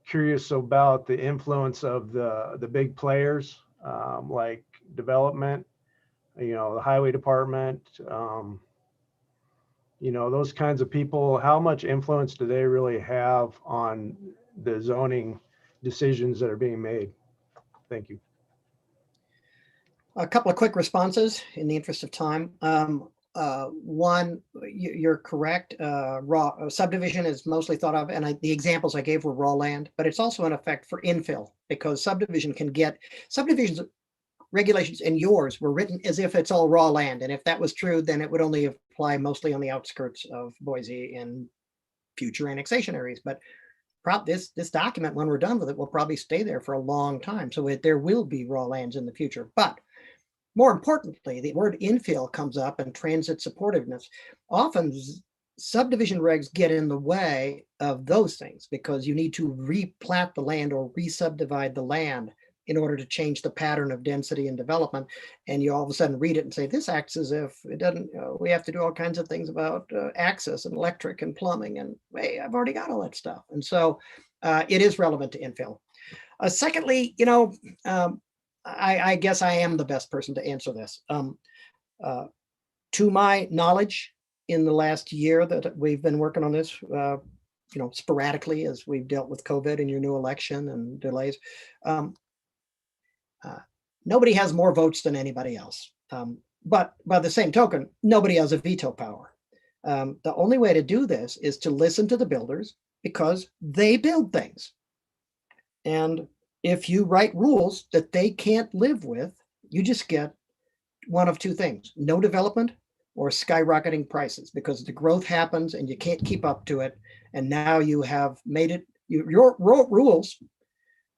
curious about the influence of the big players like development, the highway department, those kinds of people. How much influence do they really have on the zoning decisions that are being made? Thank you. A couple of quick responses in the interest of time. One, you're correct. Raw subdivision is mostly thought of, and the examples I gave were raw land, but it's also in effect for infill, because subdivisions regulations and yours were written as if it's all raw land. And if that was true, then it would only apply mostly on the outskirts of Boise and future annexation areas. But this document, when we're done with it, will probably stay there for a long time. So there will be raw lands in the future. But more importantly, the word infill comes up and transit supportiveness. Often subdivision regs get in the way of those things because you need to replat the land or re-subdivide the land in order to change the pattern of density and development. And you all of a sudden read it and say, this acts as if it doesn't, we have to do all kinds of things about access and electric and plumbing. And hey, I've already got all that stuff. And so it is relevant to infill. Secondly, I guess I am the best person to answer this. To my knowledge, in the last year that we've been working on this, sporadically as we've dealt with COVID and your new election and delays, nobody has more votes than anybody else. But by the same token, nobody has a veto power. The only way to do this is to listen to the builders because they build things. And if you write rules that they can't live with, you just get one of two things: no development or skyrocketing prices, because the growth happens and you can't keep up to it. And now you have made it your rules.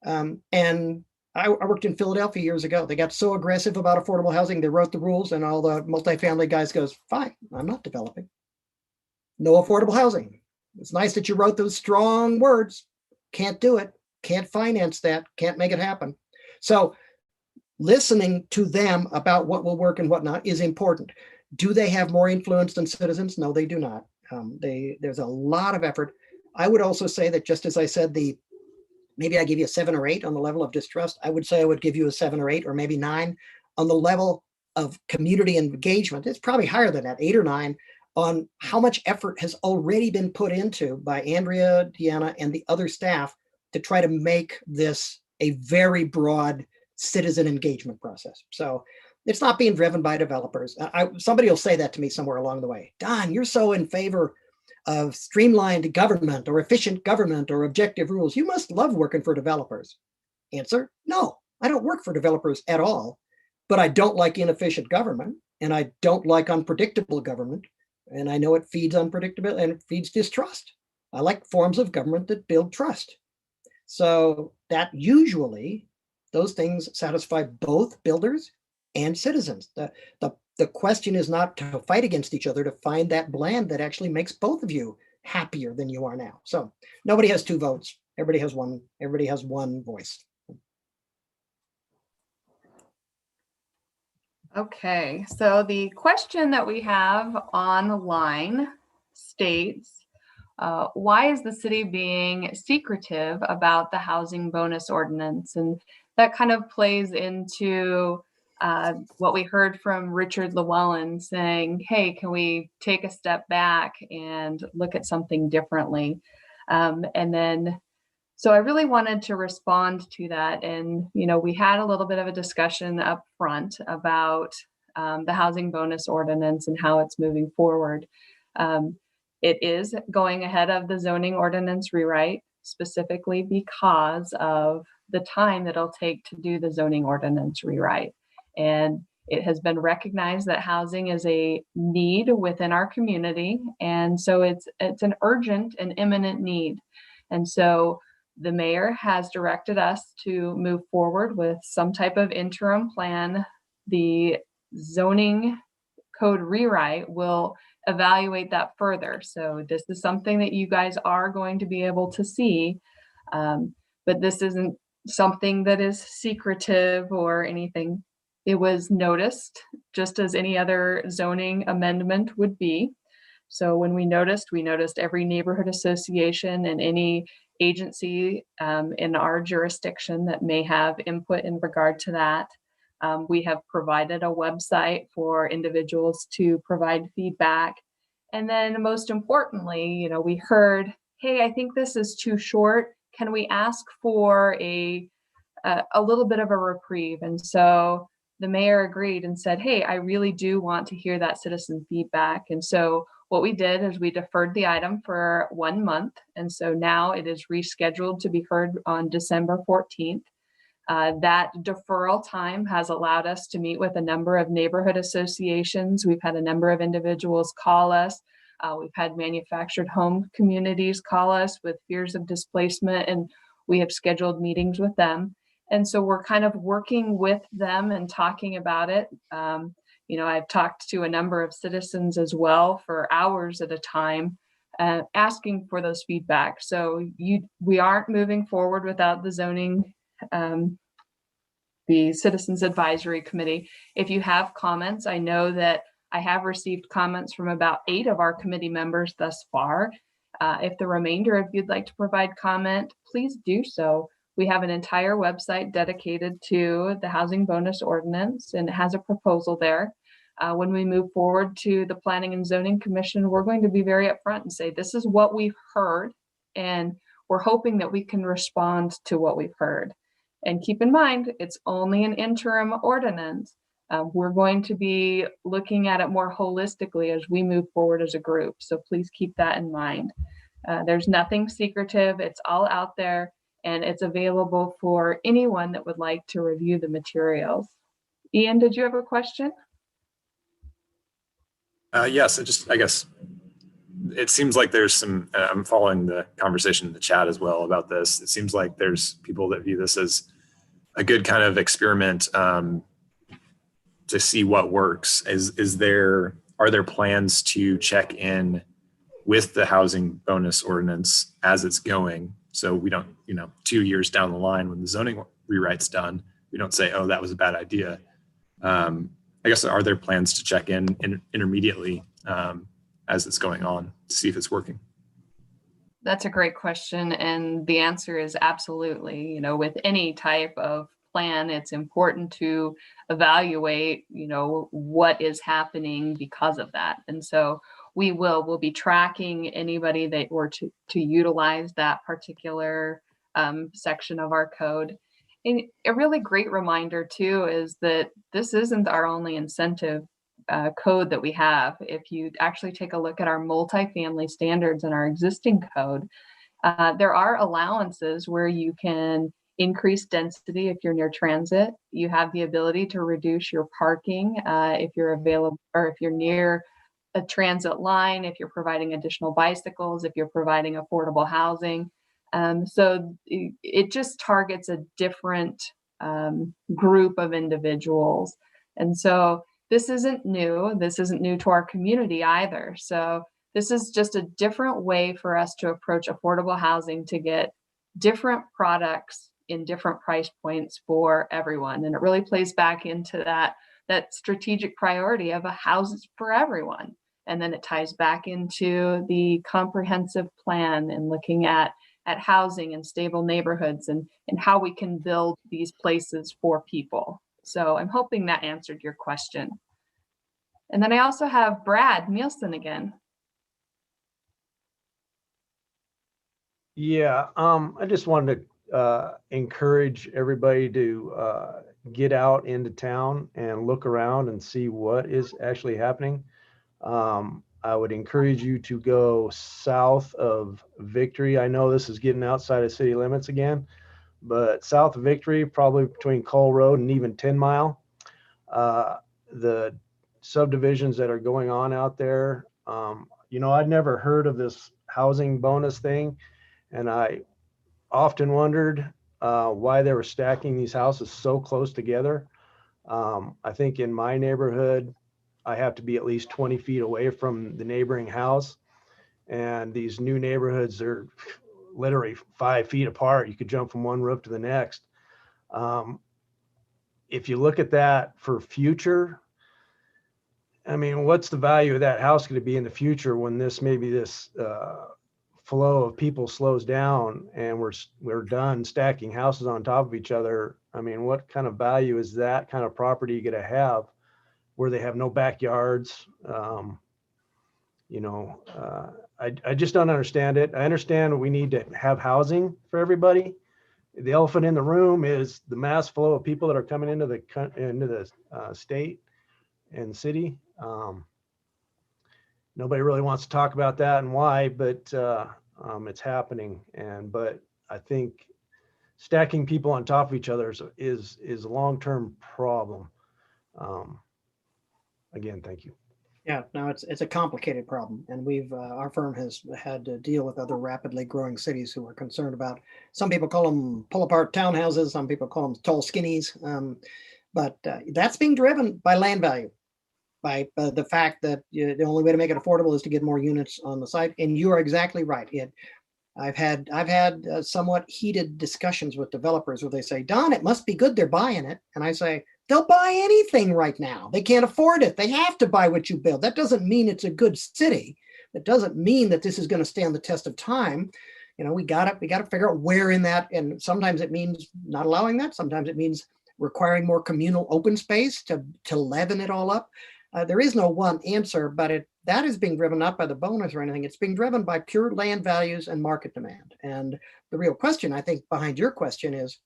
And I worked in Philadelphia years ago. They got so aggressive about affordable housing, they wrote the rules, and all the multifamily guys goes, fine, I'm not developing. No affordable housing. It's nice that you wrote those strong words. Can't do it. Can't finance that. Can't make it happen. So listening to them about what will work and what not is important. Do they have more influence than citizens? No, they do not. There's a lot of effort. I would also say that, just as I said, maybe I give you a 7 or 8 on the level of distrust. I would say I would give you a 7 or 8 or maybe 9 on the level of community engagement. It's probably higher than that, 8 or 9, on how much effort has already been put into by Andrea, Deanna, and the other staff to try to make this a very broad citizen engagement process. So it's not being driven by developers. Somebody will say that to me somewhere along the way. Don, you're so in favor of streamlined government or efficient government or objective rules. You must love working for developers. Answer: no, I don't work for developers at all, but I don't like inefficient government, and I don't like unpredictable government. And I know it feeds unpredictability and it feeds distrust. I like forms of government that build trust. So that usually those things satisfy both builders and citizens. The question is not to fight against each other, to find that blend that actually makes both of you happier than you are now. So nobody has 2 votes. Everybody has one. Everybody has one voice. Okay, so the question that we have online states, why is the city being secretive about the housing bonus ordinance? And that kind of plays into what we heard from Richard Llewellyn saying, hey, can we take a step back and look at something differently? So I really wanted to respond to that. And, we had a little bit of a discussion up front about the housing bonus ordinance and how it's moving forward. It is going ahead of the zoning ordinance rewrite, specifically because of the time that it'll take to do the zoning ordinance rewrite. And it has been recognized that housing is a need within our community. And so it's an urgent and imminent need. And so the mayor has directed us to move forward with some type of interim plan. The zoning code rewrite will evaluate that further. So this is something that you guys are going to be able to see, but this isn't something that is secretive or anything. It was noticed just as any other zoning amendment would be. So when we noticed every neighborhood association and any agency in our jurisdiction that may have input in regard to that. We have provided a website for individuals to provide feedback. And then most importantly, we heard, hey, I think this is too short. Can we ask for a little bit of a reprieve? And so the mayor agreed and said, hey, I really do want to hear that citizen feedback. And so what we did is we deferred the item for 1 month. And so now it is rescheduled to be heard on December 14th. That deferral time has allowed us to meet with a number of neighborhood associations. We've had a number of individuals call us. We've had manufactured home communities call us with fears of displacement, and we have scheduled meetings with them. And so we're kind of working with them and talking about it. I've talked to a number of citizens as well for hours at a time, asking for those feedback. So we aren't moving forward without the zoning, the Citizens Advisory Committee. If you have comments, I know that I have received comments from about 8 of our committee members thus far. If the remainder of you'd like to provide comment, please do so. We have an entire website dedicated to the housing bonus ordinance, and it has a proposal there. When we move forward to the Planning and Zoning Commission, we're going to be very upfront and say, this is what we've heard, and we're hoping that we can respond to what we've heard. And keep in mind, it's only an interim ordinance. We're going to be looking at it more holistically as we move forward as a group. So please keep that in mind. There's nothing secretive. It's all out there, and it's available for anyone that would like to review the materials. Ian, did you have a question? Yes, I guess it seems like there's some, I'm following the conversation in the chat as well about this. It seems like there's people that view this as a good kind of experiment to see what works. Are there plans to check in with the housing bonus ordinance as it's going? So we don't, 2 years down the line when the zoning rewrite's done, we don't say, oh, that was a bad idea. I guess, are there plans to check in intermediately as it's going on to see if it's working? That's a great question. And the answer is absolutely. With any type of plan, it's important to evaluate, what is happening because of that. And so we'll be tracking anybody that were to utilize that particular section of our code. And a really great reminder too is that this isn't our only incentive code that we have. If you actually take a look at our multifamily standards in our existing code, there are allowances where you can increase density if you're near transit. You have the ability to reduce your parking if you're available, or if you're near a transit line, if you're providing additional bicycles, if you're providing affordable housing. So it just targets a different group of individuals. And so this isn't new. This isn't new to our community either. So this is just a different way for us to approach affordable housing to get different products in different price points for everyone. And it really plays back into that strategic priority of a house for everyone. And then it ties back into the comprehensive plan and looking at housing and stable neighborhoods and how we can build these places for people. So I'm hoping that answered your question. And then I also have Brad Nielsen again. Yeah, I just wanted to encourage everybody to get out into town and look around and see what is actually happening. I would encourage you to go south of Victory. I know this is getting outside of city limits again, but south of Victory, probably between Cole Road and even 10 Mile, the subdivisions that are going on out there. I'd never heard of this housing bonus thing, and I often wondered why they were stacking these houses so close together. I think in my neighborhood, I have to be at least 20 feet away from the neighboring house. And these new neighborhoods are literally 5 feet apart. You could jump from one roof to the next. If you look at that for future, I mean, what's the value of that house going to be in the future when this flow of people slows down and we're done stacking houses on top of each other? I mean, what kind of value is that kind of property going to have where they have no backyards? I just don't understand it. I understand we need to have housing for everybody. The elephant in the room is the mass flow of people that are coming into the state and city. Nobody really wants to talk about that and why, but it's happening. But I think stacking people on top of each other is a long-term problem. Again, thank you. Yeah, no, it's a complicated problem, and our firm has had to deal with other rapidly growing cities who are concerned about. Some people call them pull-apart townhouses. Some people call them tall skinnies. But that's being driven by land value, by the fact that the only way to make it affordable is to get more units on the site. And you are exactly right. I've had somewhat heated discussions with developers where they say, Don, it must be good they're buying it. And I say, they'll buy anything right now. They can't afford it. They have to buy what you build. That doesn't mean it's a good city. That doesn't mean that this is going to stand the test of time. We got to figure out where in that. And sometimes it means not allowing that. Sometimes it means requiring more communal open space to leaven it all up. There is no one answer, but that is being driven not by the bonus or anything. It's being driven by pure land values and market demand. And the real question, I think, behind your question is,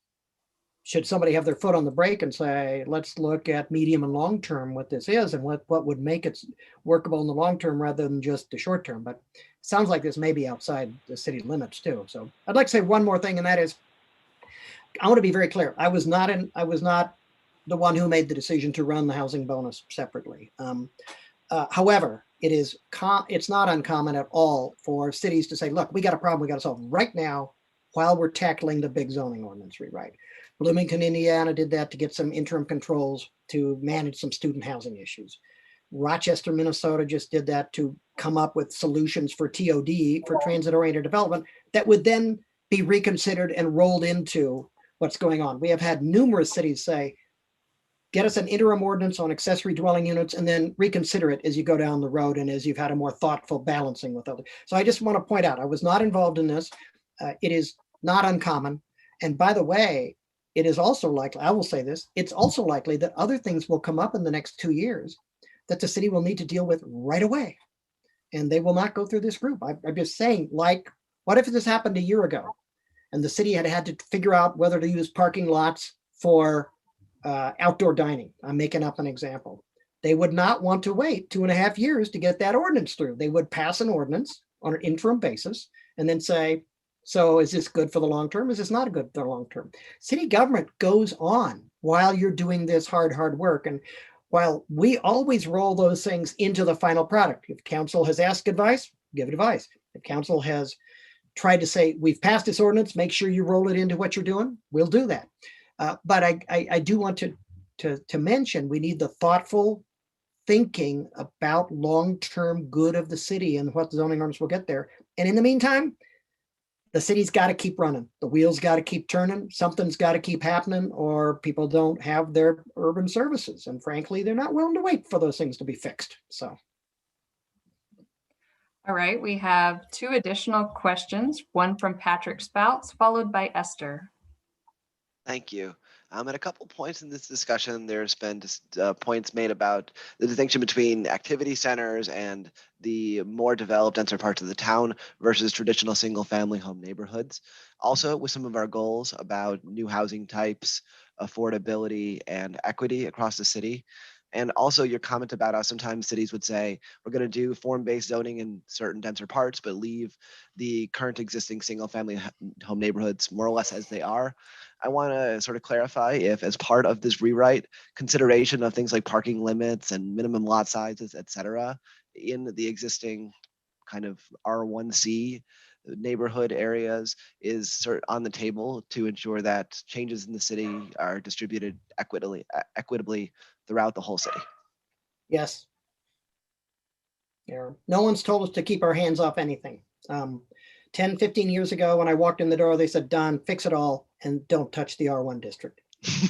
should somebody have their foot on the brake and say, let's look at medium and long term what this is and what would make it workable in the long term rather than just the short term. But it sounds like this may be outside the city limits too. So I'd like to say one more thing, and that is, I want to be very clear. I was not the one who made the decision to run the housing bonus separately. However, it's not uncommon at all for cities to say, look, we got a problem we got to solve right now while we're tackling the big zoning ordinance rewrite. Bloomington, Indiana did that to get some interim controls to manage some student housing issues. Rochester, Minnesota just did that to come up with solutions for TOD, for transit-oriented development, that would then be reconsidered and rolled into what's going on. We have had numerous cities say, get us an interim ordinance on accessory dwelling units and then reconsider it as you go down the road and as you've had a more thoughtful balancing with others. So I just want to point out, I was not involved in this. It is not uncommon. And by the way, it is also likely, I will say this, it's also likely that other things will come up in the next 2 years that the city will need to deal with right away. And they will not go through this group. I'm just saying, like, what if this happened a year ago and the city had to figure out whether to use parking lots for outdoor dining? I'm making up an example. They would not want to wait 2.5 years to get that ordinance through. They would pass an ordinance on an interim basis and then say, so is this good for the long term? Is this not good for the long term? City government goes on while you're doing this hard work. And while we always roll those things into the final product, if council has asked advice, give advice. If council has tried to say, we've passed this ordinance, make sure you roll it into what you're doing, we'll do that. But I do want to mention, we need the thoughtful thinking about long-term good of the city and what the zoning ordinance will get there. And in the meantime, the city's got to keep running. The wheels got to keep turning. Something's got to keep happening, or people don't have their urban services. And frankly, they're not willing to wait for those things to be fixed. So. All right, we have 2 additional questions, one from Patrick Spouts, followed by Esther. Thank you. At a couple points in this discussion, there's been points made about the distinction between activity centers and the more developed, denser parts of the town versus traditional single-family home neighborhoods. Also, with some of our goals about new housing types, affordability, and equity across the city. And also your comment about how sometimes cities would say, we're going to do form-based zoning in certain denser parts, but leave the current existing single-family home neighborhoods more or less as they are. I want to sort of clarify if, as part of this rewrite, consideration of things like parking limits and minimum lot sizes, et cetera, in the existing kind of R1C neighborhood areas is on the table to ensure that changes in the city are distributed equitably throughout the whole city. Yes. Yeah. No one's told us to keep our hands off anything. 10, 15 years ago, when I walked in the door, they said, Don, fix it all and don't touch the R1 district.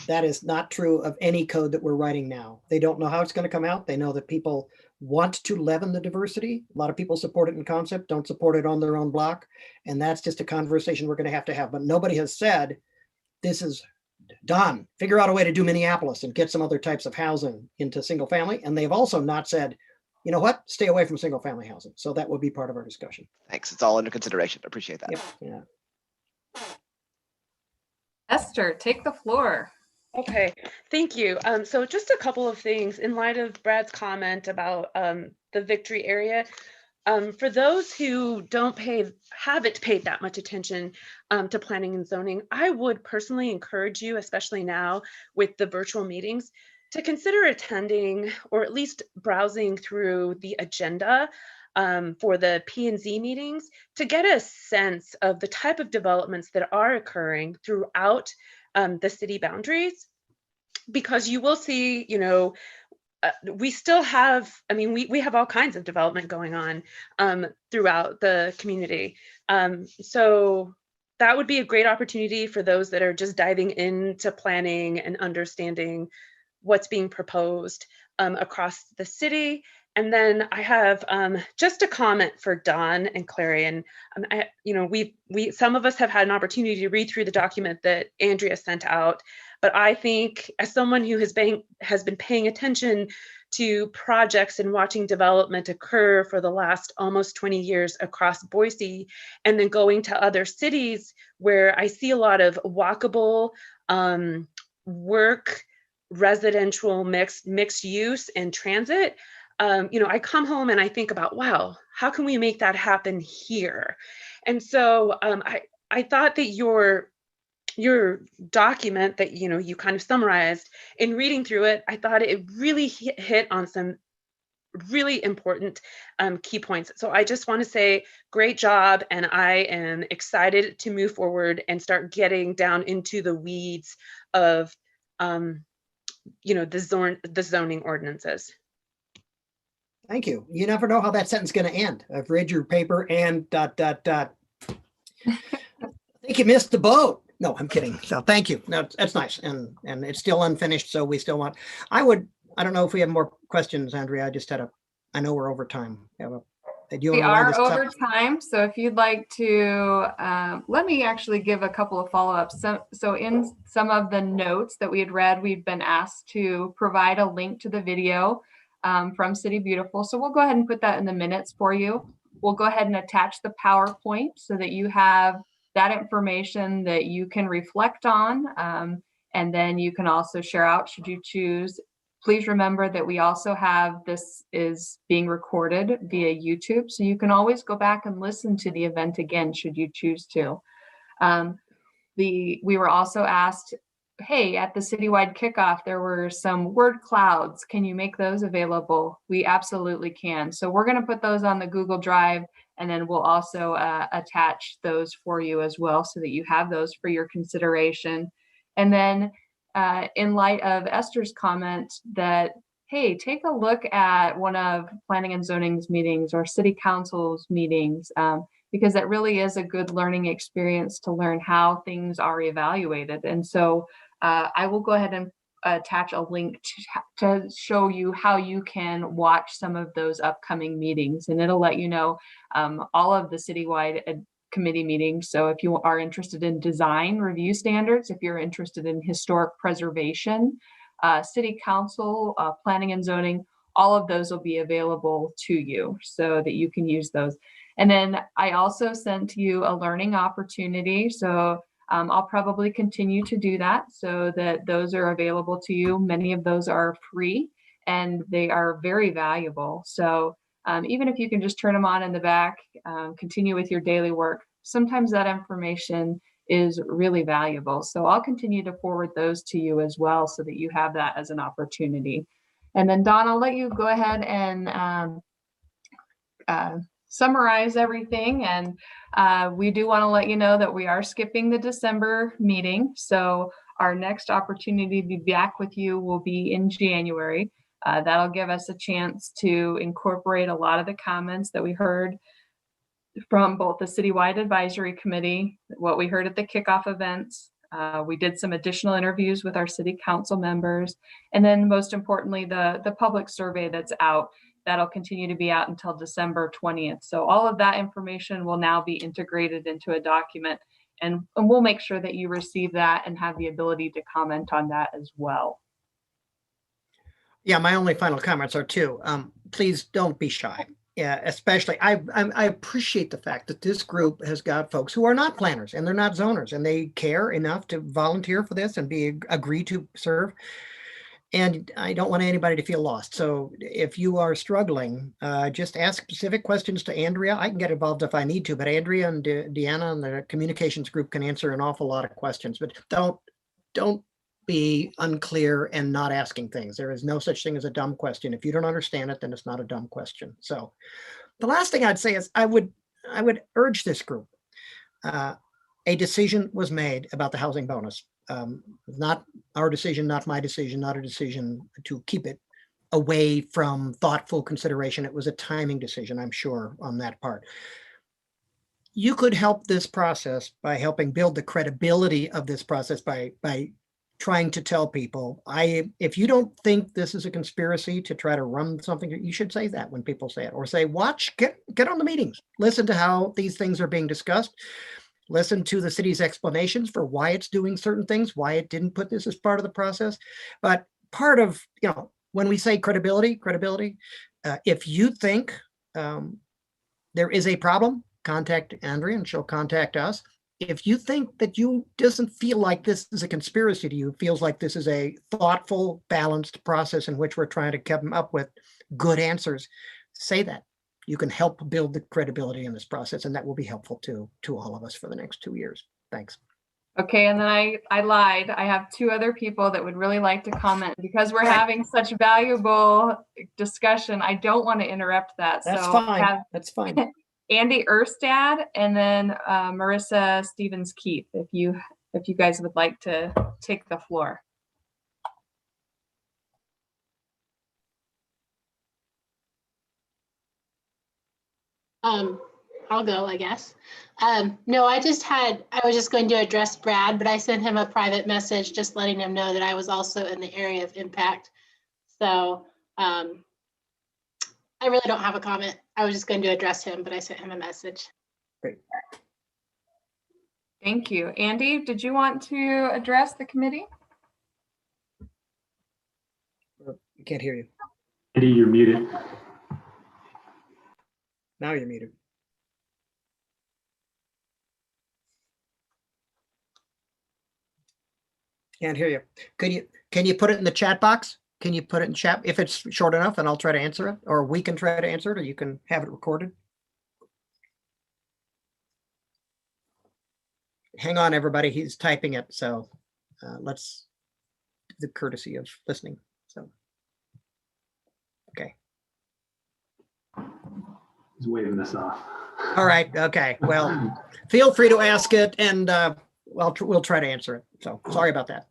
That is not true of any code that we're writing now. They don't know how it's going to come out. They know that people want to leaven the diversity. A lot of people support it in concept, don't support it on their own block. And that's just a conversation we're going to have. But nobody has said, this is done. Figure out a way to do Minneapolis and get some other types of housing into single family. And they've also not said, you know what, stay away from single family housing. So that would be part of our discussion. Thanks. It's all under consideration. Appreciate that. Yep. Yeah. Esther, take the floor. Okay, thank you. So just a couple of things in light of Brad's comment about the Victory area. For those who haven't paid that much attention to planning and zoning, I would personally encourage you, especially now with the virtual meetings, to consider attending or at least browsing through the agenda for the P&Z meetings to get a sense of the type of developments that are occurring throughout the city boundaries, because you will see, we still have, we have all kinds of development going on throughout the community. So that would be a great opportunity for those that are just diving into planning and understanding what's being proposed across the city. And then I have just a comment for Don and Clarion. We some of us have had an opportunity to read through the document that Andrea sent out, but I think as someone who has been paying attention to projects and watching development occur for the last almost 20 years across Boise, and then going to other cities where I see a lot of walkable work, residential mixed use and transit. I come home and I think about, wow, how can we make that happen here? And so I thought that your document that you kind of summarized, in reading through it, I thought it really hit on some really important key points. So I just want to say great job, and I am excited to move forward and start getting down into the weeds of the zoning ordinances. Thank you. You never know how that sentence is going to end. I've read your paper and ... I think you missed the boat. No, I'm kidding. So thank you. No, that's nice. And it's still unfinished. So we still want, I don't know if we have more questions, Andrea. I know we're over time. We are over time. So if you'd like to, let me actually give a couple of follow-ups. So in some of the notes that we had read, we've been asked to provide a link to the video from City Beautiful. So we'll go ahead and put that in the minutes for you. We'll go ahead and attach the PowerPoint so that you have that information that you can reflect on. And then you can also share out should you choose. Please remember that we also have, this is being recorded via YouTube. So you can always go back and listen to the event again, should you choose to. We were also asked, hey, at the Citywide kickoff, there were some word clouds. Can you make those available? We absolutely can. So we're going to put those on the Google Drive, and then we'll also attach those for you as well so that you have those for your consideration. And then in light of Esther's comment that, hey, take a look at one of Planning and Zoning's meetings or City Council's meetings, because that really is a good learning experience to learn how things are evaluated. And so I will go ahead and attach a link to show you how you can watch some of those upcoming meetings, and it'll let you know all of the citywide committee meetings. So if you are interested in design review standards, if you're interested in historic preservation, city council, planning and zoning, all of those will be available to you so that you can use those. And then I also sent you a learning opportunity. So I'll probably continue to do that so that those are available to you. Many of those are free and they are very valuable. So even if you can just turn them on in the back, continue with your daily work, sometimes that information is really valuable. So I'll continue to forward those to you as well so that you have that as an opportunity. And then Don, I'll let you go ahead and summarize everything. And we do want to let you know that we are skipping the December meeting. So our next opportunity to be back with you will be in January. That'll give us a chance to incorporate a lot of the comments that we heard from both the Citywide Advisory Committee, what we heard at the kickoff events, We did some additional interviews with our city council members. And then most importantly, the public survey that's out, that'll continue to be out until December 20th. So all of that information will now be integrated into a document, and we'll make sure that you receive that and have the ability to comment on that as well. Yeah, my only final comments are two. Please don't be shy. Yeah, especially I appreciate the fact that this group has got folks who are not planners and they're not zoners, and they care enough to volunteer for this and agree to serve. And I don't want anybody to feel lost. So if you are struggling, just ask specific questions to Andrea. I can get involved if I need to, but Andrea and Deanna and the communications group can answer an awful lot of questions. But don't be unclear and not asking things. There is no such thing as a dumb question. If you don't understand it, then it's not a dumb question. So the last thing I'd say is I would urge this group. A decision was made about the housing bonus. Not our decision, not my decision, not a decision to keep it away from thoughtful consideration. It was a timing decision, I'm sure, on that part. You could help this process by helping build the credibility of this process by trying to tell people, if you don't think this is a conspiracy to try to run something, you should say that when people say it, or say, get on the meetings, listen to how these things are being discussed. Listen to the city's explanations for why it's doing certain things, why it didn't put this as part of the process. But part of, when we say credibility, if you think there is a problem, contact Andrea and she'll contact us. If you think that you doesn't feel like this is a conspiracy to you, feels like this is a thoughtful, balanced process in which we're trying to come up with good answers, say that. You can help build the credibility in this process, and that will be helpful to all of us for the next 2 years. Thanks. Okay, and then I lied. I have two other people that would really like to comment. Because we're having such valuable discussion, I don't want to interrupt that. That's so fine. That's fine. Andy Erstad and then Marissa Stevens-Keith, if you guys would like to take the floor. I'll go, I guess. No, I was just going to address Brad, but I sent him a private message just letting him know that I was also in the area of impact. So I really don't have a comment. I was just going to address him, but I sent him a message. Great. Thank you. Andy, did you want to address the committee? I can't hear you. Andy, you're muted. Now you're muted. Can't hear you. Can you put it in the chat box? Can you put it in chat if it's short enough, and I'll try to answer it, or we can try to answer it, or you can have it recorded. Hang on, everybody. He's typing it, so let's do the courtesy of listening. So, okay. He's waving us off. All right. Okay. Well, feel free to ask it, and we'll try to answer it. So sorry about that.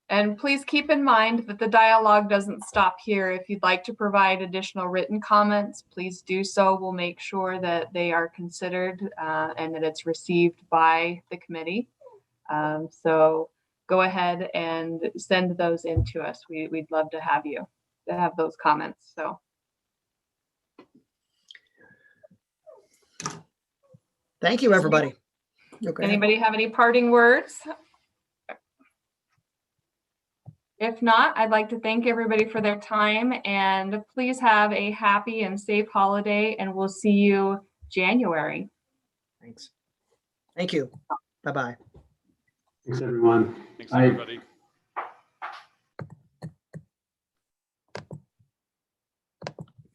And please keep in mind that the dialogue doesn't stop here. If you'd like to provide additional written comments, please do so. We'll make sure that they are considered and that it's received by the committee. So go ahead and send those in to us. We'd love to have you to have those comments. So. Thank you, everybody. Okay. Anybody have any parting words? If not, I'd like to thank everybody for their time, and please have a happy and safe holiday, and we'll see you January. Thanks. Thank you. Bye-bye. Thanks, everyone. Thanks, everybody.